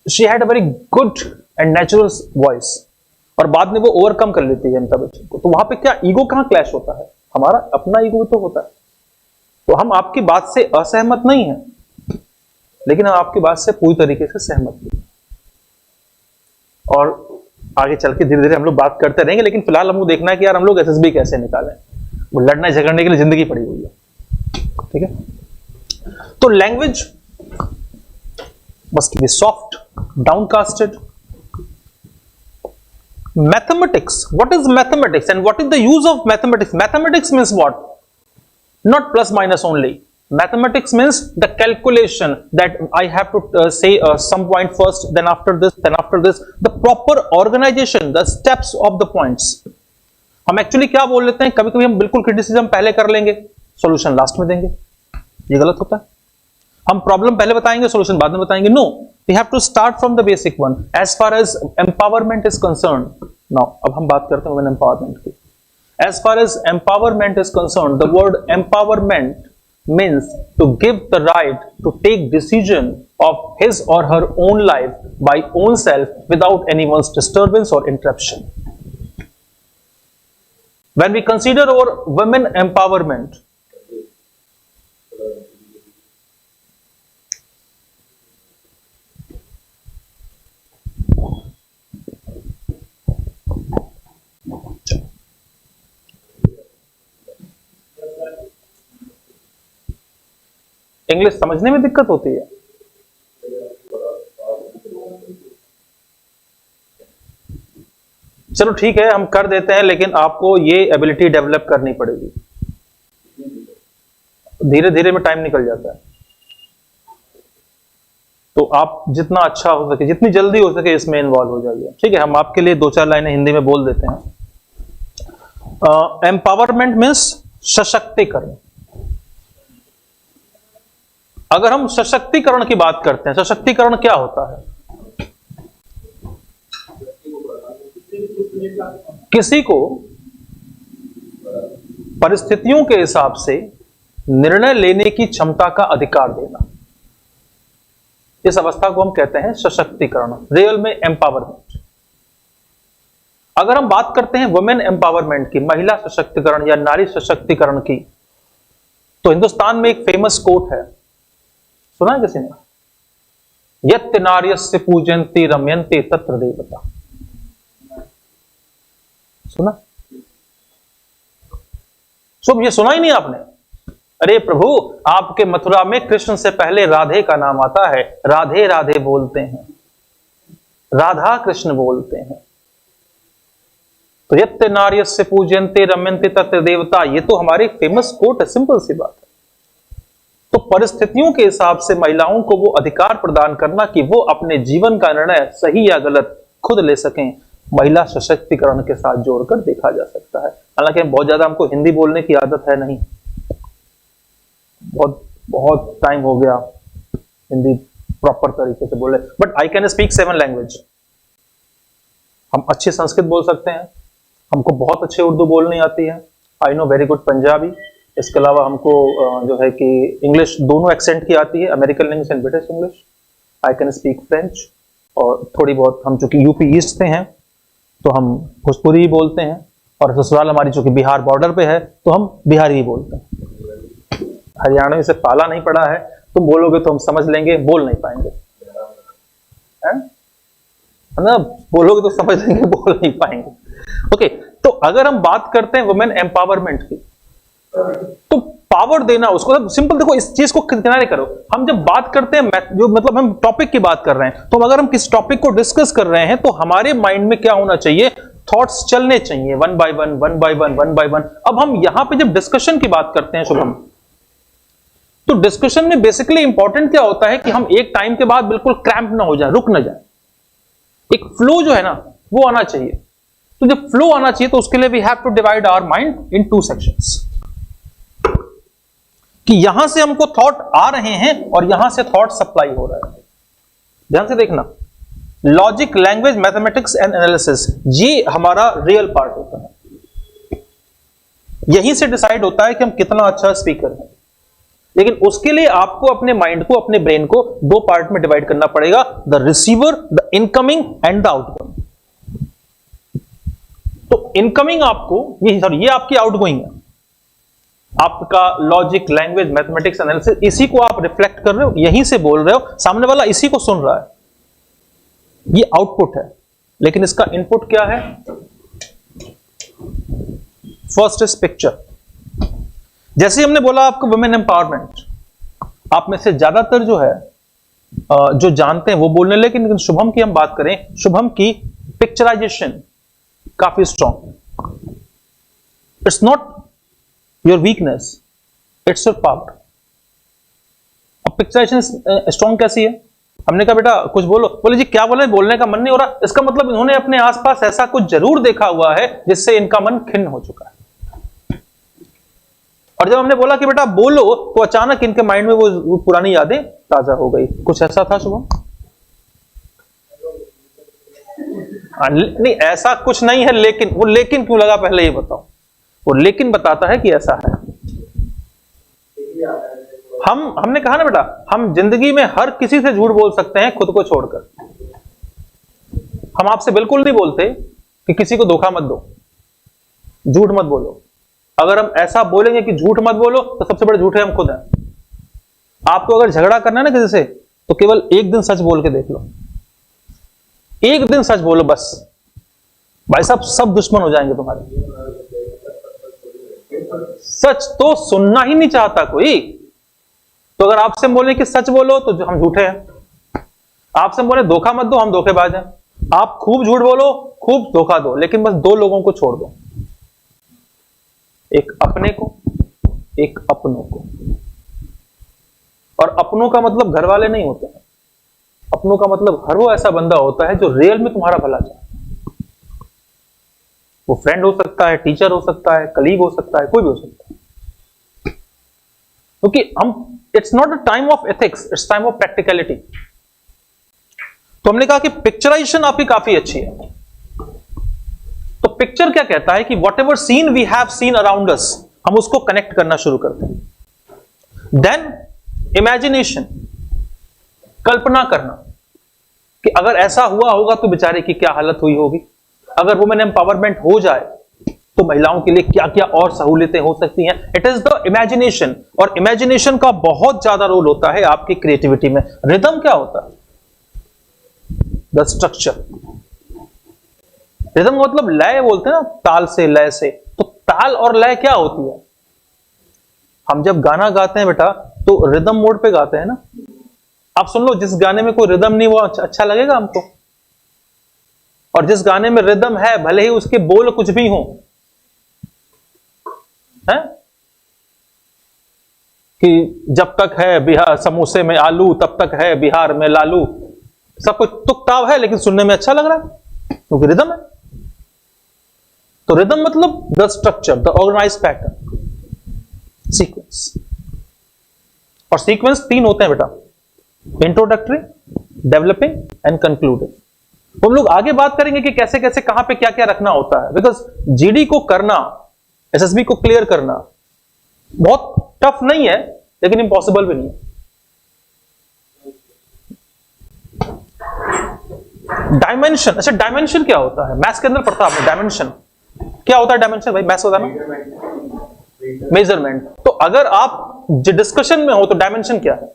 she had a very good and natural voice, और बाद में वो ओवरकम कर लेती है अमिताभ बच्चन को। तो वहां पे क्या ईगो कहां क्लैश होता है, हमारा अपना ईगो तो होता है। तो हम आपकी बात से असहमत नहीं है, लेकिन हम आपकी बात से पूरी तरीके से सहमत हैं। और आगे चल के धीरे धीरे हम लोग बात करते रहेंगे, लेकिन फिलहाल हमको देखना है कि यार हम लोग एसएसबी कैसे निकालें। वो लड़ने झगड़ने के लिए जिंदगी पड़ी हुई है, ठीक है। तो language must be soft, downcasted. Mathematics, what is mathematics and what is the use of mathematics? Mathematics means what? Not plus minus only. Mathematics means the calculation that I have to say some point first, then after this, the proper organization, the steps of the points. हम actually क्या बोल लेते हैं, कभी कभी हम बिल्कुल criticism पहले कर लेंगे, सॉल्यूशन लास्ट में देंगे, ये गलत होता है। हम प्रॉब्लम पहले बताएंगे, सॉल्यूशन बाद में बताएंगे। No, we have to start from the basic one as far as empowerment is concerned. Now अब हम बात करते हैं women empowerment की। As far as empowerment is concerned, the word empowerment means to give the right to take decision of his or her own life by own self without anyone's disturbance or interruption. When we consider our women empowerment, English समझने में दिक्कत होती है। चलो ठीक है, हम कर देते हैं, लेकिन आपको ये एबिलिटी डेवलप करनी पड़ेगी। धीरे धीरे में टाइम निकल जाता है, तो आप जितना अच्छा हो सके, जितनी जल्दी हो सके इसमें इन्वॉल्व हो जाइए, ठीक है। हम आपके लिए 2-4 लाइनें हिंदी में बोल देते हैं। एम्पावरमेंट मीन्स सशक्तिकरण। अगर हम सशक्तिकरण की बात करते हैं, सशक्तिकरण क्या होता है? किसी को परिस्थितियों के हिसाब से निर्णय लेने की क्षमता का अधिकार देना, इस अवस्था को हम कहते हैं सशक्तिकरण, रियल में एम्पावरमेंट। अगर हम बात करते हैं वुमेन एम्पावरमेंट की, महिला सशक्तिकरण या नारी सशक्तिकरण की, तो हिंदुस्तान में एक फेमस कोट है, सुना है किसी ने? यत् नार्यस्य पूजयन्ति रमयन्ति तत्र देवता। सुना? सब ये सुना ही नहीं आपने? अरे प्रभु, आपके मथुरा में कृष्ण से पहले राधे का नाम आता है, राधे राधे बोलते हैं, राधा कृष्ण बोलते हैं। तो यत् नार्यस्य पूजयन्ति रमयन्ति तत्र देवता, ये तो हमारी फेमस कोट है, सिंपल सी बात है। तो परिस्थितियों के हिसाब से महिलाओं को वो अधिकार प्रदान करना कि वो अपने जीवन का निर्णय सही या गलत खुद ले सकें, महिला सशक्तिकरण के साथ जोड़कर देखा जा सकता है। हालांकि बहुत ज्यादा हमको हिंदी बोलने की आदत है नहीं, बहुत बहुत टाइम हो गया हिंदी प्रॉपर तरीके से बोले, but I can speak 7 language. हम अच्छी संस्कृत बोल सकते हैं, हमको बहुत अच्छी उर्दू बोलनी आती है, I know very good Punjabi. इसके अलावा हमको जो है कि इंग्लिश दोनों एक्सेंट की आती है, American language and British English. I can speak French, और थोड़ी बहुत, हम चूंकि यूपी ईस्ट से हैं तो हम भोजपुरी ही बोलते हैं, और ससुराल हमारी चूंकि बिहार बॉर्डर पे है तो हम बिहारी ही बोलते हैं। हरियाणवी से पाला नहीं पड़ा है, तुम बोलोगे तो हम समझ लेंगे, बोल नहीं पाएंगे। है ना, बोलोगे तो समझ लेंगे, बोल नहीं पाएंगे। ओके, तो अगर हम बात करते हैं वुमेन एम्पावरमेंट की, तो पावर देना उसको, सिंपल देखो इस चीज को किनारे करो। हम जब बात करते हैं जो मतलब हम टॉपिक की बात कर रहे हैं, तो अगर हम किस टॉपिक को डिस्कस कर रहे हैं तो हमारे माइंड में क्या होना चाहिए, थॉट्स चलने चाहिए one by one one by one one by one. अब हम यहां पे जब डिस्कशन की बात करते हैं शुभम, तो डिस्कशन में बेसिकली इंपॉर्टेंट क्या होता है कि हम एक टाइम के बाद बिल्कुल क्रैम्प ना हो जाए, रुक ना जाए, एक फ्लो जो है ना वो आना चाहिए। तो जब फ्लो आना चाहिए तो उसके लिए we have to divide our mind in two sections, कि यहां से हमको थॉट आ रहे हैं और यहां से थॉट सप्लाई हो रहा है। ध्यान से देखना, logic, language, mathematics and analysis, ये हमारा रियल पार्ट होता है। यहीं से डिसाइड होता है कि हम कितना अच्छा स्पीकर हैं। लेकिन उसके लिए आपको अपने माइंड को, अपने ब्रेन को दो पार्ट में डिवाइड करना पड़ेगा, the receiver, the incoming and the outgoing. तो इनकमिंग आपको ये आपकी आउटगोइंग है, आपका लॉजिक, लैंग्वेज, मैथमेटिक्स, एनालिसिस, इसी को आप रिफ्लेक्ट कर रहे हो, यहीं से बोल रहे हो, सामने वाला इसी को सुन रहा है, ये आउटपुट है। लेकिन इसका इनपुट क्या है? First is picture. जैसे हमने बोला आपको वुमेन एम्पावरमेंट, आप में से ज्यादातर जो है जो जानते हैं वो बोलने, लेकिन शुभम की हम बात करें, शुभम की पिक्चराइजेशन काफी strong. It's not your weakness, it's your power. अब पिक्चराइजेशन स्ट्रॉन्ग कैसी है? हमने कहा बेटा कुछ बोलो, बोले जी क्या बोले, बोलने का मन नहीं हो रहा। इसका मतलब इन्होंने अपने आसपास ऐसा कुछ जरूर देखा हुआ है जिससे इनका मन खिन्न हो चुका है। और जब हमने बोला कि बेटा बोलो, तो अचानक इनके माइंड में वो पुरानी यादें ताजा हो गई। कुछ ऐसा था शुभम? नहीं, ऐसा कुछ नहीं है। लेकिन वो लेकिन क्यों लगा, पहले ये बताओ। वो लेकिन बताता है कि ऐसा है। हमने कहा ना बेटा, हम जिंदगी में हर किसी से झूठ बोल सकते हैं खुद को छोड़कर। हम आपसे बिल्कुल नहीं बोलते कि किसी को धोखा मत दो, झूठ मत बोलो। अगर हम ऐसा बोलेंगे कि झूठ मत बोलो, तो सबसे बड़े झूठे हम खुद हैं। आपको अगर झगड़ा करना है ना किसी से, तो केवल एक दिन सच बोल के देख लो, एक दिन सच बोलो बस, भाई साहब सब दुश्मन हो जाएंगे तुम्हारे। सच तो सुनना ही नहीं चाहता कोई। तो अगर आपसे बोले कि सच बोलो, तो हम झूठे हैं। आपसे बोले धोखा मत दो, हम धोखेबाज हैं। आप खूब झूठ बोलो, खूब धोखा दो, लेकिन बस दो लोगों को छोड़ दो, एक अपने को, एक अपनों को। और अपनों का मतलब घर वाले नहीं होते हैं। अपनों का मतलब हर वो ऐसा बंदा होता है जो रियल में तुम्हारा भला चाहता है। वो फ्रेंड हो सकता है, टीचर हो सकता है, कलीग हो सकता है, कोई भी हो सकता है। क्योंकि हम, it's not a time of ethics, it's time of practicality. तो हमने कहा कि पिक्चराइजेशन आपकी काफी अच्छी है। तो पिक्चर क्या कहता है कि whatever scene we have seen around us, हम उसको कनेक्ट करना शुरू करते हैं। देन इमेजिनेशन, कल्पना करना कि अगर ऐसा हुआ होगा तो बेचारे की क्या हालत हुई होगी। अगर वुमेन एम्पावरमेंट हो जाए तो महिलाओं के लिए क्या क्या और सहूलियतें हो सकती हैं। It is the imagination. और इमेजिनेशन का बहुत ज्यादा रोल होता है आपकी क्रिएटिविटी में। रिदम क्या होता है? The structure. रिदम मतलब लय बोलते हैं ना, ताल से, लय से। तो ताल और लय क्या होती है? हम जब गाना गाते हैं बेटा, तो रिदम मोड पे गाते हैं ना। आप सुन लो, जिस गाने में कोई रिदम नहीं, वो अच्छा लगेगा हमको। और जिस गाने में रिदम है, भले ही उसके बोल कुछ भी हो, है कि जब तक है बिहार समोसे में आलू, तब तक है बिहार में लालू। सब कुछ तुकताव है, लेकिन सुनने में अच्छा लग रहा है क्योंकि रिदम है। तो रिदम मतलब the structure, the organize pattern, sequence. और सीक्वेंस तीन होते हैं बेटा, इंट्रोडक्टरी, डेवलपिंग एंड कंक्लूडिंग। तो हम लोग आगे बात करेंगे कि कैसे कैसे कहां पे क्या क्या रखना होता है। बिकॉज जीडी को करना, एसएसबी को क्लियर करना बहुत टफ नहीं है, लेकिन इम्पॉसिबल भी नहीं है। डायमेंशन, अच्छा डायमेंशन क्या होता है? मैथ्स के अंदर पढ़ता आपने डायमेंशन क्या होता है? डायमेंशन भाई मैथ्स होता है ना, मेजरमेंट। तो अगर आप डिस्कशन में हो तो डायमेंशन क्या है?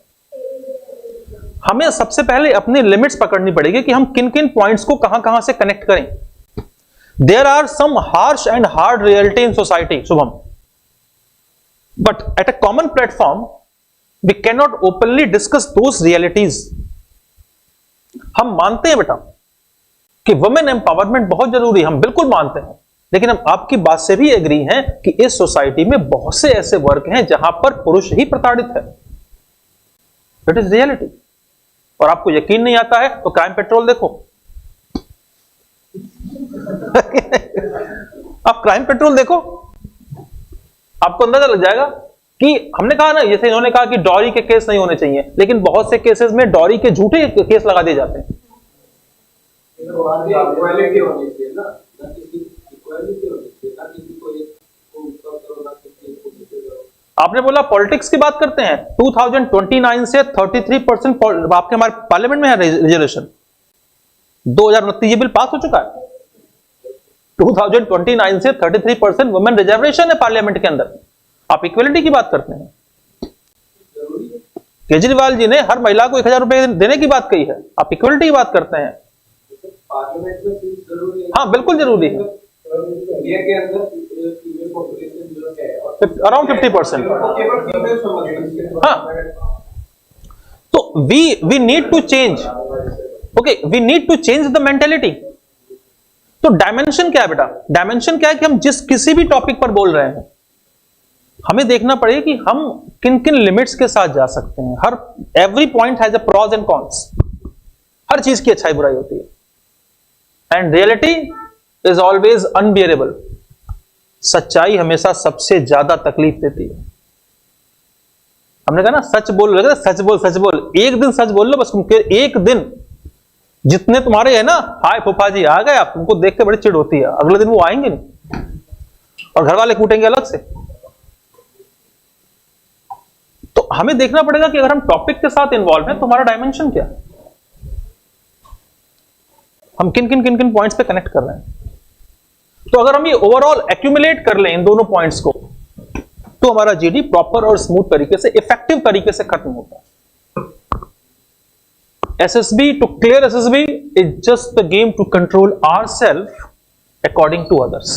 हमें सबसे पहले अपनी लिमिट्स पकड़नी पड़ेगी कि हम किन किन पॉइंट्स को कहां कहां से कनेक्ट करें. There are some harsh and hard reality in society, Shubham, but at a common platform we can not openly discuss those realities. हम मानते हैं बेटा कि वुमेन एम्पावरमेंट बहुत जरूरी है, हम बिल्कुल मानते हैं, लेकिन हम आपकी बात से भी एग्री हैं कि इस सोसाइटी में बहुत से ऐसे वर्ग हैं जहां पर पुरुष ही प्रताड़ित है. It is reality. और आपको यकीन नहीं आता है तो क्राइम पेट्रोल देखो. आप क्राइम पेट्रोल देखो, आपको अंदाजा लग जाएगा कि हमने कहा ना, जैसे इन्होंने कहा कि डॉरी के केस नहीं होने चाहिए, लेकिन बहुत से केसेस में डॉरी के झूठे केस लगा दिए जाते हैं. इक्वालिटी होनी चाहिए ना, इक्वालिटी होनी चाहिए ना, किसी को ये ऊपर करो ना, किसी को नीचे करो. आपने बोला पॉलिटिक्स की बात करते हैं. 2029 से 33% आपके हमारे पार्लियामेंट में है रिजर्वेशन. 2029 ये बिल पास हो चुका है. 2029 से 33% वुमेन रिजर्वेशन है पार्लियामेंट के अंदर. आप इक्वलिटी की बात करते हैं. केजरीवाल जी ने हर महिला को 1000 रुपए देने की बात कही है. आप इक्वलिटी की बात करते हैं. पार्लियामेंट में सीट जरूरी है. हाँ बिल्कुल जरूरी है. इंडिया के अंदर फीमेल पॉपुलेशन जो है अराउंड 50%. केवल फीमेल समझते हैं. हाँ, तो we need to change. Okay, we need to change the mentality. तो डायमेंशन क्या है बेटा? डायमेंशन क्या है कि हम जिस किसी भी टॉपिक पर बोल रहे हैं, हमें देखना पड़ेगा कि हम किन किन लिमिट्स के साथ जा सकते हैं. हर every point has a pros and cons. हर चीज की अच्छाई बुराई होती है. And reality is always unbearable. सच्चाई हमेशा सबसे ज्यादा तकलीफ देती है. हमने कहा ना, सच बोल रहे, सच बोल सच बोल. एक दिन सच बोल लो बस. एक दिन जितने तुम्हारे है ना, हाय फूफा जी आ गए आप, तुमको देख के बड़ी चिढ़ होती है, अगले दिन वो आएंगे नहीं और घर वाले कूटेंगे अलग से. तो हमें देखना पड़ेगा कि अगर हम टॉपिक के साथ इन्वॉल्व हैं तो हमारा डायमेंशन क्या है, हम किन किन पॉइंट्स पे कनेक्ट कर रहे हैं. तो अगर हम ये ओवरऑल एक्यूमुलेट कर लें इन दोनों पॉइंट्स को, तो हमारा जीडी प्रॉपर और स्मूथ तरीके से, इफेक्टिव तरीके से खत्म होता है. SSB, to clear SSB is just the game to control ourselves according to others.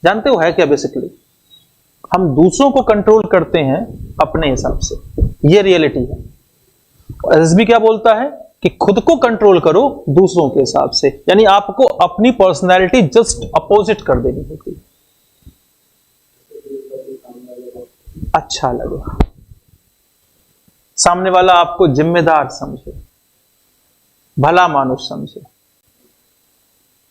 जानते हो है क्या? बेसिकली हम दूसरों को कंट्रोल करते हैं अपने हिसाब से. ये रियलिटी है. SSB क्या बोलता है कि खुद को कंट्रोल करो दूसरों के हिसाब से, यानी आपको अपनी पर्सनैलिटी जस्ट अपोजिट कर देनी होती है. अच्छा लगे, सामने वाला आपको जिम्मेदार समझे, भला मानुष समझे,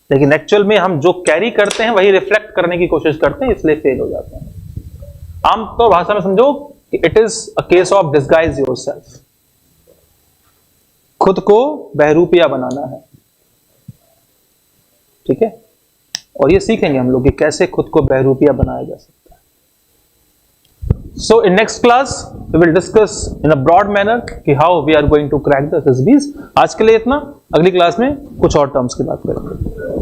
लेकिन एक्चुअल में हम जो कैरी करते हैं वही रिफ्लेक्ट करने की कोशिश करते हैं, इसलिए फेल हो जाते हैं. आमतौर भाषा में समझो कि it is a case of disguise yourself. खुद को बहरूपिया बनाना है. ठीक है, और ये सीखेंगे हम लोग कि कैसे खुद को बहरूपिया बनाया जा सकता है. So in next class we will discuss in a broad manner कि how we are going to crack the SSBs. आज के लिए इतना. अगली क्लास में कुछ और टर्म्स की बात करेंगे.